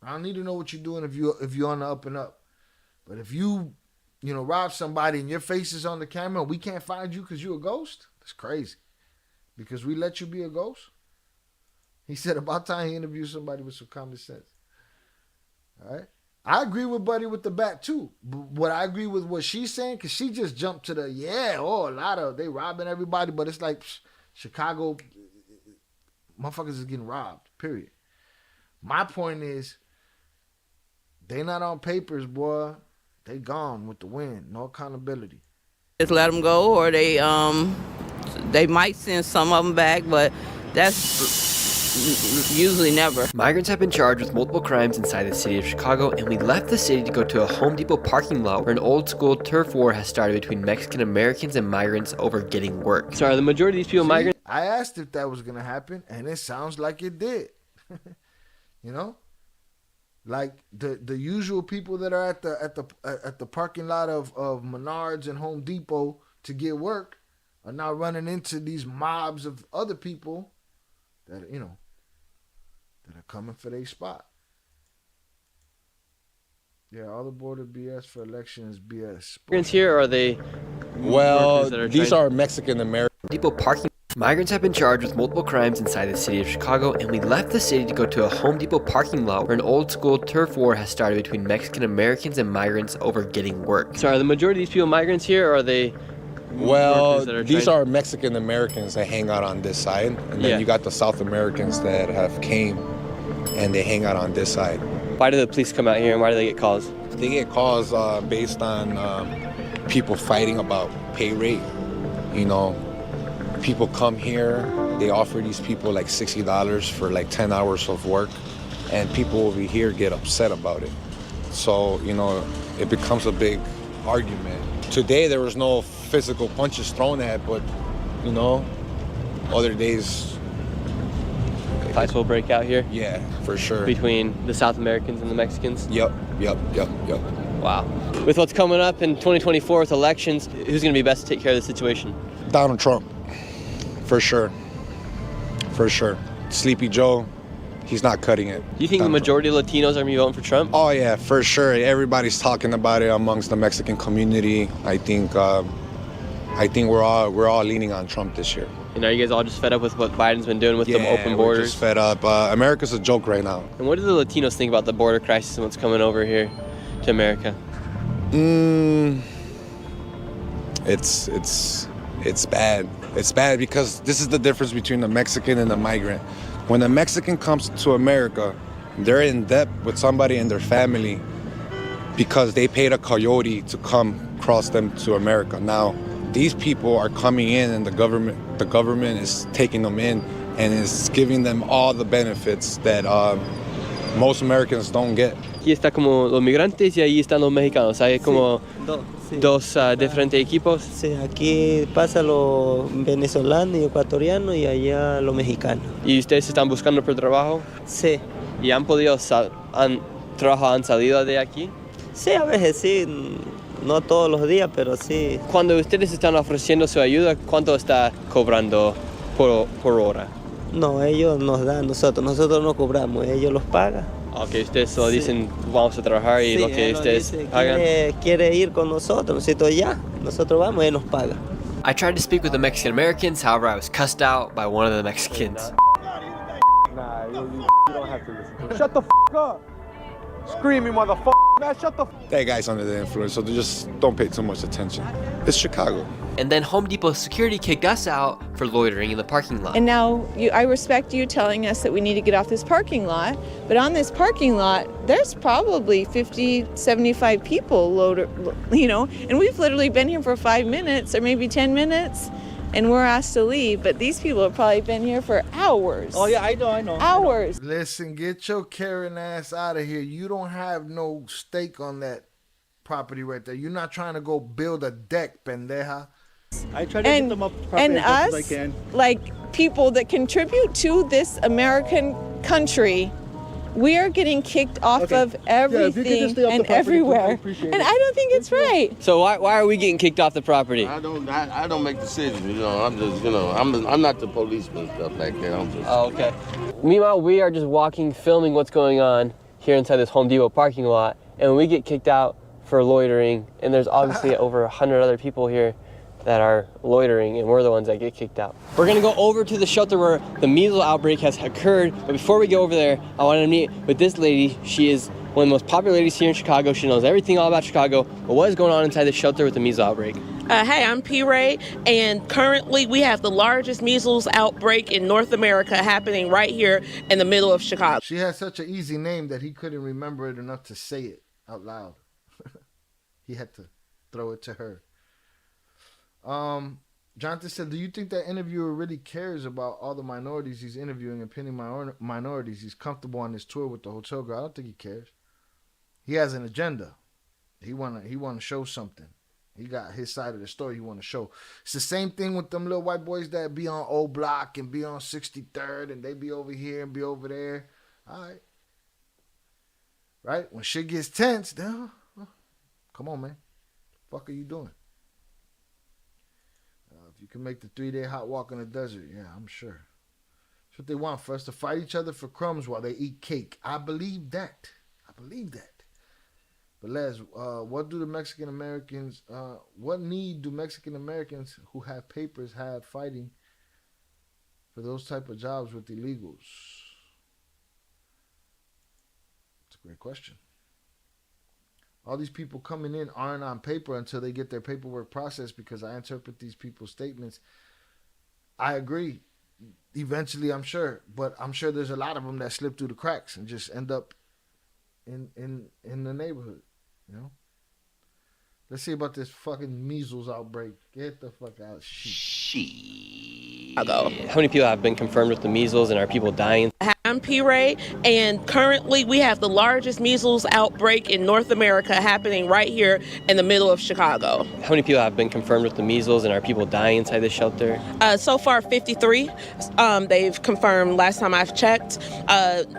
I don't need to know what you're doing if you're on the up and up. But if you rob somebody and your face is on the camera and we can't find you because you're a ghost, that's crazy. Because we let you be a ghost. He said about time he interviewed somebody with some common sense. All right? I agree with Buddy with the bat too. But what I agree with what she's saying, because she just jumped to they robbing everybody, but it's like Chicago, motherfuckers is getting robbed, period. My point is, they not on papers, boy. They gone with the wind. No accountability. just let them go, or they might send some of them back, but that's usually never. Migrants have been charged with multiple crimes inside the city of Chicago, and we left the city to go to a Home Depot parking lot where an old school turf war has started between Mexican Americans and migrants over getting work. So are the majority of these people migrants? I asked if that was going to happen, and it sounds like it did. Like the usual people that are at the parking lot of Menards and Home Depot to get work are now running into these mobs of other people that that are coming for their spot. Yeah, all the border BS for elections BS. Migrants here, or are they? Well, these are Mexican American. Depot parking. Migrants have been charged with multiple crimes inside the city of Chicago, and we left the city to go to a Home Depot parking lot where an old school turf war has started between Mexican Americans and migrants over getting work. So are the majority of these people migrants here, or are they? Well, these are Mexican Americans that hang out on this side, and then you got the South Americans that have came and they hang out on this side. Why do the police come out here, and why do they get calls? They get calls based on people fighting about pay rate. People come here, they offer these people like $60 for like 10 hours of work, and people over here get upset about it. So, it becomes a big argument. Today there was no physical punches thrown at, but, other days... Fights will break out here? Yeah, for sure. Between the South Americans and the Mexicans? Yep. Wow. With what's coming up in 2024 with elections, who's going to be best to take care of the situation? Donald Trump. For sure. Sleepy Joe, he's not cutting it. Do you think the majority of Latinos are going to be voting for Trump? Oh yeah, for sure. Everybody's talking about it amongst the Mexican community. I think we're all leaning on Trump this year. And are you guys all just fed up with what Biden's been doing with the open borders? We're just fed up. America's a joke right now. And what do the Latinos think about the border crisis and what's coming over here to America? It's bad. It's bad because this is the difference between the Mexican and the migrant. When a Mexican comes to America, they're in debt with somebody in their family because they paid a coyote to come cross them to America. Now, these people are coming in, and the government is taking them in and is giving them all the benefits that most Americans don't get. Aquí está como los migrantes y ahí están los mexicanos. Hay como dos diferentes equipos. Sí, aquí pasa los venezolanos y ecuatorianos y allá los mexicanos. ¿Y ustedes están buscando por trabajo? Sí. ¿Y han podido han salido de aquí? Sí, a veces sí. No todos los días, pero sí. Cuando ustedes están ofreciendo su ayuda, ¿cuánto está cobrando por hora? No, ellos nos dan, nosotros no cobramos, ellos los pagan. Ok, ustedes solo dicen vamos a trabajar y lo que ustedes pagan. Quiere ir con nosotros, nosotros vamos y él nos paga. I tried to speak with the Mexican Americans, however I was cussed out by one of the Mexicans. Nah, you don't have to listen. Shut the up! Screaming motherfucker, man, shut the That guy's under the influence, so just don't pay too much attention. It's Chicago. And then Home Depot security kicked us out for loitering in the parking lot. And now I respect you telling us that we need to get off this parking lot, but on this parking lot, there's probably 50, 75 people and we've literally been here for 5 minutes or maybe 10 minutes. and we're asked to leave, but these people have probably been here for hours. Oh, yeah, I know. Hours. Listen, get your Karen ass out of here. You don't have no stake on that property right there. You're not trying to go build a deck, pendeja. I try to get them up properly And as much as I us, can. like people that contribute to this American country, we are getting kicked off of everything and everywhere. And I don't think it's right. So why are we getting kicked off the property? I don't make decisions. You know, I'm just, you know, I'm not the policeman and stuff like that. I'm just. Oh, okay. Meanwhile, we are just walking, filming what's going on here inside this Home Depot parking lot, and we get kicked out for loitering, and there's obviously over 100 other people here that are loitering, and we're the ones that get kicked out. We're gonna go over to the shelter where the measles outbreak has occurred, but before we go over there, I wanted to meet with this lady. She is one of the most popular ladies here in Chicago. She knows everything all about Chicago, but what is going on inside the shelter with the measles outbreak? Hey, I'm P. Ray, and currently we have the largest measles outbreak in North America happening right here in the middle of Chicago. She has such an easy name that he couldn't remember it enough to say it out loud. He had to throw it to her. Jonathan said, do you think that interviewer really cares about all the minorities he's interviewing and pinning minorities? He's comfortable on his tour with the hotel girl. I don't think he cares. He has an agenda. He wanna show something. He got his side of the story he want to show. It's the same thing with them little white boys that be on O Block and be on 63rd and they be over here and be over there. All right. Right? When shit gets tense, then, come on, man. What the fuck are you doing? If you can make the 3-day hot walk in the desert, yeah, I'm sure. That's what they want for us, to fight each other for crumbs while they eat cake. I believe that. But Les, what need do Mexican Americans who have papers have fighting for those type of jobs with illegals? It's a great question. All these people coming in aren't on paper until they get their paperwork processed, because I interpret these people's statements. I agree. Eventually, I'm sure. But I'm sure there's a lot of them that slip through the cracks and just end up in the neighborhood. You know? Let's see about this fucking measles outbreak. Get the fuck out. How many people have been confirmed with the measles, and are people dying? I'm P. Ray, and currently we have the largest measles outbreak in North America happening right here in the middle of Chicago. How many people have been confirmed with the measles, and are people dying inside the shelter? So far, 53. They've confirmed last time I've checked.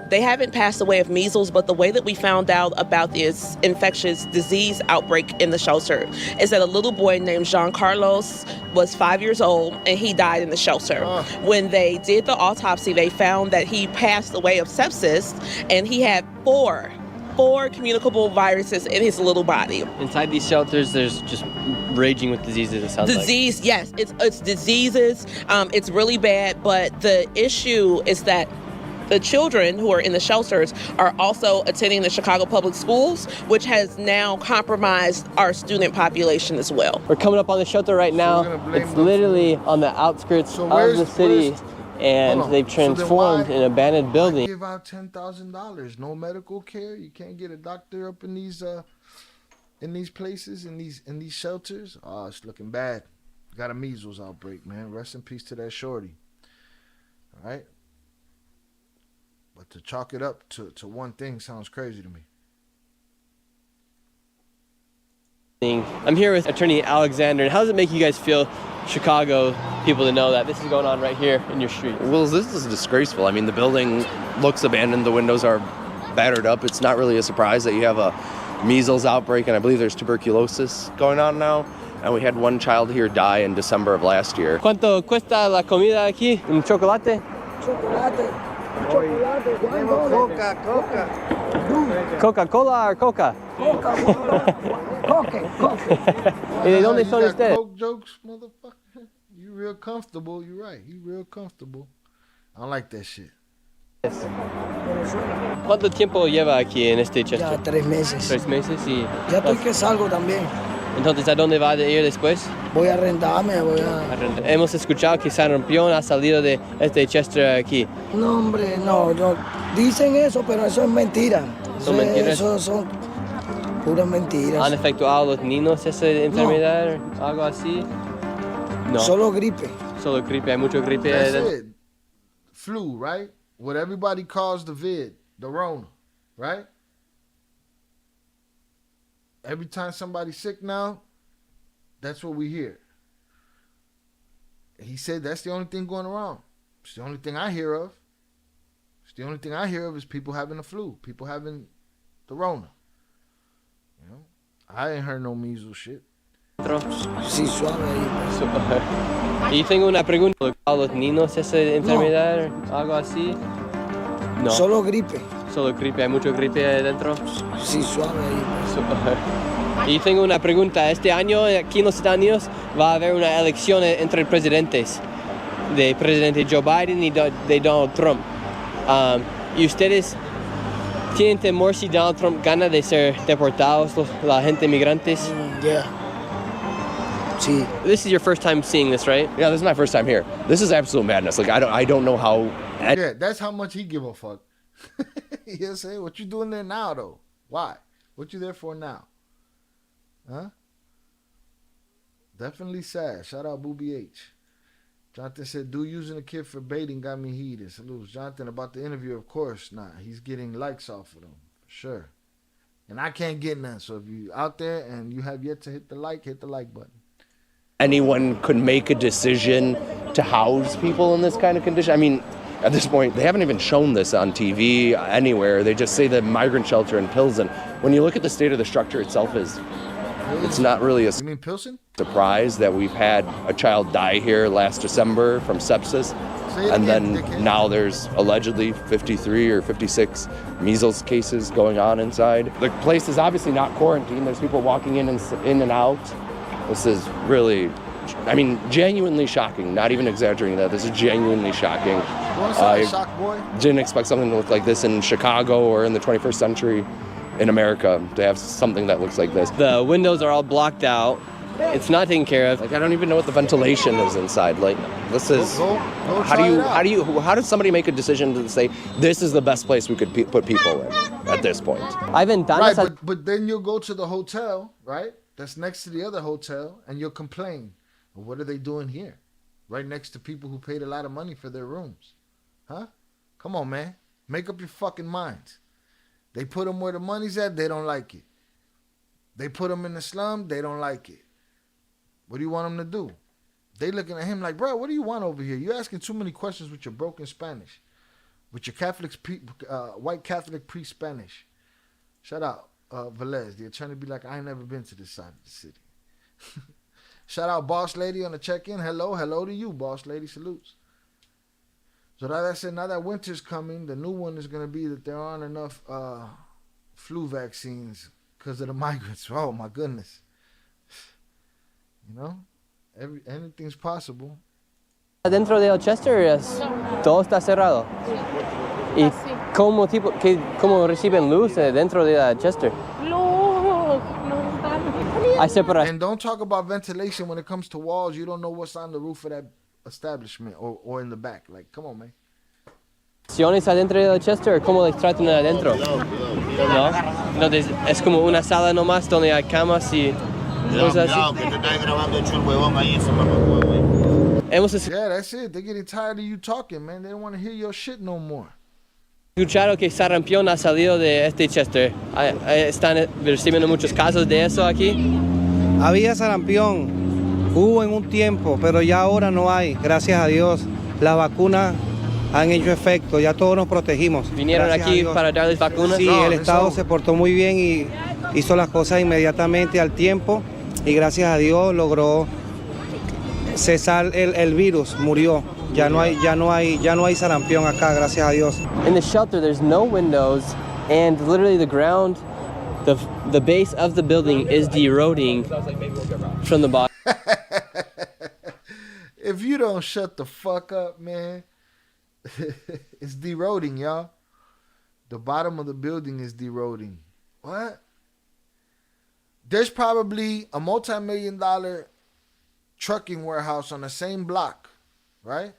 They haven't passed away of measles, but the way that we found out about this infectious disease outbreak in the shelter is that a little boy named Jean Carlos was 5 years old, and he died in the shelter. When they did the autopsy, they found that he passed away of sepsis, and he had four communicable viruses in his little body. Inside these shelters, there's just raging with diseases, it sounds Disease, yes, it's diseases. It's really bad, but the issue is that the children who are in the shelters are also attending the Chicago public schools, which has now compromised our student population as well. We're coming up on the shelter right now. It's literally on the outskirts of the city, and they've transformed an abandoned building. Give out $10,000. No medical care. You can't get a doctor up in these places, in these shelters. Oh, it's looking bad. Got a measles outbreak, man. Rest in peace to that shorty. All right. But to chalk it up to one thing sounds crazy to me. I'm here with Attorney Alexander, and how does it make you guys feel, Chicago people, to know that this is going on right here in your street? Well, this is disgraceful. I mean, the building looks abandoned. The windows are battered up. It's not really a surprise that you have a measles outbreak, and I believe there's tuberculosis going on now. And we had one child here die in December of last year. ¿Cuánto cuesta la comida aquí? ¿Un chocolate? Chocolate. ¿Coca-Cola or Coca? Coca. ¿Y de dónde son ustedes? Coke jokes, motherfucker. You real comfortable. You're right. You real comfortable. I don't like that shit. ¿Cuánto tiempo lleva aquí en este Chester? Ya 3 meses. 3 meses y... Ya estoy que salgo también. Entonces, ¿a dónde va a ir después? Voy a arrendarme, Hemos escuchado que San Rompión ha salido de este Chester aquí. No, hombre, no. Dicen eso, pero eso es mentira. ¿Son mentiras? Eso son puras mentiras. ¿Han efectuado a los niños esa enfermedad o algo así? No. Solo gripe. Solo gripe, hay mucho gripe. That's it. Flu, right? What everybody calls the the Rona, right? Every time somebody's sick now, that's what we hear. He said that's the only thing going around. It's the only thing I hear of. It's the only thing I hear of is people having the flu, people having the Rona. You know, I ain't heard no measles shit. Sí, suave. Y tengo una pregunta. ¿A los niños esa enfermedad o algo así? No. Solo gripe. Solo gripe, hay mucho gripe adentro. Sí, suave. Y tengo una pregunta. Este año aquí en los Estados Unidos va a haber una elección entre presidentes, de presidente Joe Biden y de Donald Trump. ¿Y ustedes tienen temor si Donald Trump gana de ser deportados la gente migrantes? Yeah. Sí. This is your first time seeing this, right? Yeah, this is my first time here. This is absolute madness. Like I don't know how. Yeah, that's how much he give a fuck. He'll say, "What you doing there now, though? Why? What you there for now? Huh?" Definitely sad. Shout out Booby H. Jonathan said, "Dude using a kid for baiting got me heated." Salutes, Jonathan. About the interview, of course. Nah, he's getting likes off of them for sure. And I can't get none. So if you out there and you have yet to hit the like button. Anyone could make a decision to house people in this kind of condition. I mean, at this point, they haven't even shown this on TV anywhere. They just say the migrant shelter in Pilsen. When you look at the state of the structure itself, it's not really a You mean Pilsen? surprise that we've had a child die here last December from sepsis. And then now there's allegedly 53 or 56 measles cases going on inside. The place is obviously not quarantined. There's people walking in and out. This is really, I mean, genuinely shocking. Not even exaggerating that. This is genuinely shocking. I shock boy? didn't expect something to look like this in Chicago or in the 21st century in America, to have something that looks like this. The windows are all blocked out. It's not taken care of. Like, I don't even know what the ventilation is inside. Like, this is, how does somebody make a decision to say this is the best place we could put people in at this point? Right, but then you'll go to the hotel, right? That's next to the other hotel, and you'll complain. Well, what are they doing here? Right next to people who paid a lot of money for their rooms. Huh? Come on, man. Make up your fucking minds. They put them where the money's at, they don't like it. They put them in the slum, they don't like it. What do you want them to do? They looking at him like, bro, what do you want over here? You're asking too many questions with your broken Spanish. With your white Catholic pre-Spanish. Shout out. Velez, the attorney, be like, I ain't never been to this side of the city. Shout out Boss Lady on the check-in. Hello to you, Boss Lady. Salutes. So like I said, now that winter's coming, the new one is going to be that there aren't enough flu vaccines because of the migrants. Oh, my goodness. You know, anything's possible. Dentro de Chester todo está cerrado. ¿Y cómo reciben luz dentro de Chester? And don't talk about ventilation when it comes to walls. You don't know what's on the roof of that establishment or in the back. Like, come on, man. ¿Adentro de Chester? ¿Cómo les tratan adentro? No. Entonces es como una sala nomás donde hay camas y cosas así. Yeah, that's it. They're getting tired of you talking, man. They don't want to hear your shit no more. Escucharon que sarampión ha salido de Chester. ¿Están recibiendo muchos casos de eso aquí? Había sarampión, hubo en un tiempo, pero ya ahora no hay, gracias a Dios. Las vacunas han hecho efecto, ya todos nos protegimos. ¿Vinieron aquí para darles vacunas? Sí, el Estado se portó muy bien y hizo las cosas inmediatamente al tiempo y gracias a Dios logró cesar el virus, murió. Ya no hay sarampión acá, gracias a Dios. In the shelter, there's no windows, and literally the ground, the base of the building is eroding from the bottom. If you don't shut the fuck up, man, it's eroding, y'all. The bottom of the building is eroding. What? There's probably a multi-million-dollar trucking warehouse on the same block, right?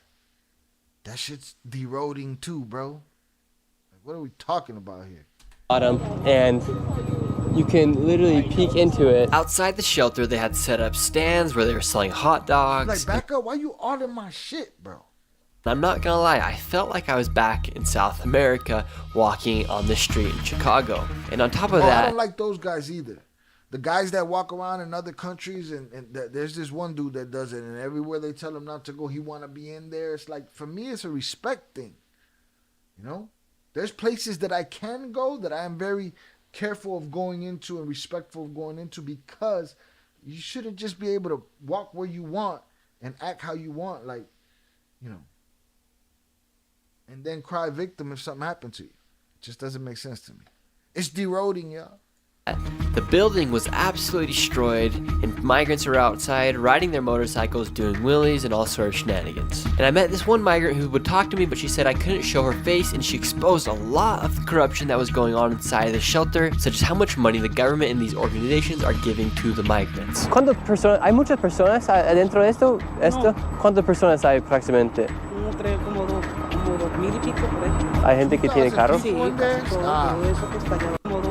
That shit's eroding too, bro. Like, what are we talking about here? Bottom, and You can literally peek into it. Outside the shelter, they had set up stands where they were selling hot dogs. Like, back up. Why you ordering my shit, bro? I'm not gonna lie, I felt like I was back in South America walking on the street in Chicago. And on top of I that, don't like those guys either. The guys that walk around in other countries, and there's this one dude that does it, and everywhere they tell him not to go, he want to be in there. It's like, for me, it's a respect thing. You know? There's places that I can go that I am very careful of going into and respectful of going into, because you shouldn't just be able to walk where you want and act how you want, like, you know, and then cry victim if something happened to you. It just doesn't make sense to me. It's deroding, y'all. the building was absolutely destroyed, and migrants were outside riding their motorcycles, doing wheelies and all sorts of shenanigans. And I met this one migrant who would talk to me, but she said I couldn't show her face, and she exposed a lot of the corruption that was going on inside the shelter, such as how much money the government and these organizations are giving to the migrants. ¿Hay muchas personas adentro de esto? No. ¿Cuántas personas hay aproximadamente? Como 2,000 y pico por ahí. ¿Hay gente que tiene carro? Sí, casi todo eso que está allá como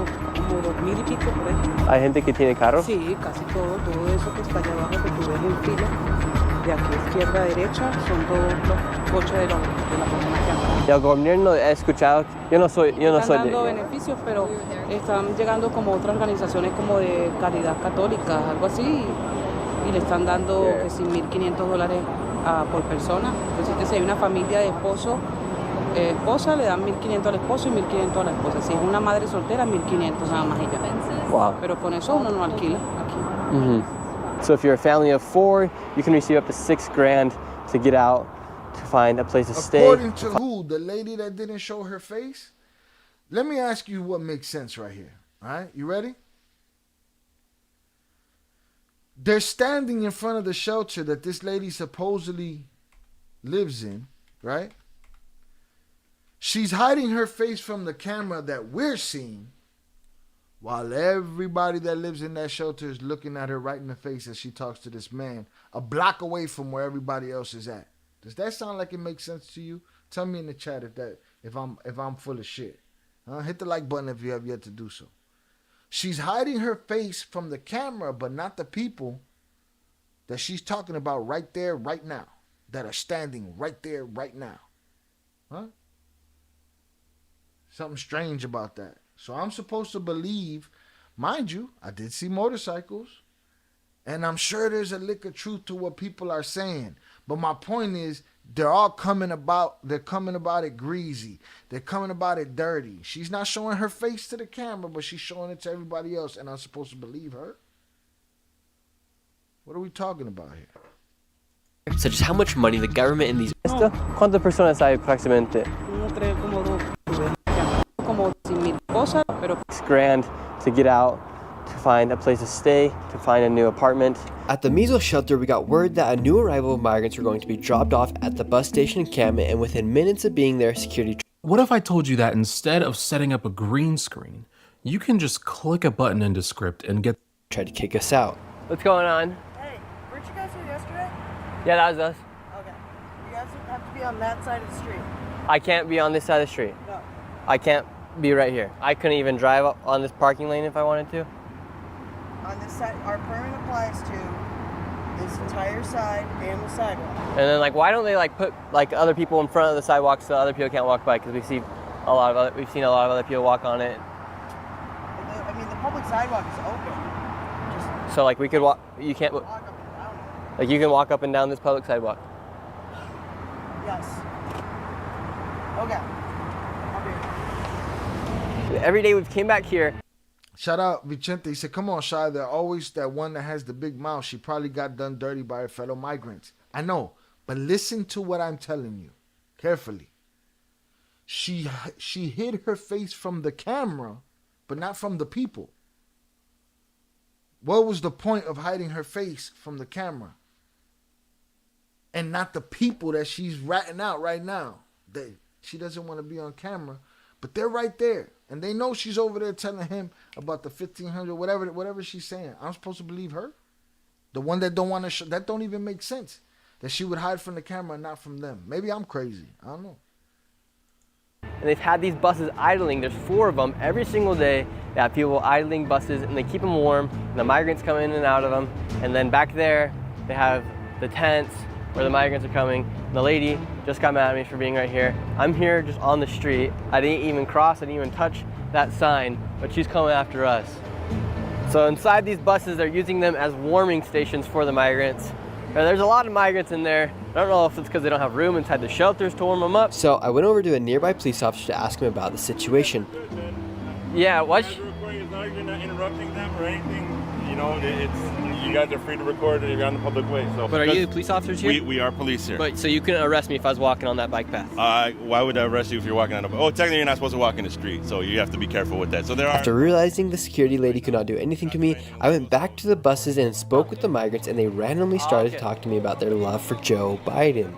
2,000 y pico por ahí. ¿Hay gente que tiene carro? Sí, casi todo eso que está allá abajo que tú ves en fila, de aquí izquierda a derecha, son todos los coches de la persona que andan. Y el gobierno he escuchado, yo no soy Están dando beneficios, pero están llegando como otras organizaciones como de caridad católica, algo así, y le están dando que sí, $1,500 por persona. Entonces, si hay una familia de esposa, le dan 1,500 al esposo y 1,500 a la esposa. Si es una madre soltera, 1,500 nada más y ya. Wow. Pero con eso uno no alquila aquí. So if you're a family of 4, you can receive up to $6,000 to get out, to find a place to stay. According to who? The lady that didn't show her face? Let me ask you what makes sense right here. All right, you ready? They're standing in front of the shelter that this lady supposedly lives in, right? She's hiding her face from the camera that we're seeing, while everybody that lives in that shelter is looking at her right in the face as she talks to this man a block away from where everybody else is at. Does that sound like it makes sense to you? Tell me in the chat if I'm full of shit. Hit the like button if you have yet to do so. She's hiding her face from the camera, but not the people that she's talking about right there, right now, that are standing right there, right now. Huh? Something strange about that. So I'm supposed to believe, mind you, I did see motorcycles, and I'm sure there's a lick of truth to what people are saying. But my point is, they're coming about it greasy. They're coming about it dirty. She's not showing her face to the camera, but she's showing it to everybody else, and I'm supposed to believe her? What are we talking about here? Such as how much money the government and these... ¿Cuántas personas hay aproximadamente? Como 100,000 cosas, pero $6,000 to get out, to find a place to stay, to find a new apartment. At the measles shelter, we got word that a new arrival of migrants were going to be dropped off at the bus station encampment, and within minutes of being there, security... What if I told you that instead of setting up a green screen, you can just click a button into script and get... Tried to kick us out. What's going on? Hey, weren't you guys here yesterday? Yeah, that was us. Okay. You guys have to be on that side of the street. I can't be on this side of the street. No. I can't be right here. I couldn't even drive up on this parking lane if I wanted to. On this side, our permit applies to this entire side and the sidewalk. And then, why don't they put other people in front of the sidewalk so other people can't walk by? Because we've seen a lot of other people walk on it. I mean, the public sidewalk is open. So we could walk. You can't. Walk up and down it. You can walk up and down this public sidewalk. Yes. Okay. Every day we've came back here. Shout out Vicente. He said, come on, Shy. They're always that one that has the big mouth. She probably got done dirty by her fellow migrants. I know. But listen to what I'm telling you carefully. She hid her face from the camera, but not from the people. What was the point of hiding her face from the camera? And not the people that she's ratting out right now. She doesn't want to be on camera, but they're right there. And they know she's over there telling him about the 1,500, whatever she's saying. I'm supposed to believe her? The one that don't want to show, that don't even make sense. That she would hide from the camera and not from them. Maybe I'm crazy. I don't know. and they've had these buses idling. There's 4 of them every single day. They have people idling buses, and they keep them warm, and the migrants come in and out of them. And then back there, they have the tents where the migrants are coming. And the lady just got mad at me for being right here. I'm here just on the street. I didn't even cross, I didn't even touch that sign, but she's coming after us. So inside these buses, they're using them as warming stations for the migrants. There's a lot of migrants in there. I don't know if it's because they don't have room inside the shelters to warm them up. So I went over to a nearby police officer to ask him about the situation. Yeah, what? You're not interrupting them or anything. You know, you guys are free to record if you're on the public way. So. But are you police officers here? We are police here. But so you couldn't arrest me if I was walking on that bike path? Why would I arrest you if you're walking on a bike? Oh, technically you're not supposed to walk in the street, so you have to be careful with that. So there are. After realizing the security lady could not do anything to me, I went back to the buses and spoke with the migrants, and they randomly started to talk to me about their love for Joe Biden.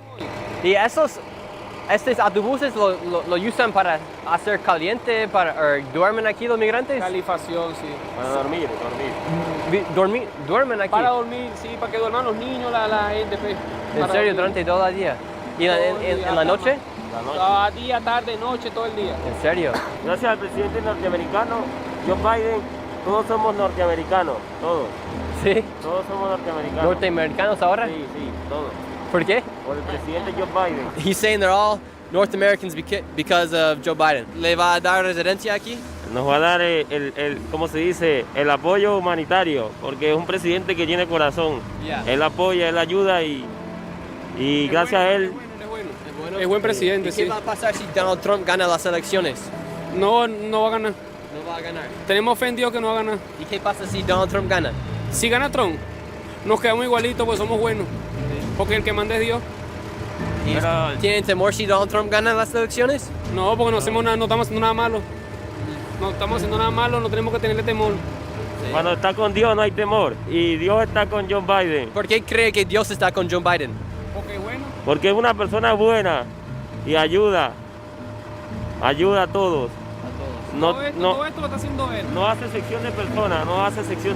Estos autobuses lo usan para hacer caliente, duermen aquí los migrantes. Calefacción, sí. Para dormir. Duermen aquí. Para dormir, sí, para que duerman los niños, la gente. ¿En serio? ¿Durante todo el día? ¿Y en la noche? Día, tarde, noche, todo el día. ¿En serio? Gracias al presidente norteamericano, Joe Biden, todos somos norteamericanos, todos. ¿Sí? Todos somos norteamericanos. ¿Norteamericanos ahora? Sí, todos. ¿Por qué? Por el presidente Joe Biden. He's saying they're all North Americans because of Joe Biden. ¿Le va a dar residencia aquí? Nos va a dar ¿cómo se dice? El apoyo humanitario, porque es un presidente que tiene corazón. Yeah. Él apoya, él ayuda y gracias a él. Es buen presidente, sí. ¿Qué va a pasar si Donald Trump gana las elecciones? No va a ganar. No va a ganar. Tenemos fe en Dios que no va a ganar. ¿Y qué pasa si Donald Trump gana? Si gana Trump, nos quedamos igualitos, pues somos buenos. Porque el que manda es Dios. ¿Tienen temor si Donald Trump gana las elecciones? No, porque no estamos haciendo nada malo. No estamos haciendo nada malo, no tenemos que tenerle temor. Sí. Cuando está con Dios no hay temor. Y Dios está con Joe Biden. ¿Por qué cree que Dios está con Joe Biden? Porque es bueno. Porque es una persona buena y ayuda a todos. Todo esto lo está haciendo él. No hace sección de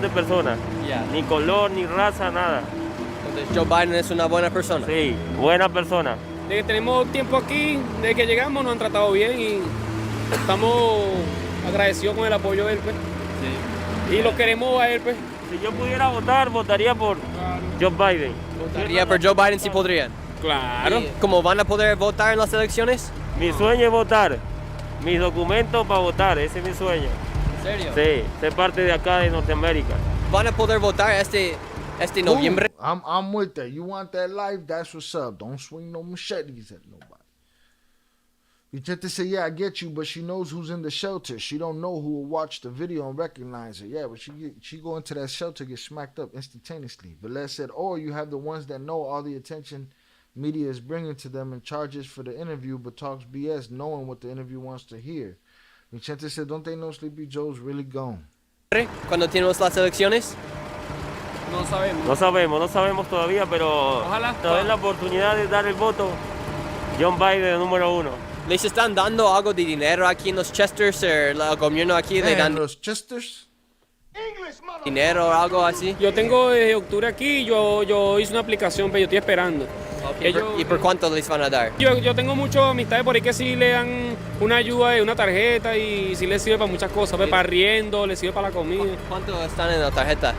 personas, Yeah. Ni color, ni raza, nada. Entonces Joe Biden es una buena persona. Sí, buena persona. Desde que tenemos tiempo aquí, desde que llegamos nos han tratado bien y estamos agradecidos con el apoyo de él, pues. Sí. Y lo queremos a él, pues. Si yo pudiera votar, votaría por Joe Biden. ¿Votaría por Joe Biden si podrían? Claro. ¿Cómo van a poder votar en las elecciones? Mi sueño es votar. Mis documentos para votar, ese es mi sueño. ¿En serio? Sí, ser parte de acá de Norteamérica. ¿Van a poder votar este noviembre? I'm with that. You want that life? That's what's up. Don't swing no machetes at nobody. Vicente said, yeah, I get you, but she knows who's in the shelter. She don't know who will watch the video and recognize her. Yeah, but she go into that shelter, get smacked up instantaneously. Velez said, or you have the ones that know all the attention media is bringing to them and charges for the interview, but talks BS knowing what the interview wants to hear. Vicente said, don't they know Sleepy Joe's really gone? ¿Cuándo tenemos las elecciones? No sabemos. No sabemos todavía, pero ojalá nos den la oportunidad de dar el voto. John Biden, número 1. ¿Les están dando algo de dinero aquí en los Chesters? ¿El gobierno aquí le dan los Chesters? dinero o algo así? Yo tengo desde octubre aquí, yo hice una aplicación, pero yo estoy esperando. Okay, ¿Y por cuánto les van a dar? Yo tengo muchas amistades por ahí que sí le dan una ayuda de una tarjeta y sí les sirve para muchas cosas, pues, para arriendo, les sirve para la comida. ¿Cuánto están en la tarjeta?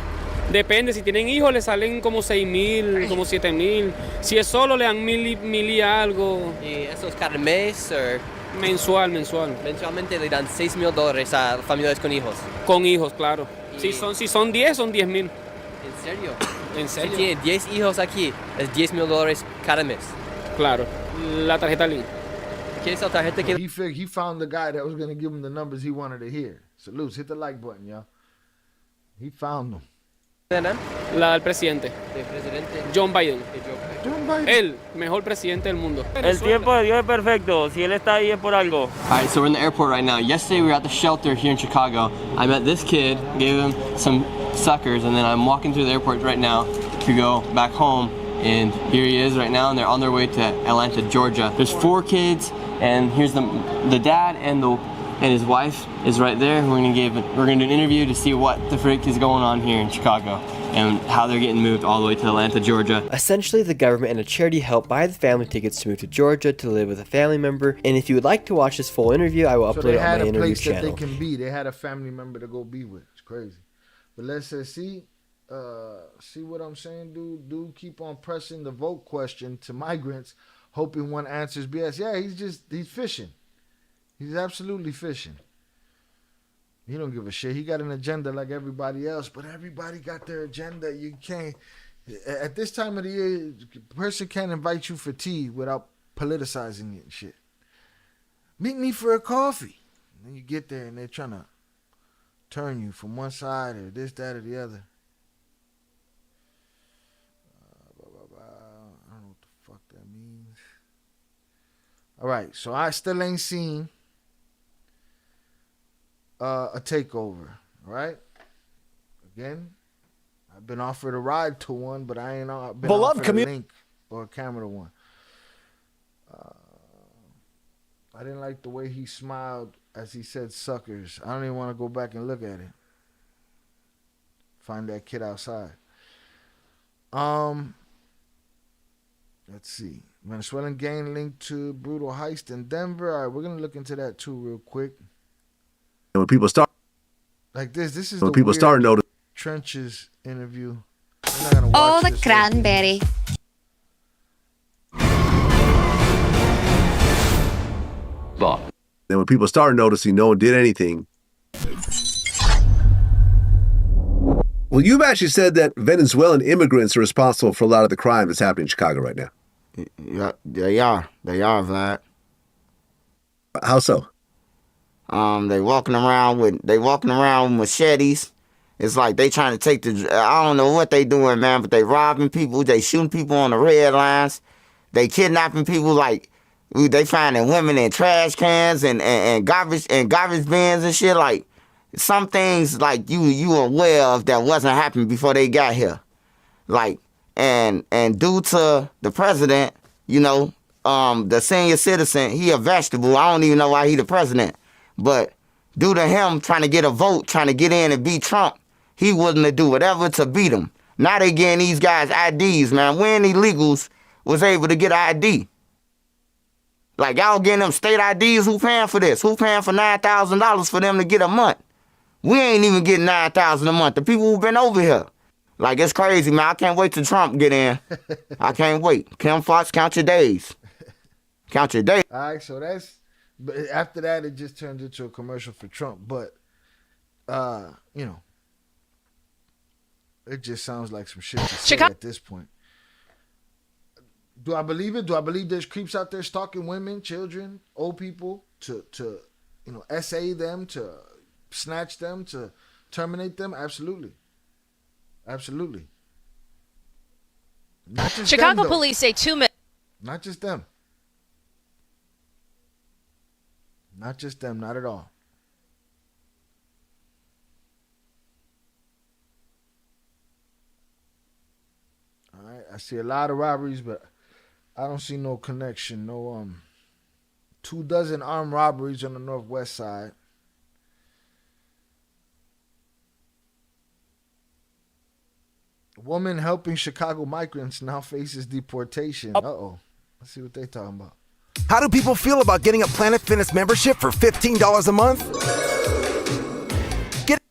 Depende, si tienen hijos les salen como 6,000, como 7,000. Si es solo le dan 1,000 y algo. ¿Y eso es cada mes o...? Mensual. Mensualmente le dan $6,000 a familias con hijos. Con hijos, claro. Si son 10, son 10,000. ¿En serio? ¿En serio? Si tiene 10 hijos aquí, es $10,000 cada mes. Claro, la tarjeta Link. ¿Qué es la tarjeta que...? He found the guy that was going to give him the numbers he wanted to hear. Salutes, hit the like button, y'all. He found them. La del presidente. ¿El presidente? John Biden. El mejor presidente del mundo. El tiempo de Dios es perfecto. Si él está ahí es por algo. Alright, so we're in the airport right now. Yesterday we were at the shelter here in Chicago. I met this kid, gave him some suckers, and then I'm walking through the airport right now to go back home. And here he is right now, and they're on their way to Atlanta, Georgia. There's 4 kids, and here's the dad and his wife is right there. We're gonna do an interview to see what the frick is going on here in Chicago. and how they're getting moved all the way to Atlanta, Georgia. Essentially, the government and a charity help buy the family tickets to move to Georgia to live with a family member. And if you would like to watch this full interview, I will upload it on my interview channel. That they can be. They had a family member to go be with. It's crazy. But let's see what I'm saying, dude. Dude, keep on pressing the vote question to migrants, hoping one answers BS. Yeah, he's fishing. He's absolutely fishing. He don't give a shit. He got an agenda like everybody else, but everybody got their agenda. You can't, at this time of the year, a person can't invite you for tea without politicizing it and shit. Meet me for a coffee. And then you get there and they're trying to turn you from one side or this, that, or the other. I don't know what the fuck that means. All right, so I still ain't seen a takeover, right? Again, I've been offered a ride to one, but I ain't been offered a link or a camera to one. I didn't like the way he smiled as he said suckers. I don't even want to go back and look at it. Find that kid outside. Let's see. Venezuelan gang linked to brutal heist in Denver. All right, we're going to look into that too real quick. And when people start like this is when the people weird start noticing Trenches interview. We're not gonna watch Oh, the this cranberry. then when people start noticing no one did anything. Well, you've actually said that Venezuelan immigrants are responsible for a lot of the crime that's happening in Chicago right now. Yeah, they are. They are, Vlad. How so? They walking around with machetes. It's like they trying to take I don't know what they doing, man, but they robbing people, they shooting people on the red lines, they kidnapping people, like they finding women in trash cans and garbage bins and shit. Like some things like you aware of that wasn't happening before they got here. Like and due to the president, the senior citizen, he a vegetable. I don't even know why he the president. But due to him trying to get a vote, trying to get in and beat Trump, he willing to do whatever to beat him. Now they getting these guys IDs, man. When illegals was able to get an ID. Like y'all getting them state IDs, who paying for this? Who paying for $9,000 for them to get a month? We ain't even getting $9,000 a month. The people who been over here. Like it's crazy, man. I can't wait till Trump get in. I can't wait. Kim Fox, count your days. Count your days. All right, so but after that, it just turned into a commercial for Trump. But, it just sounds like some shit to say at this point. Do I believe it? Do I believe there's creeps out there stalking women, children, old people to essay them, to snatch them, to terminate them? Absolutely. Absolutely. Not just Chicago them, police say 2 men. Not just them. Not just them, not at all. All right, I see a lot of robberies, but I don't see no connection. No 24 armed robberies on the northwest side. Woman helping Chicago migrants now faces deportation. Uh-oh. Let's see what they talking about. How do people feel about getting a Planet Fitness membership for $15 a month?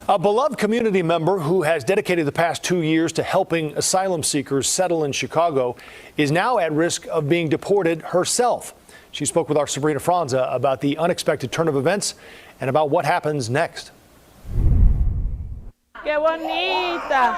A beloved community member who has dedicated the past 2 years to helping asylum seekers settle in Chicago is now at risk of being deported herself. She spoke with our Sabrina Franza about the unexpected turn of events and about what happens next. Qué bonita.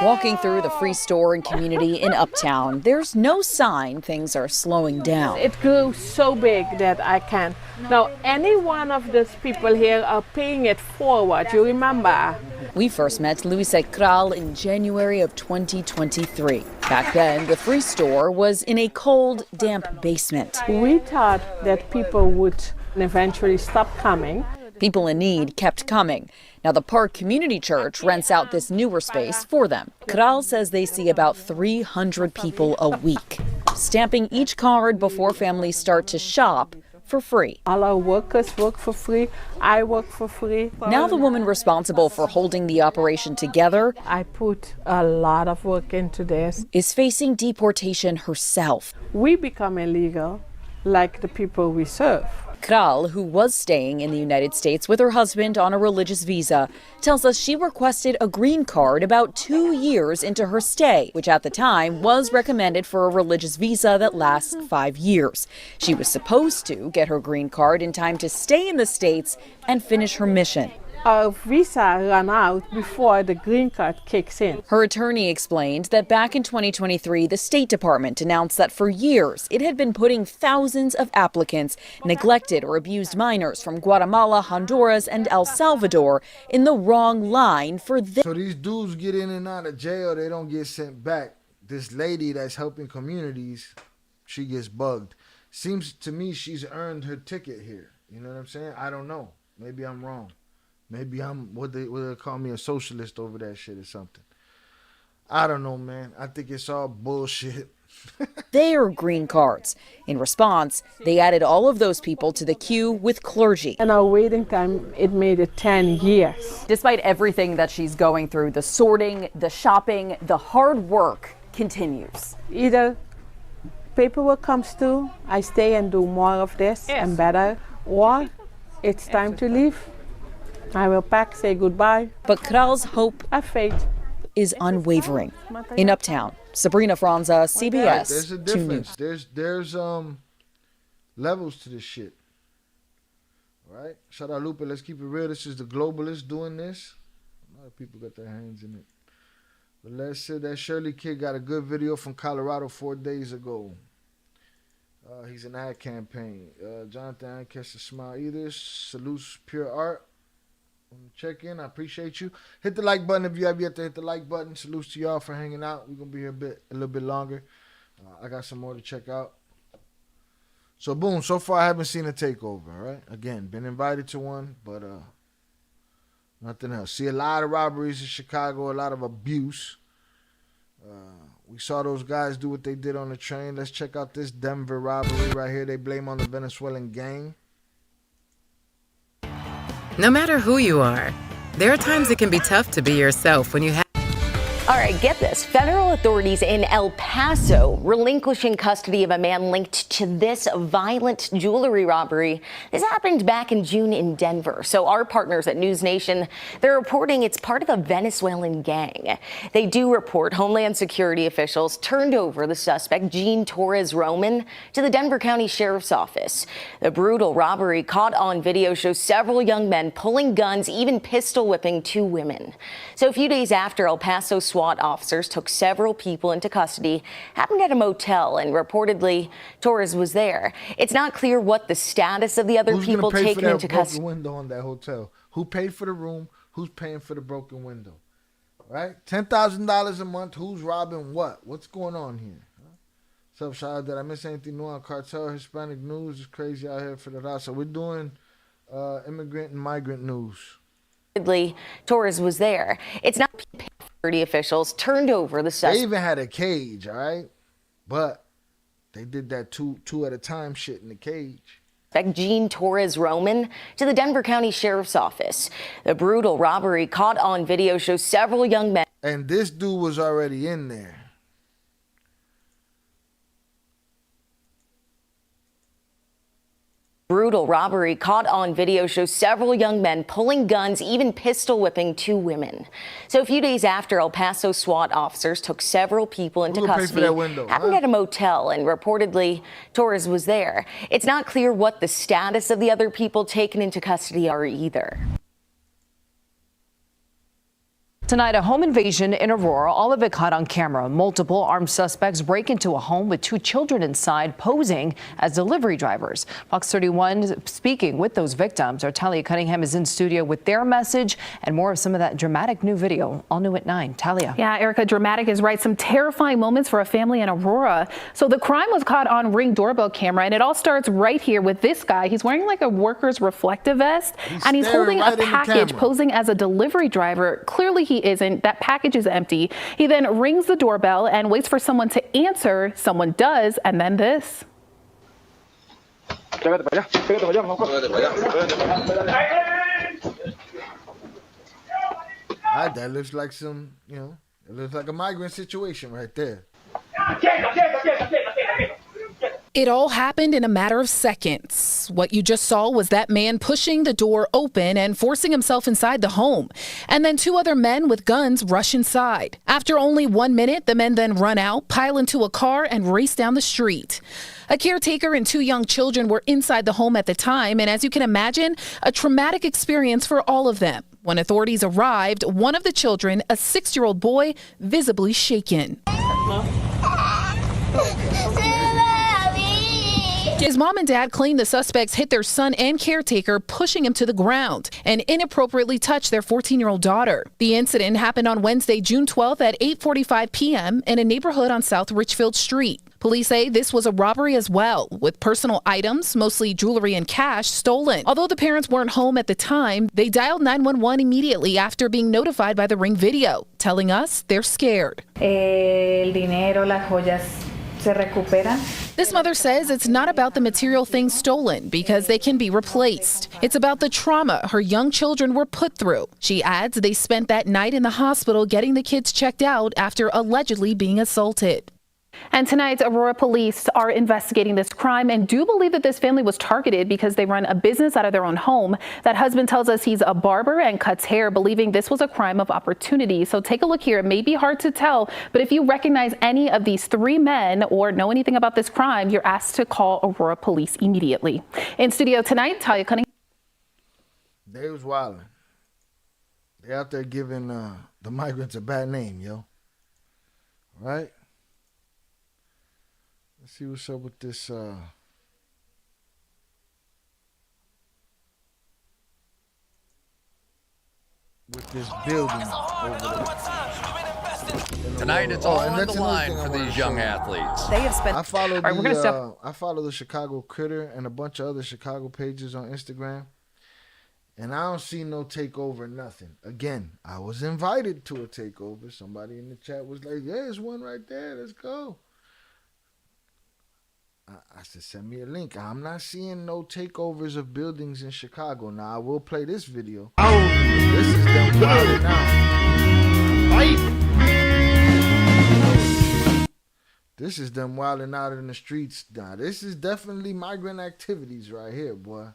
Walking through the free store and community in Uptown, there's no sign things are slowing down. It grew so big that I can't. Now, any one of these people here are paying it forward, you remember? We first met Luisa Kral in January of 2023. Back then, the free store was in a cold, damp basement. We thought that people would eventually stop coming. People in need kept coming. Now, the Park Community Church rents out this newer space for them. Kral says they see about 300 people a week, stamping each card before families start to shop for free. All our workers work for free. I work for free. Now the woman responsible for holding the operation together, I put a lot of work into this, is facing deportation herself. We become illegal like the people we serve. Kral, who was staying in the United States with her husband on a religious visa, tells us she requested a green card about 2 years into her stay, which at the time was recommended for a religious visa that lasts 5 years. She was supposed to get her green card in time to stay in the States and finish her mission. Our visa ran out before the green card kicks in. Her attorney explained that back in 2023, the State Department announced that for years it had been putting thousands of applicants, neglected or abused minors from Guatemala, Honduras, and El Salvador in the wrong line for this. So these dudes get in and out of jail, they don't get sent back. This lady that's helping communities, she gets bugged. Seems to me she's earned her ticket here. You know what I'm saying? I don't know. Maybe I'm wrong. Maybe I'm, what they call me, a socialist over that shit or something. I don't know, man. I think it's all bullshit. Their green cards. In response, they added all of those people to the queue with clergy. And our waiting time, it made it 10 years. Despite everything that she's going through, the sorting, the shopping, the hard work continues. Either paperwork comes through, I stay and do more of this and better, or it's time to leave. I will pack, say goodbye. But Kral's hope is unwavering. In Uptown, Sabrina Franza, CBS. Right, there's a 2 difference. News. There's levels to this shit. All right? Shout out Lupe. Let's keep it real. This is the globalists doing this. A lot of people got their hands in it. But let's say that Shirley kid got a good video from Colorado 4 days ago. He's an ad campaign. Jonathan, I can't catch a smile either. Salutes Pure Art. Check in. I appreciate you. Hit the like button if you have yet to hit the like button. Salutes to y'all for hanging out. We're going to be here a little bit longer. I got some more to check out. So, boom. So far, I haven't seen a takeover, right? Again, been invited to one, but nothing else. See a lot of robberies in Chicago, a lot of abuse. We saw those guys do what they did on the train. Let's check out this Denver robbery right here. They blame on the Venezuelan gang. No matter who you are, there are times it can be tough to be yourself when you have. All right, get this. Federal authorities in El Paso relinquishing custody of a man linked to this violent jewelry robbery. This happened back in June in Denver. So our partners at News Nation, they're reporting it's part of a Venezuelan gang. They do report Homeland Security officials turned over the suspect, Gene Torres Roman, to the Denver County Sheriff's Office. The brutal robbery caught on video shows several young men pulling guns, even pistol whipping 2 women. So a few days after El Paso SWAT officers took several people into custody, happened at a motel, and reportedly Torres was there. It's not clear what the status of the other people taken into custody. Broken window on that hotel. Who paid for the room? Who's paying for the broken window? Right? $10,000 a month. Who's robbing what? What's going on here? What's up, shout out? Did I miss anything new on Cartel Hispanic news? It's crazy out here for the house. So we're doing immigrant and migrant news. Torres was there. It's not security officials turned over the suspect. They even had a cage, all right? But they did that two at a time shit in the cage. Gene Torres Roman to the Denver County Sheriff's Office. The brutal robbery caught on video shows several young men. And this dude was already in there. Brutal robbery caught on video shows several young men pulling guns, even pistol whipping 2 women. So a few days after El Paso SWAT officers took several people into custody, happened at a motel, and reportedly Torres was there. It's not clear what the status of the other people taken into custody are either. Tonight, a home invasion in Aurora, all of it caught on camera. Multiple armed suspects break into a home with 2 children inside, posing as delivery drivers. Fox 31 speaking with those victims. Our Talia Cunningham is in studio with their message and more of some of that dramatic new video. All new at 9. Talia. Yeah, Erica, dramatic is right. Some terrifying moments for a family in Aurora. So the crime was caught on Ring doorbell camera, and it all starts right here with this guy. He's wearing like a worker's reflective vest, and he's holding a package, posing as a delivery driver. Clearly he isn't. That package is empty. He then rings the doorbell and waits for someone to answer. Someone does, and then this. That looks like some, it looks like a migrant situation right there. It all happened in a matter of seconds. What you just saw was that man pushing the door open and forcing himself inside the home. And then 2 other men with guns rush inside. After only 1 minute, the men then run out, pile into a car, and race down the street. A caretaker and 2 young children were inside the home at the time, and as you can imagine, a traumatic experience for all of them. When authorities arrived, one of the children, a 6-year-old boy, visibly shaken. His mom and dad claim the suspects hit their son and caretaker, pushing him to the ground, and inappropriately touched their 14-year-old daughter. The incident happened on Wednesday, June 12th at 8:45 p.m. in a neighborhood on South Richfield Street. Police say this was a robbery as well, with personal items, mostly jewelry and cash, stolen. Although the parents weren't home at the time, they dialed 911 immediately after being notified by the Ring video, telling us they're scared. El dinero, las joyas se recuperan. This mother says it's not about the material things stolen because they can be replaced. It's about the trauma her young children were put through. She adds they spent that night in the hospital getting the kids checked out after allegedly being assaulted. And tonight, Aurora police are investigating this crime and do believe that this family was targeted because they run a business out of their own home. That husband tells us he's a barber and cuts hair, believing this was a crime of opportunity. So take a look here. It may be hard to tell, but if you recognize any of these 3 men or know anything about this crime, you're asked to call Aurora police immediately. In studio tonight, Talia Cunningham. They was wilding. They out there giving the migrants a bad name, yo. Right? Let's see what's up with this. With this building over there. Tonight, it's all on the line for these young athletes. They have spent. I follow I follow the Chicago Critter and a bunch of other Chicago pages on Instagram, and I don't see no takeover, nothing. Again, I was invited to a takeover. Somebody in the chat was like, "Yeah, there's one right there. Let's go." I said, send me a link. I'm not seeing no takeovers of buildings in Chicago. Now, I will play this video. This is them wilding out. This is them wilding out in the streets. Now, this is definitely migrant activities right here, boy.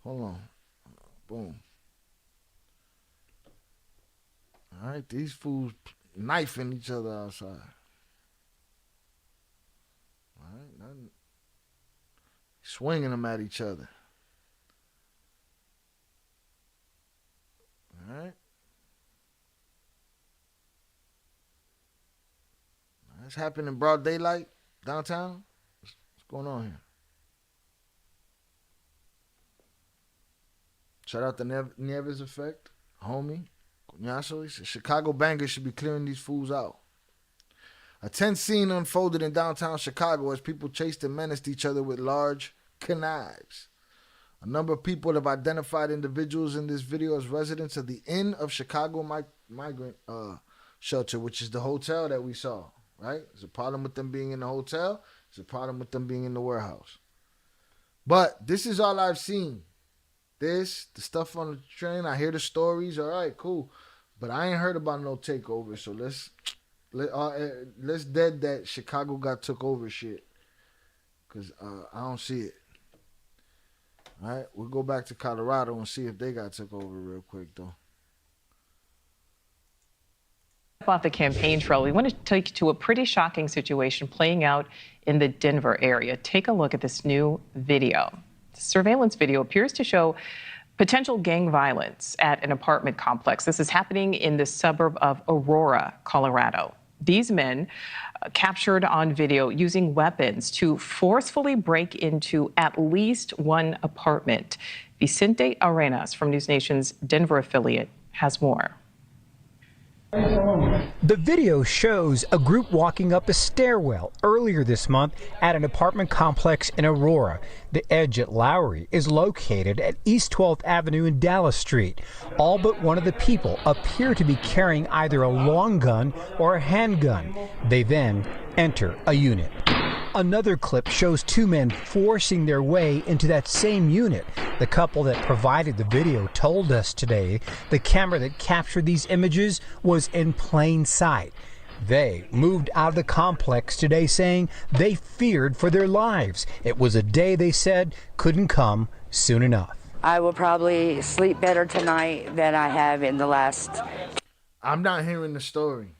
Hold on. Boom. All right, these fools knifing each other outside. Swinging them at each other. All right. This happened in broad daylight downtown. What's going on here? Shout out to Neves Effect, homie. Cunyaso, Chicago bangers should be clearing these fools out. A tense scene unfolded in downtown Chicago as people chased and menaced each other with large knives. A number of people have identified individuals in this video as residents of the Inn of Chicago Migrant Shelter, which is the hotel that we saw, right? There's a problem with them being in the hotel. There's a problem with them being in the warehouse. But this is all I've seen. The stuff on the train, I hear the stories. All right, cool. But I ain't heard about no takeover, so let's dead that Chicago got took over shit, because I don't see it. All right, we'll go back to Colorado and see if they got took over real quick, though. Off the campaign trail, we want to take you to a pretty shocking situation playing out in the Denver area. Take a look at this new video. The surveillance video appears to show potential gang violence at an apartment complex. This is happening in the suburb of Aurora, Colorado. These men captured on video using weapons to forcefully break into at least one apartment. Vicente Arenas from News Nation's Denver affiliate has more. The video shows a group walking up a stairwell earlier this month at an apartment complex in Aurora. The Edge at Lowry is located at East 12th Avenue and Dallas Street. All but one of the people appear to be carrying either a long gun or a handgun. They then enter a unit. Another clip shows two men forcing their way into that same unit. The couple that provided the video told us today the camera that captured these images was in plain sight. They moved out of the complex today saying they feared for their lives. It was a day they said couldn't come soon enough. I will probably sleep better tonight than I have in the last. I'm not hearing the story.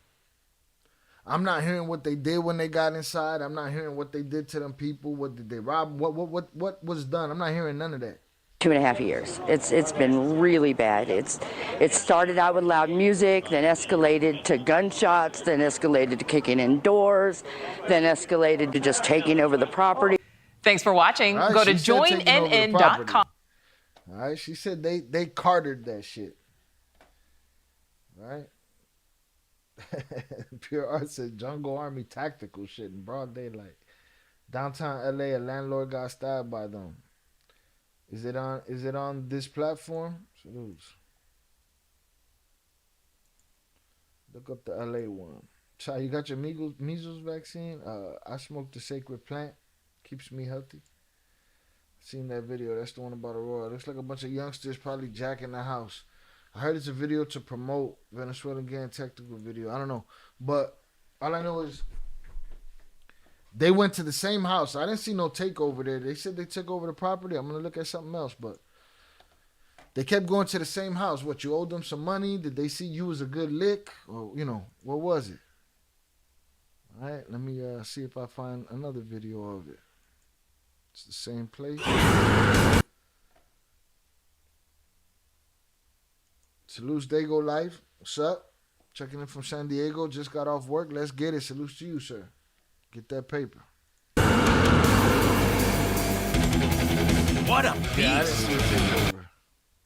I'm not hearing what they did when they got inside. I'm not hearing what they did to them people. What did they rob? What was done? I'm not hearing none of that. 2.5 years. It's been really bad. It started out with loud music, then escalated to gunshots, then escalated to kicking in doors, then escalated to just taking over the property. Thanks for watching. Go to joinnn.com. All right, she said they cartered that shit. All right. Pure Art said Jungle Army tactical shit in broad daylight. Downtown LA, a landlord got stabbed by them. Is it on this platform? Salutes. Look up the LA one. Chai, you got your measles vaccine? I smoked the sacred plant. Keeps me healthy. Seen that video. That's the one about Aurora. Looks like a bunch of youngsters probably jacking the house. I heard it's a video to promote Venezuelan gang tactical video. I don't know. But all I know is they went to the same house. I didn't see no takeover there. They said they took over the property. I'm going to look at something else. But they kept going to the same house. What, you owed them some money? Did they see you as a good lick? Or, what was it? All right, let me see if I find another video of it. It's the same place. Salutes Dago Life. What's up? Checking in from San Diego. Just got off work. Let's get it. Salutes to you, sir. Get that paper. What a beast.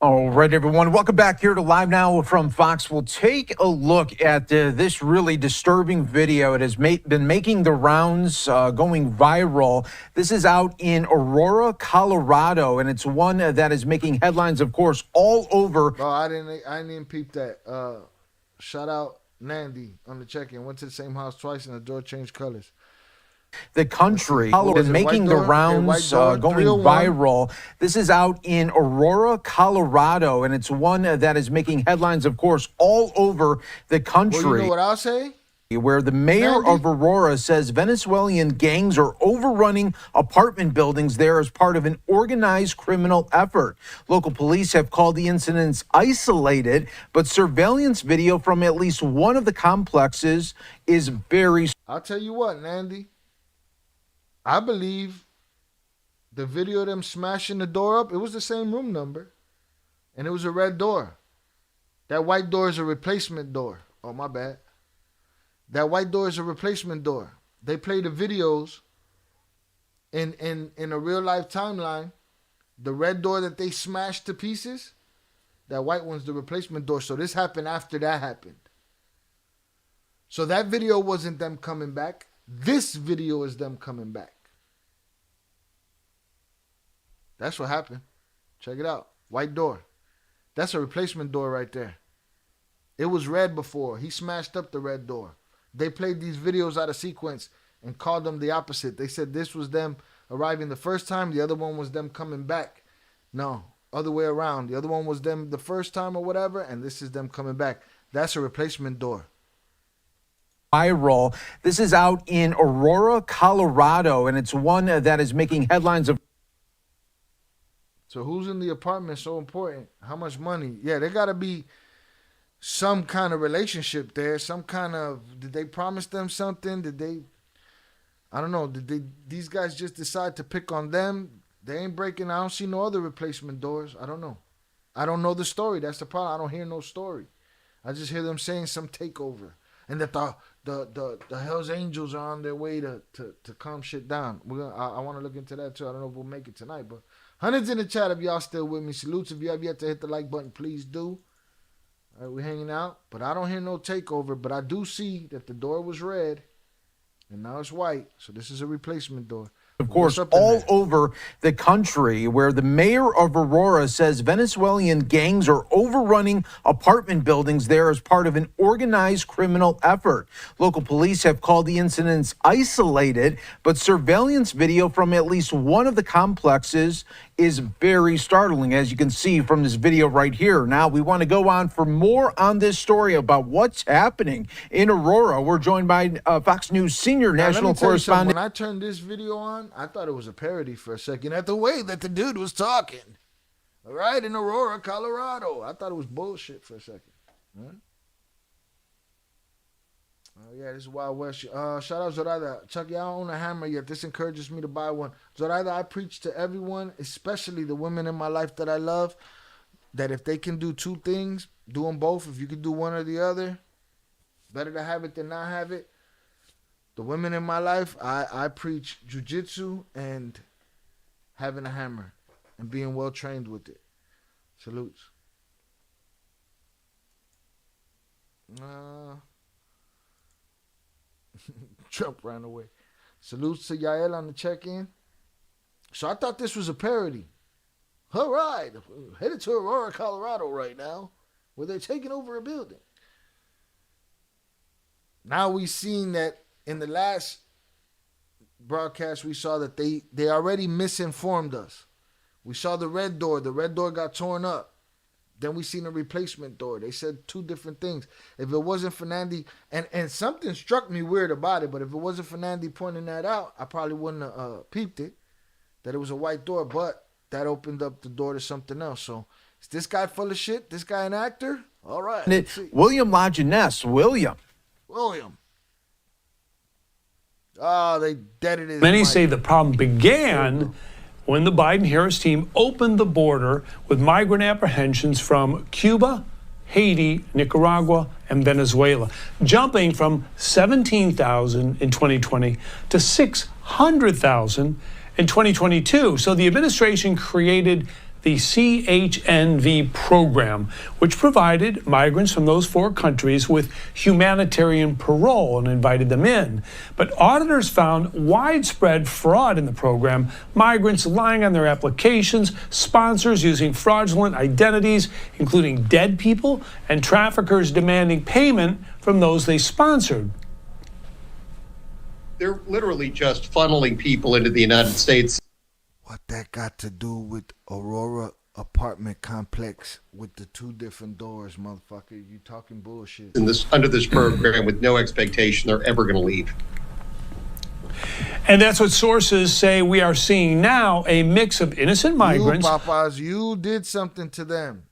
All right, everyone. Welcome back here to Live Now from Fox. We'll take a look at this really disturbing video. It has been making the rounds, going viral. This is out in Aurora, Colorado, and it's one that is making headlines, of course, all over. Oh, I didn't even peep that. Shout out Nandy on the check-in. Went to the same house twice, and the door changed colors. The country has been making the rounds, going viral. This is out in Aurora, Colorado, and it's one that is making headlines, of course, all over the country. Well, you know what I'll say? Where the mayor of Aurora says Venezuelan gangs are overrunning apartment buildings there as part of an organized criminal effort. Local police have called the incidents isolated, but surveillance video from at least one of the complexes is very... I'll tell you what, Nandy. I believe the video of them smashing the door up, it was the same room number. And it was a red door. That white door is a replacement door. Oh, my bad. That white door is a replacement door. They play the videos in a real life timeline. The red door that they smashed to pieces, that white one's the replacement door. So this happened after that happened. So that video wasn't them coming back. This video is them coming back. That's what happened. Check it out. White door. That's a replacement door right there. It was red before. He smashed up the red door. They played these videos out of sequence and called them the opposite. They said this was them arriving the first time. The other one was them coming back. No, other way around. The other one was them the first time or whatever, and this is them coming back. That's a replacement door. Viral. This is out in Aurora, Colorado, and it's one that is making headlines of... So who's in the apartment so important? How much money? Yeah, there got to be some kind of relationship there. Some kind of, did they promise them something? Did they, I don't know. These guys just decide to pick on them? They ain't breaking. I don't see no other replacement doors. I don't know. I don't know the story. That's the problem. I don't hear no story. I just hear them saying some takeover. And that the Hells Angels are on their way to calm shit down. I want to look into that too. I don't know if we'll make it tonight, but hundreds in the chat if y'all still with me. Salutes. If you have yet to hit the like button, please do. All right, we're hanging out, but I don't hear no takeover. But I do see that the door was red, and now it's white. So this is a replacement door. Of course, all over the country, where the mayor of Aurora says Venezuelan gangs are overrunning apartment buildings there as part of an organized criminal effort. Local police have called the incidents isolated, but surveillance video from at least one of the complexes is very startling, as you can see from this video right here. Now, we want to go on for more on this story about what's happening in Aurora. We're joined by Fox News senior national correspondent. When I turned this video on, I thought it was a parody for a second at the way that the dude was talking. All right, in Aurora, Colorado. I thought it was bullshit for a second. Huh? Oh, yeah, this is Wild West. Shout out Zoraida. Chucky, I don't own a hammer yet. This encourages me to buy one. Zoraida, I preach to everyone, especially the women in my life that I love, that if they can do two things, do them both. If you can do one or the other, better to have it than not have it. The women in my life, I preach jiu-jitsu and having a hammer and being well trained with it. Salutes. Trump ran away. Salutes to Yael on the check-in. So I thought this was a parody. All right. Headed to Aurora, Colorado right now, where they're taking over a building. Now we've seen that in the last broadcast, we saw that they already misinformed us. We saw the red door. The red door got torn up. Then we seen a replacement door. They said two different things. If it wasn't for Nandy, and something struck me weird about it, but if it wasn't for Nandy pointing that out, I probably wouldn't have peeped it, that it was a white door, but that opened up the door to something else. So is this guy full of shit? This guy an actor? All right. Let's see. William Lajeunesse. William. Oh, they deaded his Many mic. say the problem began when the Biden-Harris team opened the border with migrant apprehensions from Cuba, Haiti, Nicaragua, and Venezuela, jumping from 17,000 in 2020 to 600,000 in 2022. So the administration created the CHNV program, which provided migrants from those four countries with humanitarian parole and invited them in. But auditors found widespread fraud in the program, migrants lying on their applications, sponsors using fraudulent identities, including dead people, and traffickers demanding payment from those they sponsored. They're literally just funneling people into the United States. What that got to do with Aurora apartment complex with the two different doors, motherfucker? You talking bullshit. Under this program with no expectation they're ever going to leave. And that's what sources say we are seeing now, a mix of innocent migrants. You, Papas, you did something to them.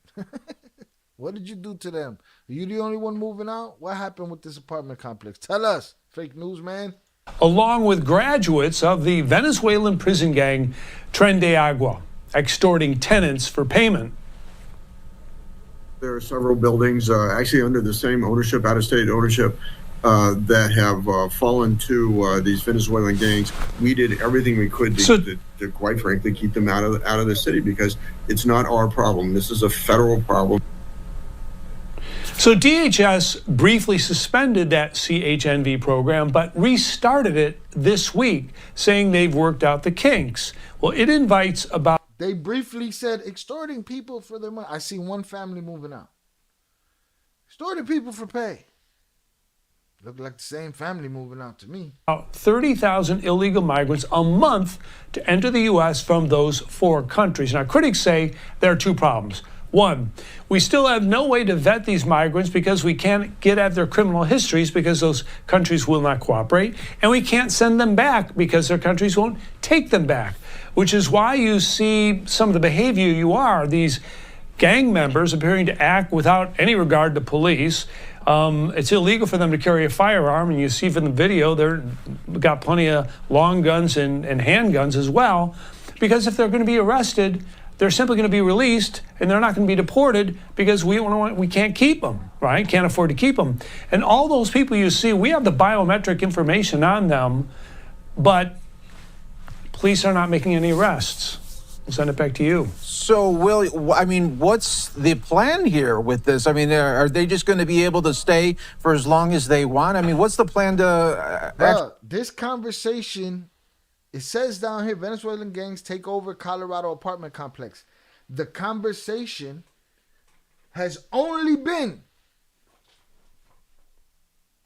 What did you do to them? Are you the only one moving out? What happened with this apartment complex? Tell us, fake news man. Along with graduates of the Venezuelan prison gang Tren de Agua, extorting tenants for payment. There are several buildings actually under the same ownership, out-of-state ownership, that have fallen to these Venezuelan gangs. We did everything we could to quite frankly, keep them out of the city because it's not our problem. This is a federal problem. So DHS briefly suspended that CHNV program, but restarted it this week, saying they've worked out the kinks. Well, it invites about... They briefly said extorting people for their money. I see one family moving out. Extorting people for pay. Look like the same family moving out to me. 30,000 illegal migrants a month to enter the U.S. from those four countries. Now, critics say there are two problems. One, we still have no way to vet these migrants because we can't get at their criminal histories because those countries will not cooperate. And we can't send them back because their countries won't take them back, which is why you see some of the behavior these gang members appearing to act without any regard to police. It's illegal for them to carry a firearm, and you see from the video they've got plenty of long guns and handguns as well, because if they're going to be arrested, they're simply going to be released, and they're not going to be deported because we can't keep them, right? Can't afford to keep them. And all those people you see, we have the biometric information on them, but police are not making any arrests. We'll send it back to you. So, Will, I mean, what's the plan here with this? I mean, are they just going to be able to stay for as long as they want? I mean, what's the plan to... This conversation It says down here, Venezuelan gangs take over Colorado apartment complex. The conversation has only been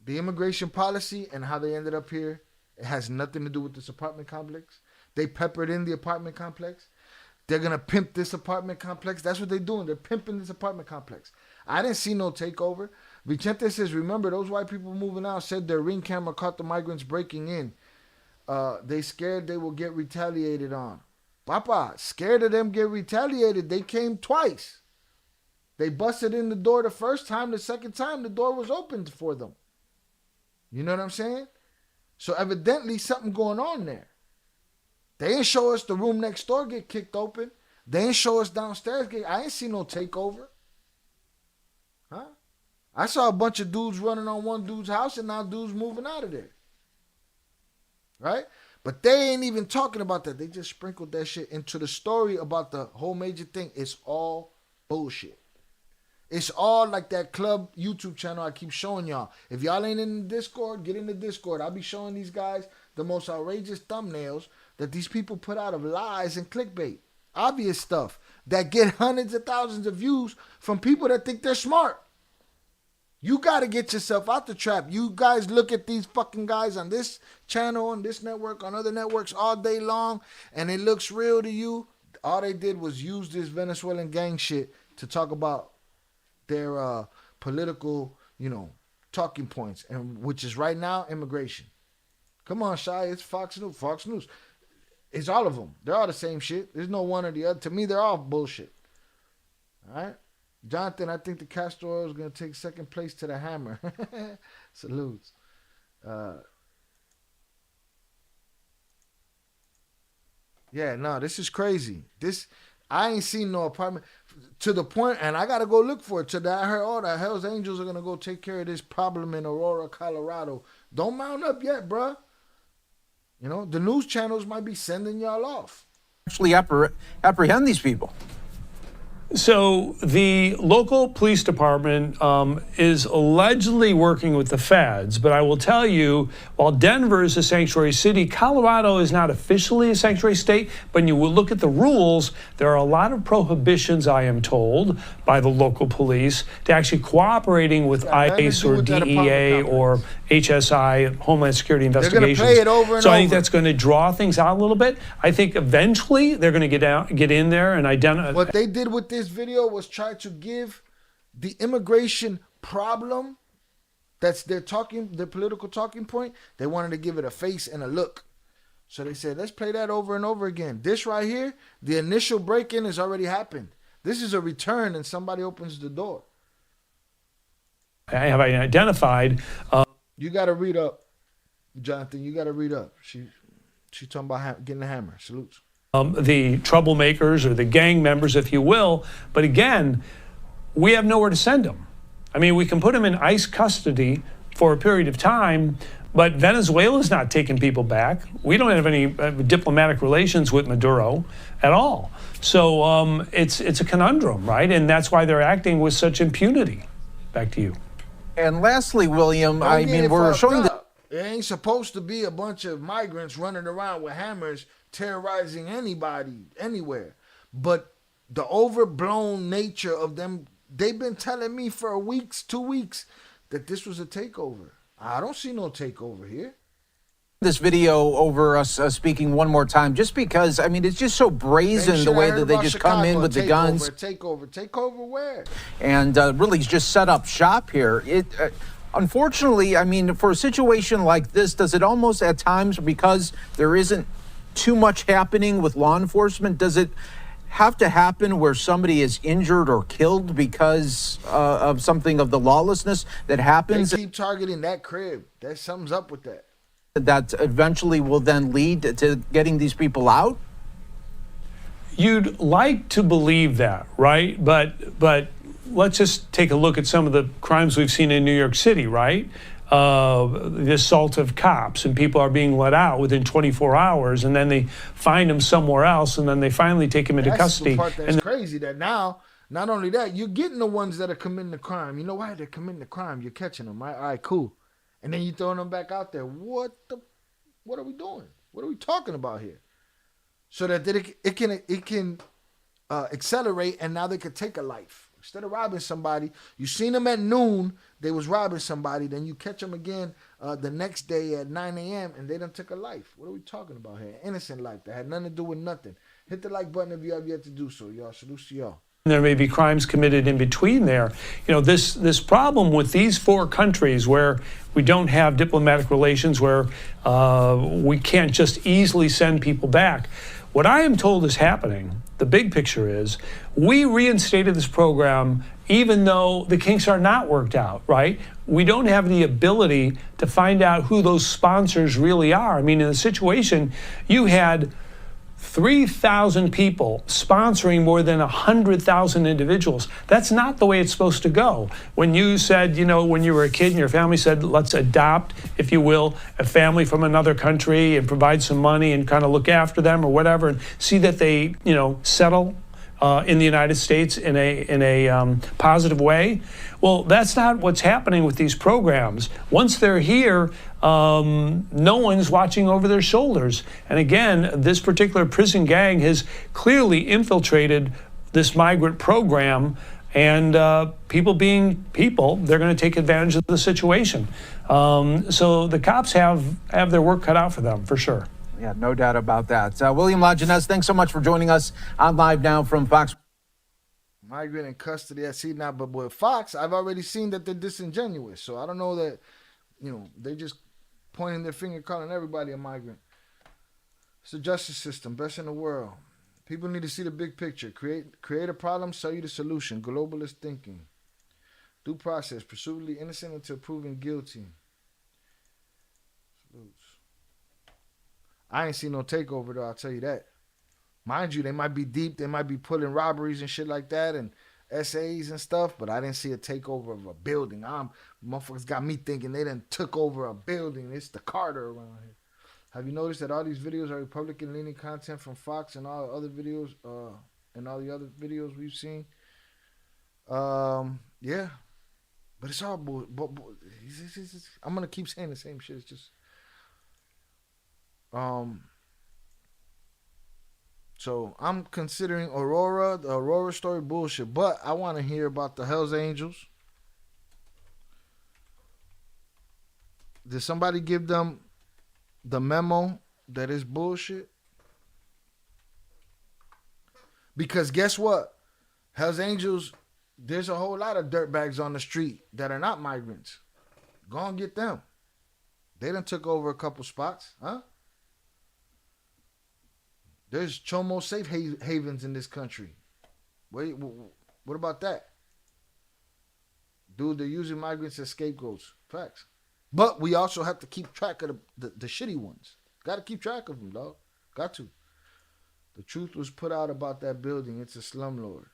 the immigration policy and how they ended up here. It has nothing to do with this apartment complex. They peppered in the apartment complex. They're going to pimp this apartment complex. That's what they're doing. They're pimping this apartment complex. I didn't see no takeover. Vicente says, remember, those white people moving out said their Ring camera caught the migrants breaking in. They scared they will get retaliated on. Papa, scared of them get retaliated. They came twice. They busted in the door the first time. The second time, the door was opened for them. You know what I'm saying? So evidently something going on there. They ain't show us the room next door get kicked open. They ain't show us downstairs I ain't see no takeover. Huh? I saw a bunch of dudes running on one dude's house and now dudes moving out of there. Right? But they ain't even talking about that. They just sprinkled that shit into the story about the whole major thing. It's all bullshit. It's all like that club YouTube channel I keep showing y'all. If y'all ain't in the Discord, get in the Discord. I'll be showing these guys the most outrageous thumbnails that these people put out of lies and clickbait. Obvious stuff that get hundreds of thousands of views from people that think they're smart. You got to get yourself out the trap. You guys look at these fucking guys on this channel, on this network, on other networks all day long, and it looks real to you. All they did was use this Venezuelan gang shit to talk about their political, talking points, and which is right now immigration. Come on, Shai, it's Fox News. Fox News. It's all of them. They're all the same shit. There's no one or the other. To me, they're all bullshit. All right? Jonathan, I think the castor oil is going to take second place to the hammer. Salutes. Yeah, no, this is crazy. I ain't seen no apartment to the point, and I got to go look for it. I heard, the Hells Angels are going to go take care of this problem in Aurora, Colorado. Don't mount up yet, bruh. The news channels might be sending y'all off. Actually apprehend these people. So the local police department is allegedly working with the feds, but I will tell you, while Denver is a sanctuary city, Colorado is not officially a sanctuary state, but when you will look at the rules, there are a lot of prohibitions, I am told, by the local police to actually cooperating with ICE or DEA or HSI, Homeland Security Investigations. They're going to play it over and so over. I think that's going to draw things out a little bit. I think eventually they're going to get in there and identify. What they did with this video was try to give the immigration problem that's their political talking point. They wanted to give it a face and a look. So they said, let's play that over and over again. This right here, the initial break-in has already happened. This is a return and somebody opens the door. I have identified. You got to read up, Jonathan. You got to read up. She's talking about getting the hammer. Salutes. The troublemakers or the gang members, if you will. But again, we have nowhere to send them. I mean, we can put them in ICE custody for a period of time, but Venezuela's not taking people back. We don't have any diplomatic relations with Maduro at all. So it's a conundrum, right? And that's why they're acting with such impunity. Back to you. And lastly, William, we're showing that it ain't supposed to be a bunch of migrants running around with hammers terrorizing anybody, anywhere. But the overblown nature of them, they've been telling me for weeks, 2 weeks, that this was a takeover. I don't see no takeover here. This video over us speaking one more time, just because, it's just so brazen the way that they just come in with the guns. Takeover where? And really just set up shop here. Unfortunately, for a situation like this, does it almost at times, because there isn't too much happening with law enforcement, does it have to happen where somebody is injured or killed because of something of the lawlessness that happens? They keep targeting that crib. That sums up with that. That eventually will then lead to getting these people out? You'd like to believe that, right? But let's just take a look at some of the crimes we've seen in New York City, right? The assault of cops, and people are being let out within 24 hours, and then they find them somewhere else, and then they finally take them into custody. That's the part that's crazy, that now, not only that, you're getting the ones that are committing the crime. You know why they're committing the crime? You're catching them, right? All right, cool. And then you're throwing them back out there. What are we doing? What are we talking about here? So that it can accelerate, and now they could take a life. Instead of robbing somebody, you seen them at noon, they was robbing somebody, then you catch them again the next day at 9 a.m. and they done took a life. What are we talking about here? Innocent life that had nothing to do with nothing. Hit the like button if you have yet to do so, y'all. Salute to y'all. There may be crimes committed in between there. You know, this problem with these 4 countries where we don't have diplomatic relations, where we can't just easily send people back. What I am told is happening, the big picture is, we reinstated this program even though the kinks are not worked out, right? We don't have the ability to find out who those sponsors really are. I mean, in the situation, you had 3,000 people sponsoring more than 100,000 individuals. That's not the way it's supposed to go. When you said, you know, when you were a kid and your family said, let's adopt, if you will, a family from another country and provide some money and kind of look after them or whatever, and see that they, you know, settle in the United States in a positive way. Well, that's not what's happening with these programs. Once they're here, no one's watching over their shoulders. And again, this particular prison gang has clearly infiltrated this migrant program, and people being people, they're going to take advantage of the situation. So the cops have their work cut out for them, for sure. Yeah, no doubt about that. William Lajeunesse, thanks so much for joining us on Live Now from Fox. Migrant in custody. I see now, but with Fox, I've already seen that they're disingenuous. So I don't know that, you know, they're just pointing their finger, calling everybody a migrant. It's the justice system, best in the world. People need to see the big picture. Create a problem, sell you the solution. Globalist thinking. Due process, presumably innocent until proven guilty. Salutes. I ain't seen no takeover though, I'll tell you that. Mind you, they might be deep, they might be pulling robberies and shit like that and essays and stuff, but I didn't see a takeover of a building. Motherfuckers got me thinking they done took over a building. It's the Carter around here. Have you noticed that all these videos are Republican-leaning content from Fox and all the other videos, we've seen? Yeah. But it's all bull. I'm going to keep saying the same shit. It's just... So I'm considering the Aurora story bullshit, but I want to hear about the Hells Angels. Did somebody give them the memo that is bullshit? Because guess what? Hells Angels, there's a whole lot of dirtbags on the street that are not migrants. Go and get them. They done took over a couple spots, huh? There's Chomo safe havens in this country. Wait, what about that? Dude, they're using migrants as scapegoats. Facts. But we also have to keep track of the shitty ones. Got to keep track of them, dog. Got to. The truth was put out about that building. It's a slumlord.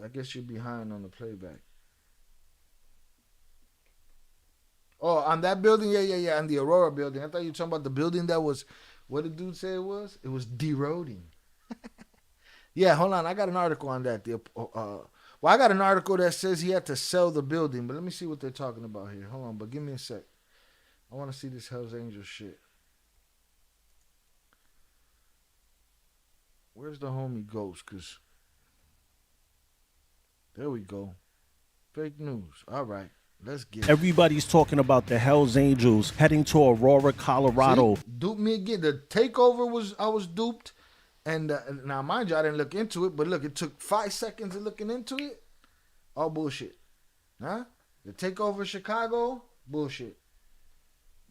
I guess you're behind on the playback. Oh, on that building? Yeah. On the Aurora building. I thought you were talking about the building that was, what did dude say it was? It was deroding. Yeah, hold on. I got an article on that. I got an article that says he had to sell the building, but let me see what they're talking about here. Hold on, but give me a sec. I want to see this Hells Angels shit. Where's the homie Ghost? Because there we go. Fake news. All right. Let's get it. Everybody's talking about the Hells Angels heading to Aurora, Colorado. See? Duped me again. The takeover I was duped. And now, mind you, I didn't look into it, but look, it took 5 seconds of looking into it. All bullshit. Huh? The takeover in Chicago, bullshit.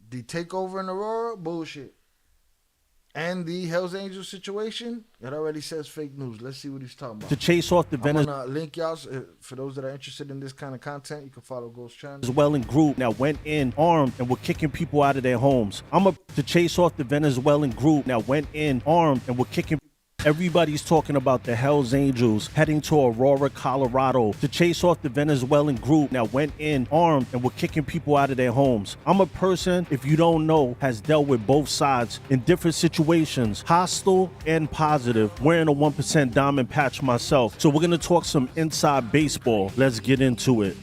The takeover in Aurora, bullshit. And the Hells Angels situation, it already says fake news. Let's see what he's talking about. To chase off the I'm gonna link y'all for those that are interested in this kind of content. You can follow Ghost Channel. Venezuelan group now went in armed and were kicking people out of their homes. To chase off the Venezuelan group now went in armed and were kicking. Everybody's talking about the Hells Angels heading to Aurora, Colorado. To chase off the Venezuelan group now went in armed and were kicking people out of their homes. I'm a person, if you don't know, has dealt with both sides in different situations, hostile and positive, wearing a 1% diamond patch myself. So we're going to talk some inside baseball. Let's get into it.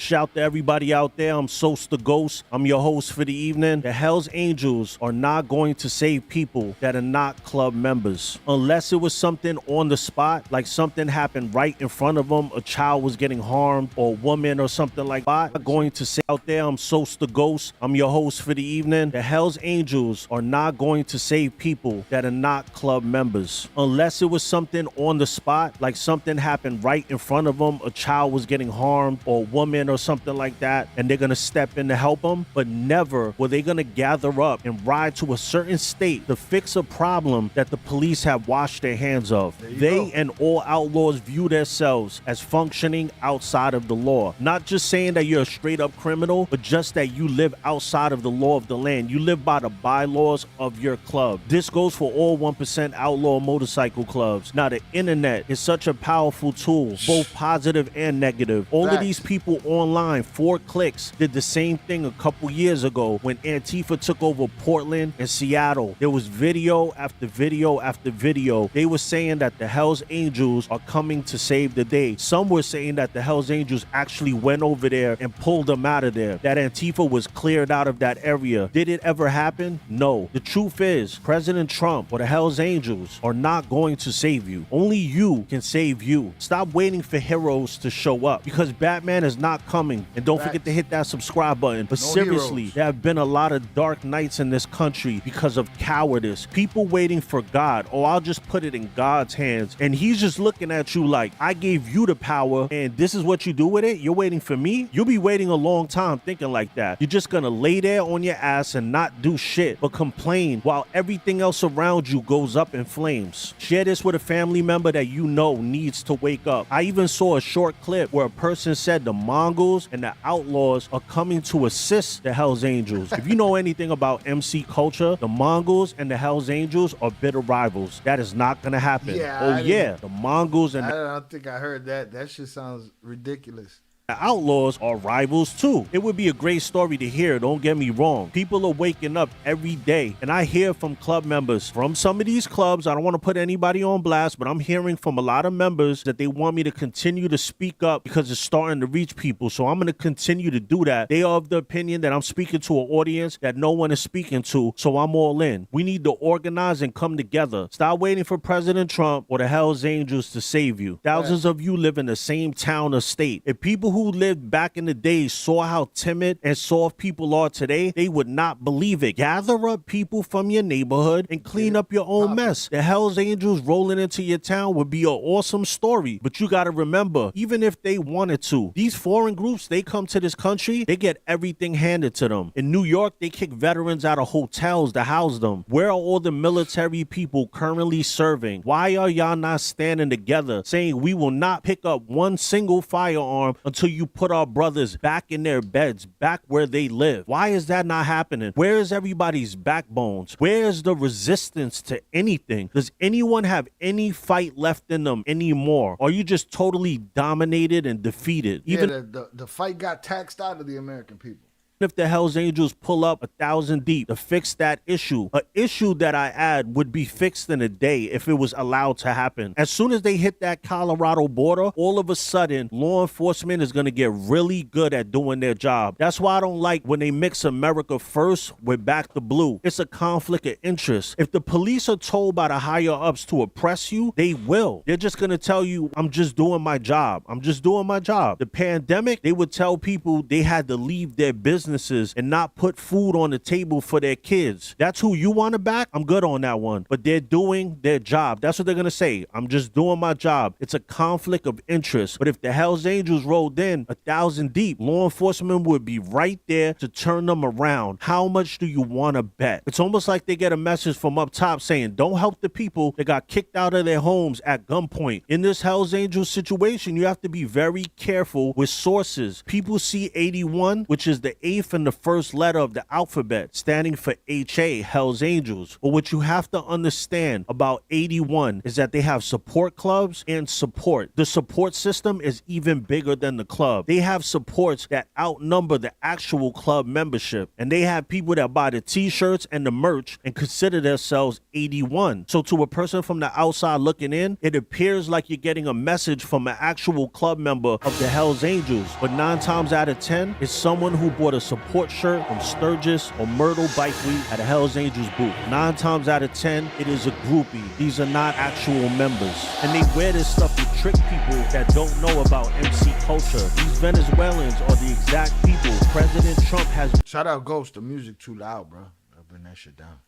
Shout to everybody out there. I'm Sos the Ghost. I'm your host for the evening. The Hells Angels are not going to save people that are not club members. Unless it was something on the spot, like something happened right in front of them, a child was getting harmed, or a woman or something like that. I'm not going to say out there, I'm Sos the Ghost. I'm your host for the evening. The Hells Angels are not going to save people that are not club members. Unless it was something on the spot, like something happened right in front of them, a child was getting harmed, or a woman or something like that, and they're gonna step in to help them. But never were they gonna gather up and ride to a certain state to fix a problem that the police have washed their hands of. They and all outlaws view themselves as functioning outside of the law. Not just saying that you're a straight up criminal, but just that you live outside of the law of the land. You live by the bylaws of your club. This goes for all 1% outlaw motorcycle clubs. Now, the internet is such a powerful tool, both positive and negative. All of these people online, 4 Clicks, did the same thing a couple years ago when Antifa took over Portland and Seattle. There was video after video after video. They were saying that the Hells Angels are coming to save the day. Some were saying that the Hells Angels actually went over there and pulled them out of there, that Antifa was cleared out of that area. Did it ever happen? No. The truth is, President Trump or the Hells Angels are not going to save you. Only you can save you. Stop waiting for heroes to show up, because Batman is not coming. And don't forget to hit that subscribe button. But seriously, there have been a lot of dark nights in this country because of cowardice. People waiting for God. Oh, I'll just put it in God's hands. And he's just looking at you like, I gave you the power and this is what you do with it? You're waiting for me? You'll be waiting a long time thinking like that. You're just gonna lay there on your ass and not do shit, but complain while everything else around you goes up in flames. Share this with a family member that you know needs to wake up. I even saw a short clip where a person said the Mongols and the Outlaws are coming to assist the Hells Angels. If you know anything about MC culture, the Mongols and the Hells Angels are bitter rivals. That is not gonna happen. The Mongols and I don't think I heard that. That shit sounds ridiculous. the Outlaws are rivals too. It would be a great story to hear, don't get me wrong. People are waking up every day, and I hear from club members from some of these clubs. I don't want to put anybody on blast, but I'm hearing from a lot of members that they want me to continue to speak up because it's starting to reach people. So I'm going to continue to do that. They are of the opinion that I'm speaking to an audience that no one is speaking to, so I'm all in. We need to organize and come together. Stop waiting for President Trump or the Hells Angels to save you. Thousands of you live in the same town or state. If people who lived back in the day saw how timid and soft people are today, they would not believe it. Gather up people from your neighborhood and clean up your own mess. The Hells Angels rolling into your town would be an awesome story, but you got to remember, even if they wanted to, these foreign groups, they come to this country, they get everything handed to them. In New York, they kick veterans out of hotels to house them. Where are all the military people currently serving? Why are y'all not standing together saying we will not pick up one single firearm until you put our brothers back in their beds, back where they live? Why is that not happening? Where is everybody's backbones? Where is the resistance to anything? Does anyone have any fight left in them anymore? Are you just totally dominated and defeated? Even the fight got taxed out of the American people. if the Hells Angels pull up 1,000 deep to fix that issue, an issue that I add would be fixed in a day if it was allowed to happen. As soon as they hit that Colorado border, all of a sudden, law enforcement is going to get really good at doing their job. That's why I don't like when they mix America First with Back to Blue. It's a conflict of interest. If the police are told by the higher-ups to oppress you, they will. They're just going to tell you, I'm just doing my job. I'm just doing my job. The pandemic, they would tell people they had to leave their businesses and not put food on the table for their kids. That's who you want to back? I'm good on that one. But they're doing their job. That's what they're going to say. I'm just doing my job. It's a conflict of interest. But if the Hells Angels rolled in 1,000 deep, law enforcement would be right there to turn them around. How much do you want to bet? It's almost like they get a message from up top saying, don't help the people that got kicked out of their homes at gunpoint. In this Hells Angels situation, you have to be very careful with sources. People see 81, which is the eighth and the first letter of the alphabet, standing for HA, Hell's Angels. But what you have to understand about 81 is that they have support clubs and support. The support system is even bigger than the club. They have supports that outnumber the actual club membership, and they have people that buy the t-shirts and the merch and consider themselves 81. So to a person from the outside looking in, it appears like you're getting a message from an actual club member of the Hells Angels, but 9 times out of 10, it's someone who bought a support shirt from Sturgis or Myrtle Bike Week at a Hells Angels booth. 9 times out of 10, it is a groupie. These are not actual members. And they wear this stuff to trick people that don't know about MC culture. These Venezuelans are the exact people President Trump has... Shout out Ghost, the music too loud, bro. I'll bring that shit down.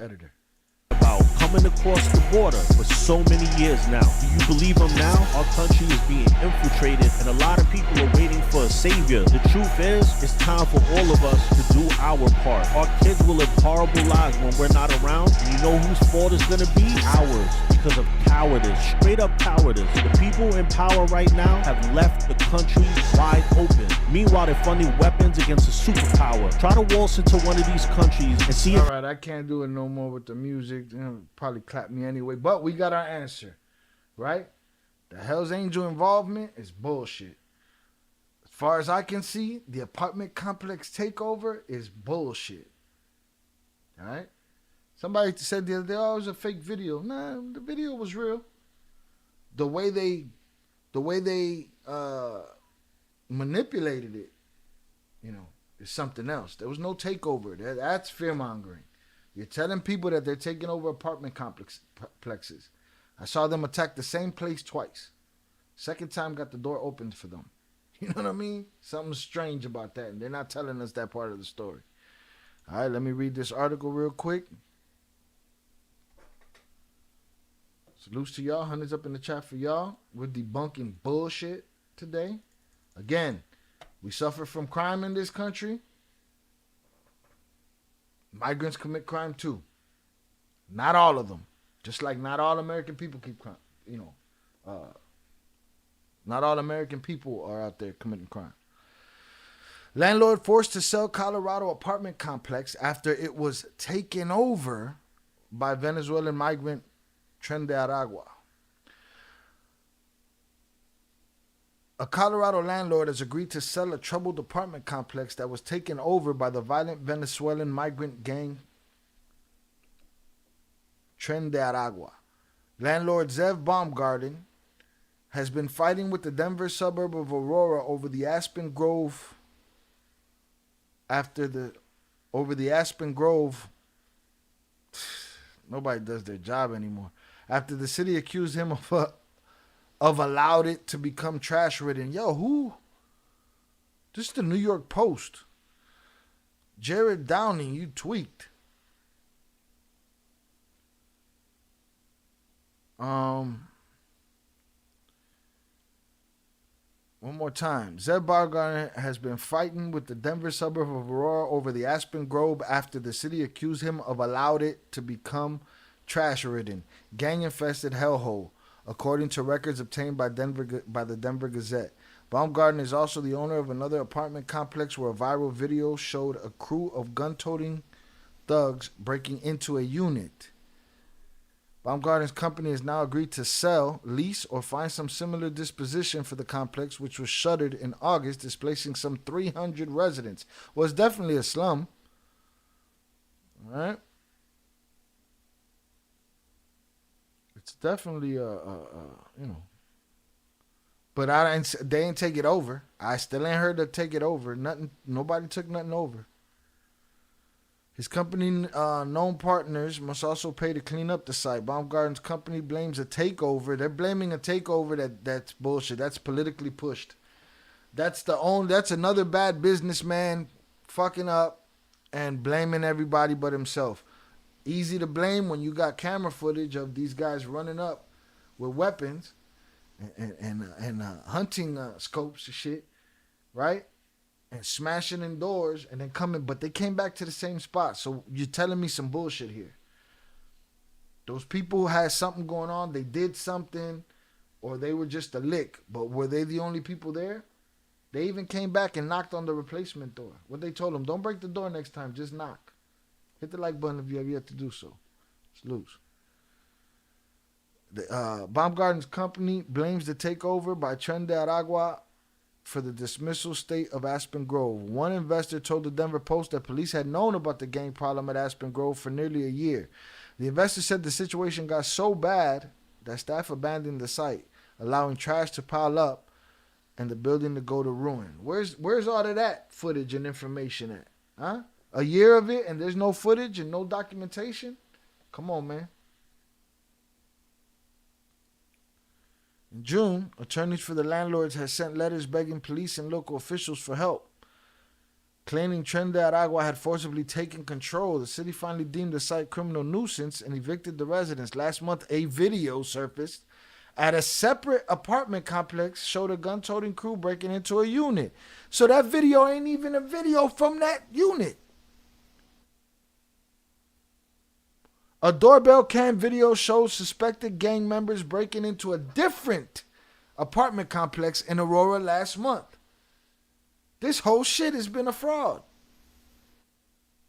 Editor. About coming across the border for so many years now. Do you believe them now? Our country is being infiltrated and a lot of people are waiting for a savior. The truth is, it's time for all of us to do our part. Our kids will live horrible lives when we're not around, and you know whose fault it's gonna be? Ours, because of cowardice. Straight up cowardice. The people in power right now have left the country wide open. Meanwhile, they're funding weapons against a superpower. Try to waltz into one of these countries and see... All right, I can't do it no more with the music. Probably clap me anyway, but we got our answer, right? The Hells Angel involvement is bullshit. As far as I can see, the apartment complex takeover is bullshit. All right? Somebody said the other day, oh, it was a fake video. Nah, the video was real. The way they manipulated it, is something else. There was no takeover. That's fear-mongering. You're telling people that they're taking over apartment complexes. I saw them attack the same place twice. Second time got the door opened for them. You know what I mean? Something strange about that, and they're not telling us that part of the story. All right, let me read this article real quick. Salutes to y'all. Hundreds up in the chat for y'all. We're debunking bullshit today. Again, we suffer from crime in this country. Migrants commit crime too. Not all of them. Just like not all American people keep crime. Not all American people are out there committing crime. Landlord forced to sell Colorado apartment complex after it was taken over by Venezuelan migrant Tren de Aragua. A Colorado landlord has agreed to sell a troubled apartment complex that was taken over by the violent Venezuelan migrant gang Tren de Aragua. Landlord Zev Baumgarten has been fighting with the Denver suburb of Aurora over the Aspen Grove nobody does their job anymore. After the city accused him of allowed it to become trash ridden. Yo, who? This is the New York Post. Jared Downing, you tweaked. One more time. Zeb Baumgarten has been fighting with the Denver suburb of Aurora over the Aspen Grove after the city accused him of allowed it to become trash-ridden, gang-infested hellhole, according to records obtained by the Denver Gazette. Baumgarten is also the owner of another apartment complex where a viral video showed a crew of gun-toting thugs breaking into a unit. Baumgarten's company has now agreed to sell, lease, or find some similar disposition for the complex, which was shuttered in August, displacing some 300 residents. Well, it's definitely a slum. All right? It's definitely but they ain't take it over. I still ain't heard to take it over. Nobody took nothing over. His company known partners must also pay to clean up the site. Baumgarten's company blames a takeover. They're blaming a takeover that's bullshit. That's politically pushed. That's another bad businessman fucking up and blaming everybody but himself. Easy to blame when you got camera footage of these guys running up with weapons and hunting scopes and shit, right? And smashing in doors and then coming, but they came back to the same spot. So you're telling me some bullshit here. Those people had something going on. They did something, or they were just a lick. But were they the only people there? They even came back and knocked on the replacement door. What they told them, don't break the door next time, just knock. Hit the like button if you have yet to do so. Salute. The Baumgarten's company blames the takeover by Tren de Aragua for the dismissal state of Aspen Grove. One investor told the Denver Post that police had known about the gang problem at Aspen Grove for nearly a year. The investor said the situation got so bad that staff abandoned the site, allowing trash to pile up and the building to go to ruin. Where's all of that footage and information at? Huh? A year of it and there's no footage and no documentation? Come on, man. In June, attorneys for the landlords had sent letters begging police and local officials for help. Claiming Tren de Aragua had forcibly taken control, the city finally deemed the site criminal nuisance and evicted the residents. Last month, a video surfaced at a separate apartment complex showed a gun-toting crew breaking into a unit. So that video ain't even a video from that unit. A doorbell cam video shows suspected gang members breaking into a different apartment complex in Aurora last month. This whole shit has been a fraud.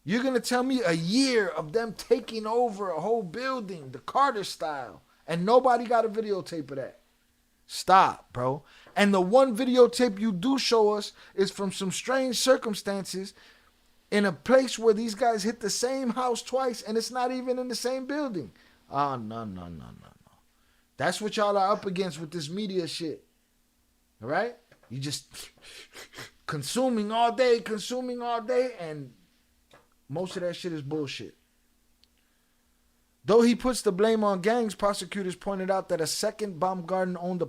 You're going to tell me a year of them taking over a whole building, the Carter style, and nobody got a videotape of that? Stop, bro. And the one videotape you do show us is from some strange circumstances in a place where these guys hit the same house twice and it's not even in the same building. Oh, no. That's what y'all are up against with this media shit. All right? You just consuming all day, and most of that shit is bullshit. Though he puts the blame on gangs, prosecutors pointed out that a second Baumgarten-owned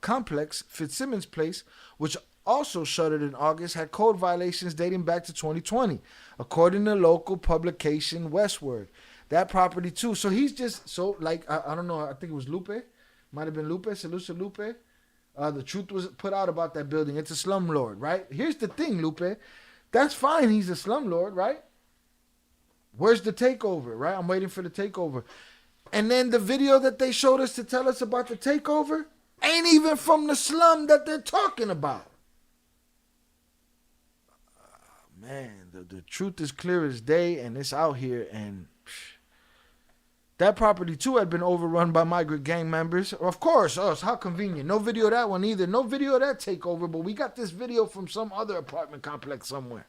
complex, Fitzsimmons Place, which also shuttered in August, had code violations dating back to 2020, according to local publication Westward. That property too. So he's just I don't know. I think it was Lupe, might have been Lupe, Salusa Lupe. The truth was put out about that building. It's a slumlord, right? Here's the thing, Lupe. That's fine. He's a slumlord, right? Where's the takeover, right? I'm waiting for the takeover. And then the video that they showed us to tell us about the takeover ain't even from the slum that they're talking about. Man, the truth is clear as day, and it's out here. And that property, too, had been overrun by migrant gang members. Of course, how convenient. No video of that one either. No video of that takeover, but we got this video from some other apartment complex somewhere.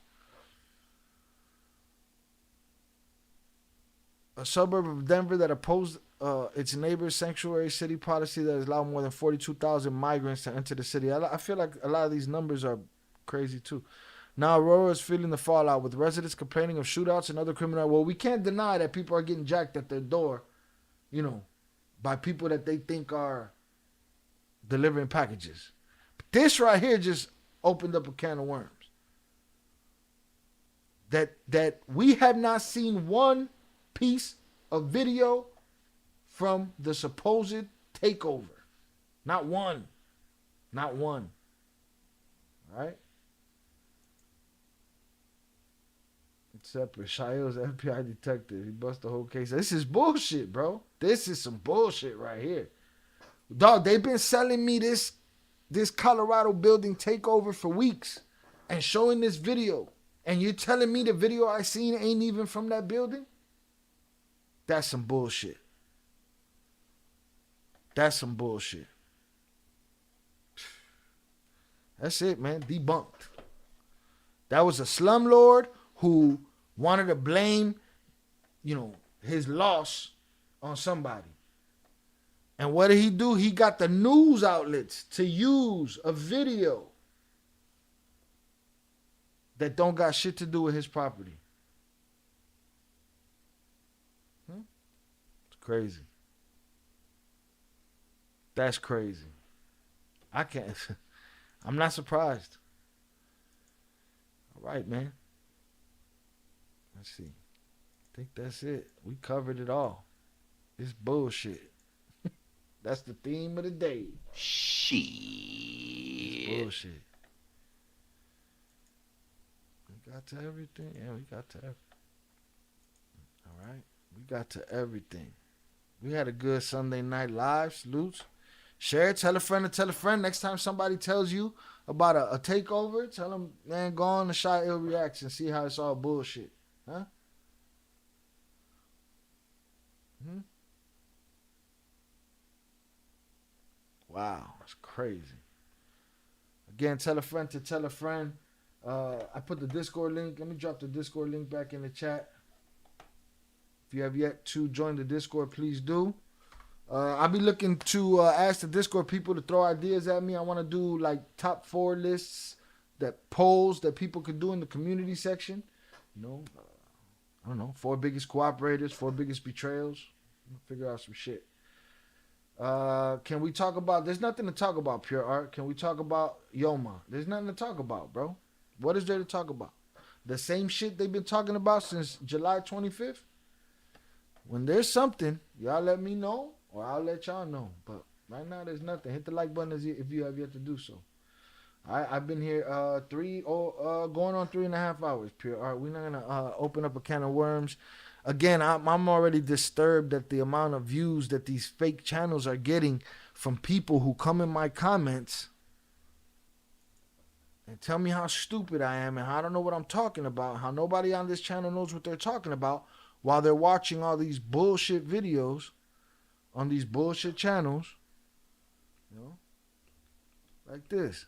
A suburb of Denver that opposed its neighbor's sanctuary city policy that has allowed more than 42,000 migrants to enter the city. I feel like a lot of these numbers are crazy, too. Now Aurora is feeling the fallout, with residents complaining of shootouts and other criminal. Well, we can't deny that people are getting jacked at their door, by people that they think are delivering packages. But this right here just opened up a can of worms. That we have not seen one piece of video from the supposed takeover. Not one. Not one. All right? Separate. Shail's FBI detective. He bust the whole case. This is bullshit, bro. This is some bullshit right here. Dog, they've been selling me this Colorado building takeover for weeks and showing this video. And you're telling me the video I seen ain't even from that building? That's some bullshit. That's some bullshit. That's it, man. Debunked. That was a slumlord who wanted to blame, his loss on somebody. And what did he do? He got the news outlets to use a video that don't got shit to do with his property. It's crazy. That's crazy. I'm not surprised. All right, man. Let's see. I think that's it. We covered it all. It's bullshit. That's the theme of the day. Shit. It's bullshit. We got to everything. Yeah, we got to everything. All right. We got to everything. We had a good Sunday night live. Salutes. Share it. Tell a friend to tell a friend. Next time somebody tells you about a takeover, tell them, man, go on the Shy Ill Reacts and see how it's all bullshit. Huh? Hmm? Wow, that's crazy. Again, tell a friend to tell a friend. I put the Discord link. Let me drop the Discord link back in the chat. If you have yet to join the Discord, please do. I'll be looking to ask the Discord people to throw ideas at me. I want to do like top 4 lists, that polls that people could do in the community section. You know, I don't know, 4 biggest cooperators, 4 biggest betrayals. Figure out some shit. Can we talk about, there's nothing to talk about, Pure Art. Can we talk about Yoma? There's nothing to talk about, bro. What is there to talk about? The same shit they've been talking about since July 25th? When there's something, y'all let me know, or I'll let y'all know. But right now, there's nothing. Hit the like button if you have yet to do so. I've been here going on 3.5 hours, Pure Art. We're not gonna open up a can of worms. Again, I'm already disturbed at the amount of views that these fake channels are getting from people who come in my comments and tell me how stupid I am and how I don't know what I'm talking about, how nobody on this channel knows what they're talking about while they're watching all these bullshit videos on these bullshit channels. You know? Like this.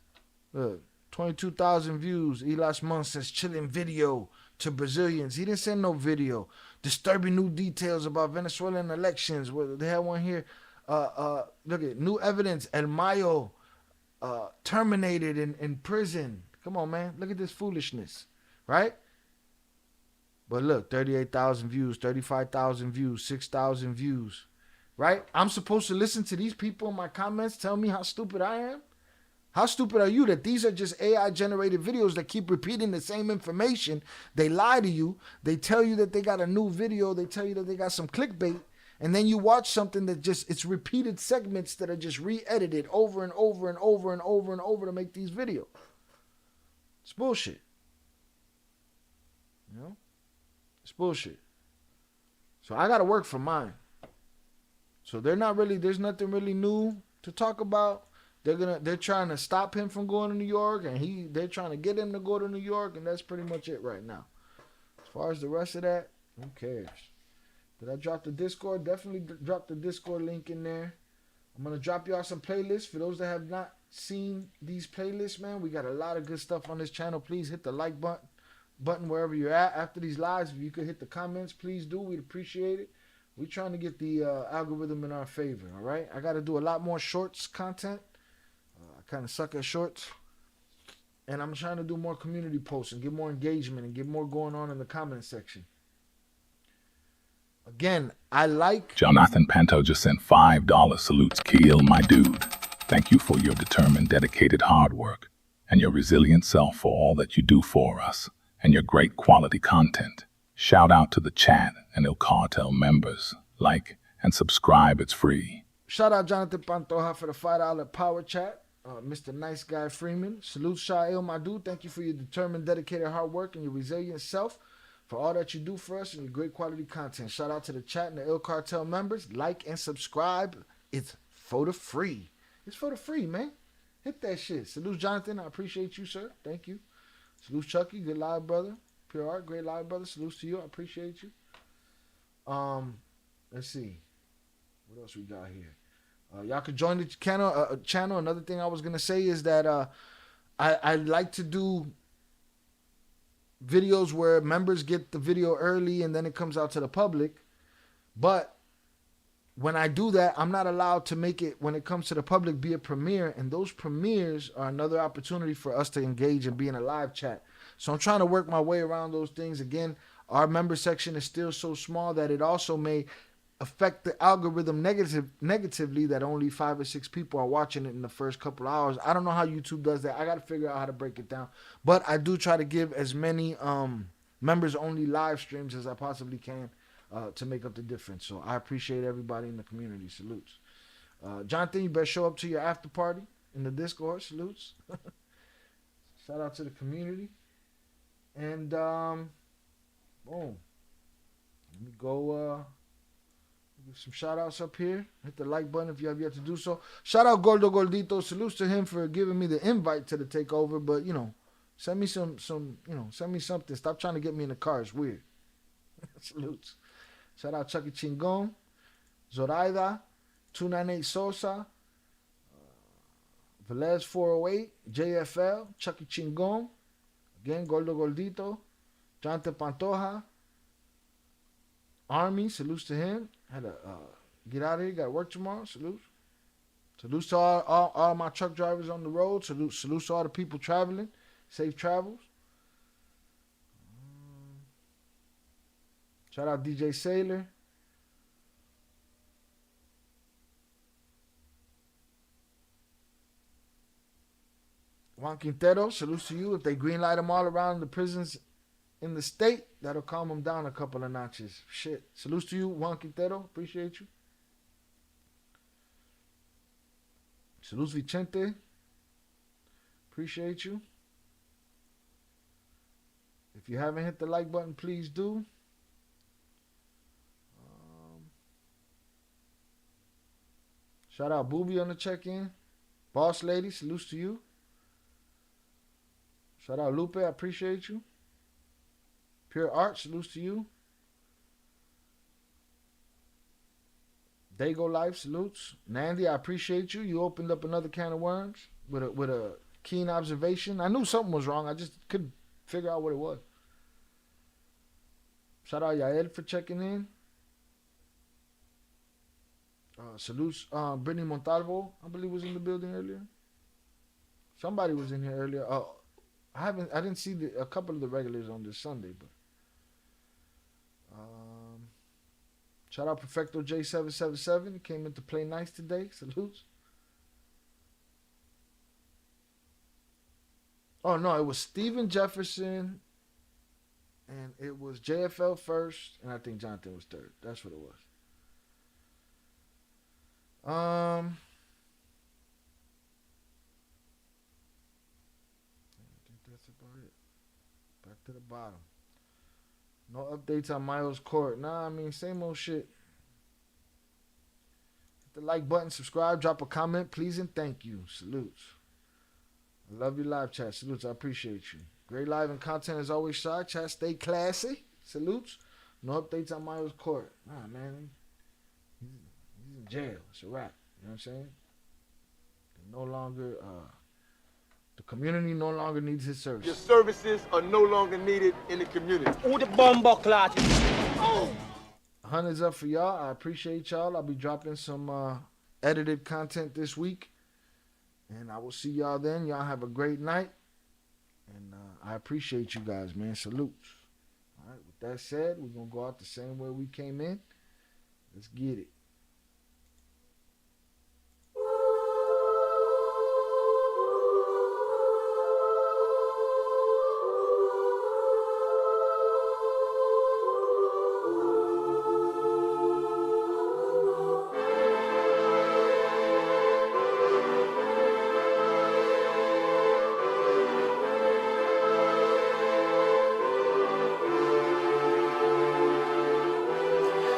Look, 22,000 views. Elas Mon says chilling video to Brazilians. He didn't send no video. Disturbing new details about Venezuelan elections. Well, they had one here. Look at new evidence. El Mayo terminated in prison. Come on, man. Look at this foolishness. Right? But look, 38,000 views, 35,000 views, 6,000 views. Right? I'm supposed to listen to these people in my comments tell me how stupid I am? How stupid are you that these are just AI-generated videos that keep repeating the same information? They lie to you. They tell you that they got a new video. They tell you that they got some clickbait. And then you watch something that it's repeated segments that are just re-edited over and over and over and over and over to make these videos. It's bullshit. You know? It's bullshit. So I got to work for mine. So there's nothing really new to talk about. They're trying to stop him from going to New York, and they're trying to get him to go to New York, and that's pretty much it right now. As far as the rest of that, who cares? Did I drop the Discord? Definitely drop the Discord link in there. I'm gonna drop y'all some playlists for those that have not seen these playlists, man. We got a lot of good stuff on this channel. Please hit the like button wherever you're at. After these lives, if you could hit the comments, please do. We'd appreciate it. We're trying to get the algorithm in our favor. All right. I got to do a lot more shorts content. I kind of suck at shorts, and I'm trying to do more community posts and get more engagement and get more going on in the comment section. Again, I like... Jonathan Panto just sent $5 salutes. Keel, my dude. Thank you for your determined, dedicated hard work and your resilient self for all that you do for us and your great quality content. Shout out to the chat and Il Cartel members. Like and subscribe. It's free. Shout out Jonathan Pantoja for the $5 power chat. Mr. Nice Guy Freeman. Salute Shael, my dude. Thank you for your determined, dedicated hard work and your resilient self for all that you do for us and your great quality content. Shout out to the chat and the Il Cartel members. Like and subscribe. It's for the free. It's for the free, man. Hit that shit. Salute Jonathan. I appreciate you, sir. Thank you. Salute Chucky. Good live, brother. Pure Art. Great live, brother. Salutes to you. I appreciate you. Let's see. What else we got here? Y'all could join the channel. Another thing I was going to say is that I like to do videos where members get the video early and then it comes out to the public. But when I do that, I'm not allowed to make it, when it comes to the public, be a premiere. And those premieres are another opportunity for us to engage and be in a live chat. So I'm trying to work my way around those things. Again, our member section is still so small that it also may affect the algorithm negatively, that only 5 or 6 people are watching it in the first couple hours. I don't know how YouTube does that. I got to figure out how to break it down. But I do try to give as many members only live streams as I possibly can to make up the difference. So I appreciate everybody in the community. Salutes. Jonathan, you better show up to your after party in the Discord. Salutes. Shout out to the community. And boom. Let me Give some shout outs up here. Hit the like button if you have yet to do so. Shout out Gordo Gordito. Salutes to him for giving me the invite to the takeover. But send me some send me something. Stop trying to get me in the car. It's weird. Salutes. Shout out Chucky Chingon, Zoraida, 298 Sosa, Velez 408, JFL, Chucky Chingon, again Gordo Gordito, Jonathan Pantoja, Army, salutes to him. Had to get out of here, got to work tomorrow. Salutes. Salutes to all my truck drivers on the road. Salutes to all the people traveling. Safe travels. Shout out DJ Sailor. Juan Quintero, salutes to you. If they green light them all around the prisons in the state, that'll calm them down a couple of notches. Shit. Salutes to you, Juan Quintero. Appreciate you. Salutes Vicente. Appreciate you. If you haven't hit the like button, please do. Shout out Booby on the check-in. Boss Lady, salutes to you. Shout out Lupe, I appreciate you. Pure Art, salutes to you. Dago Life, salutes. Nandy, I appreciate you. You opened up another can of worms with a keen observation. I knew something was wrong. I just couldn't figure out what it was. Shout out Yael for checking in. Salutes Brittany Montalvo, I believe, was in the building earlier. Somebody was in here earlier. I didn't see a couple of the regulars on this Sunday, but shout out Perfecto J777. He came in to play nice today. Salutes. Oh no, it was Steven Jefferson, and it was JFL first, and I think Jonathan was third. That's what it was. I think that's about it. Back to the bottom. No updates on Miles Court. Nah, I mean, same old shit. Hit the like button, subscribe, drop a comment, please, and thank you. Salutes. I love your live chat. Salutes. I appreciate you. Great live and content as always, Shy. Chat, stay classy. Salutes. No updates on Miles Court. Nah, man. He's in jail. It's a wrap. You know what I'm saying? No longer, the community no longer needs his services. Your services are no longer needed in the community. All the bomber clot. Oh. 100's up for y'all. I appreciate y'all. I'll be dropping some edited content this week. And I will see y'all then. Y'all have a great night. And I appreciate you guys, man. Salutes. All right, with that said, we're going to go out the same way we came in. Let's get it.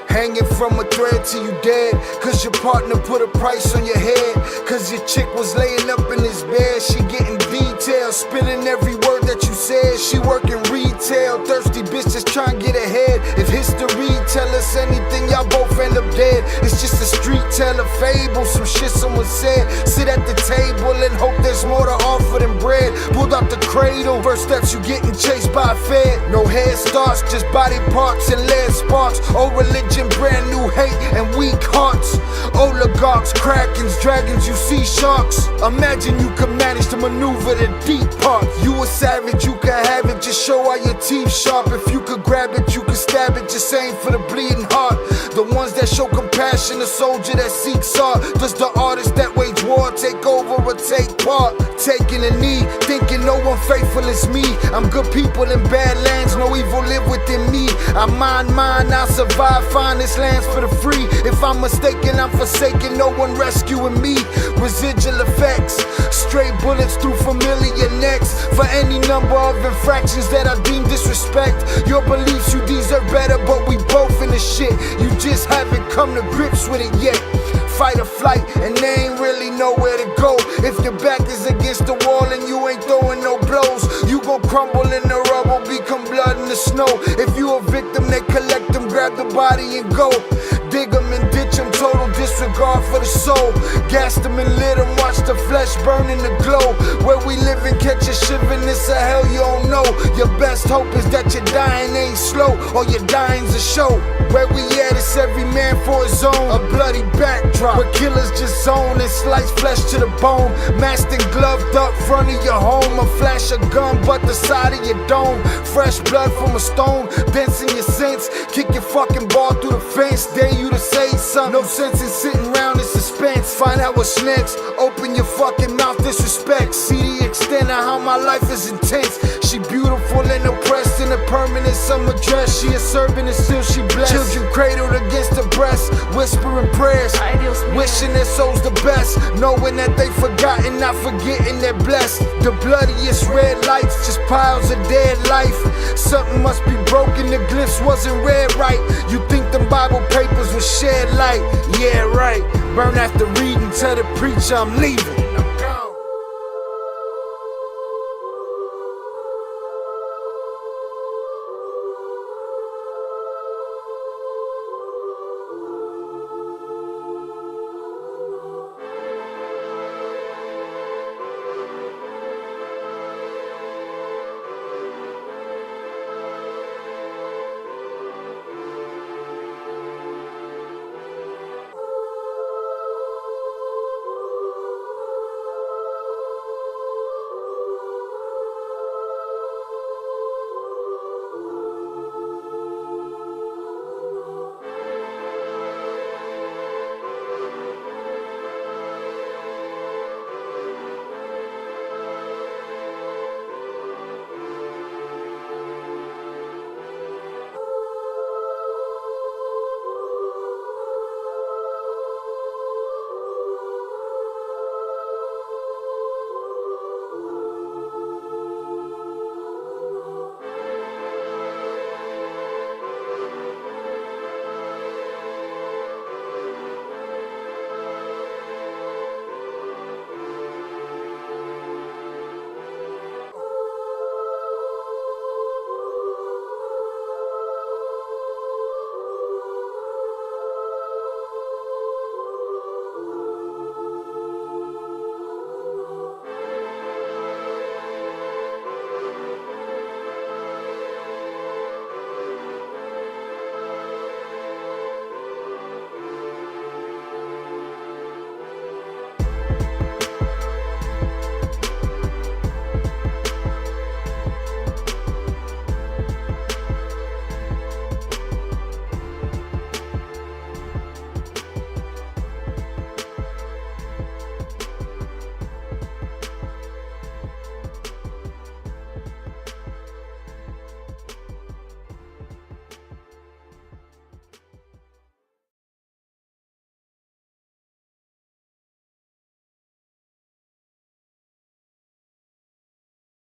Hanging from a thread till you dead, cause your partner put a price on your head. Cause your chick was laying up in his bed, she getting details, spilling every word that you said. She working retail, thirsty bitch just trying to get ahead. If history tell us anything, y'all both end up dead. It's just a street tale, a fable, some shit someone said. Sit at the table and hope there's more to offer than bread. Pulled out the cradle, first steps you getting chased by a fed. No head starts, just body parts and lead sparks. Old religion, brand new hate and weak hearts. Oligarchs, krakens, dragons, you see sharks. Imagine you could manage to maneuver the deep part. You a savage, you can have it, just show all your teeth sharp. If you could grab it, you could stab it, just aim for the bleeding heart. The ones that show compassion, the soldier that seeks art. Does the artist that wage war take over or take part? Taking a knee, thinking ain't no one faithful as me. I'm good people in bad lands, no evil live within me. I mind mine, I survive, find this lands for the free. If I'm mistaken, I'm forsaken, no one rescuing me. Residual effects, straight bullets through familiar necks. For any number of infractions that I deem disrespect. Your beliefs, you deserve better, but we both in the shit. You just haven't come to grips with it yet. Fight or flight, and they ain't really nowhere to go. If your back is against the wall and you ain't throwing no blows, you gon' crumble in the rubble, become blood in the snow. If you a victim, they collect them, grab the body and go. Dig them and ditch them, total disregard for the soul. Gas them and lit them, watch the flesh burn in the glow. Where we live and catch a shiver, this a hell you don't know. Your best hope is that your dying ain't slow, or your dying's a show. Where we at, it's every man for his own. A bloody backdrop, where killers just zone and slice flesh to the bone. Masked and gloved up front of your home. A flash of gun, but the side of your dome. Fresh blood from a stone, dents in your sense. Kick your fucking ball through the fence, dare you to say something. No sense in sitting around in suspense. Find out what's next, open your fucking mouth, disrespect. See the extent of how my life is intense. She beautiful and oppressed in a permanent summer dress. She a servant and still she blessed. Children cradled against her breast, whispering prayers, wishing their souls the best, knowing that they forgotten, not forgetting they're blessed. The bloodiest red lights, just piles of dead life. Something must be broken, the glyphs wasn't read right. You think them Bible papers would shed light? Yeah, right. Burn after reading, tell the preacher I'm leaving.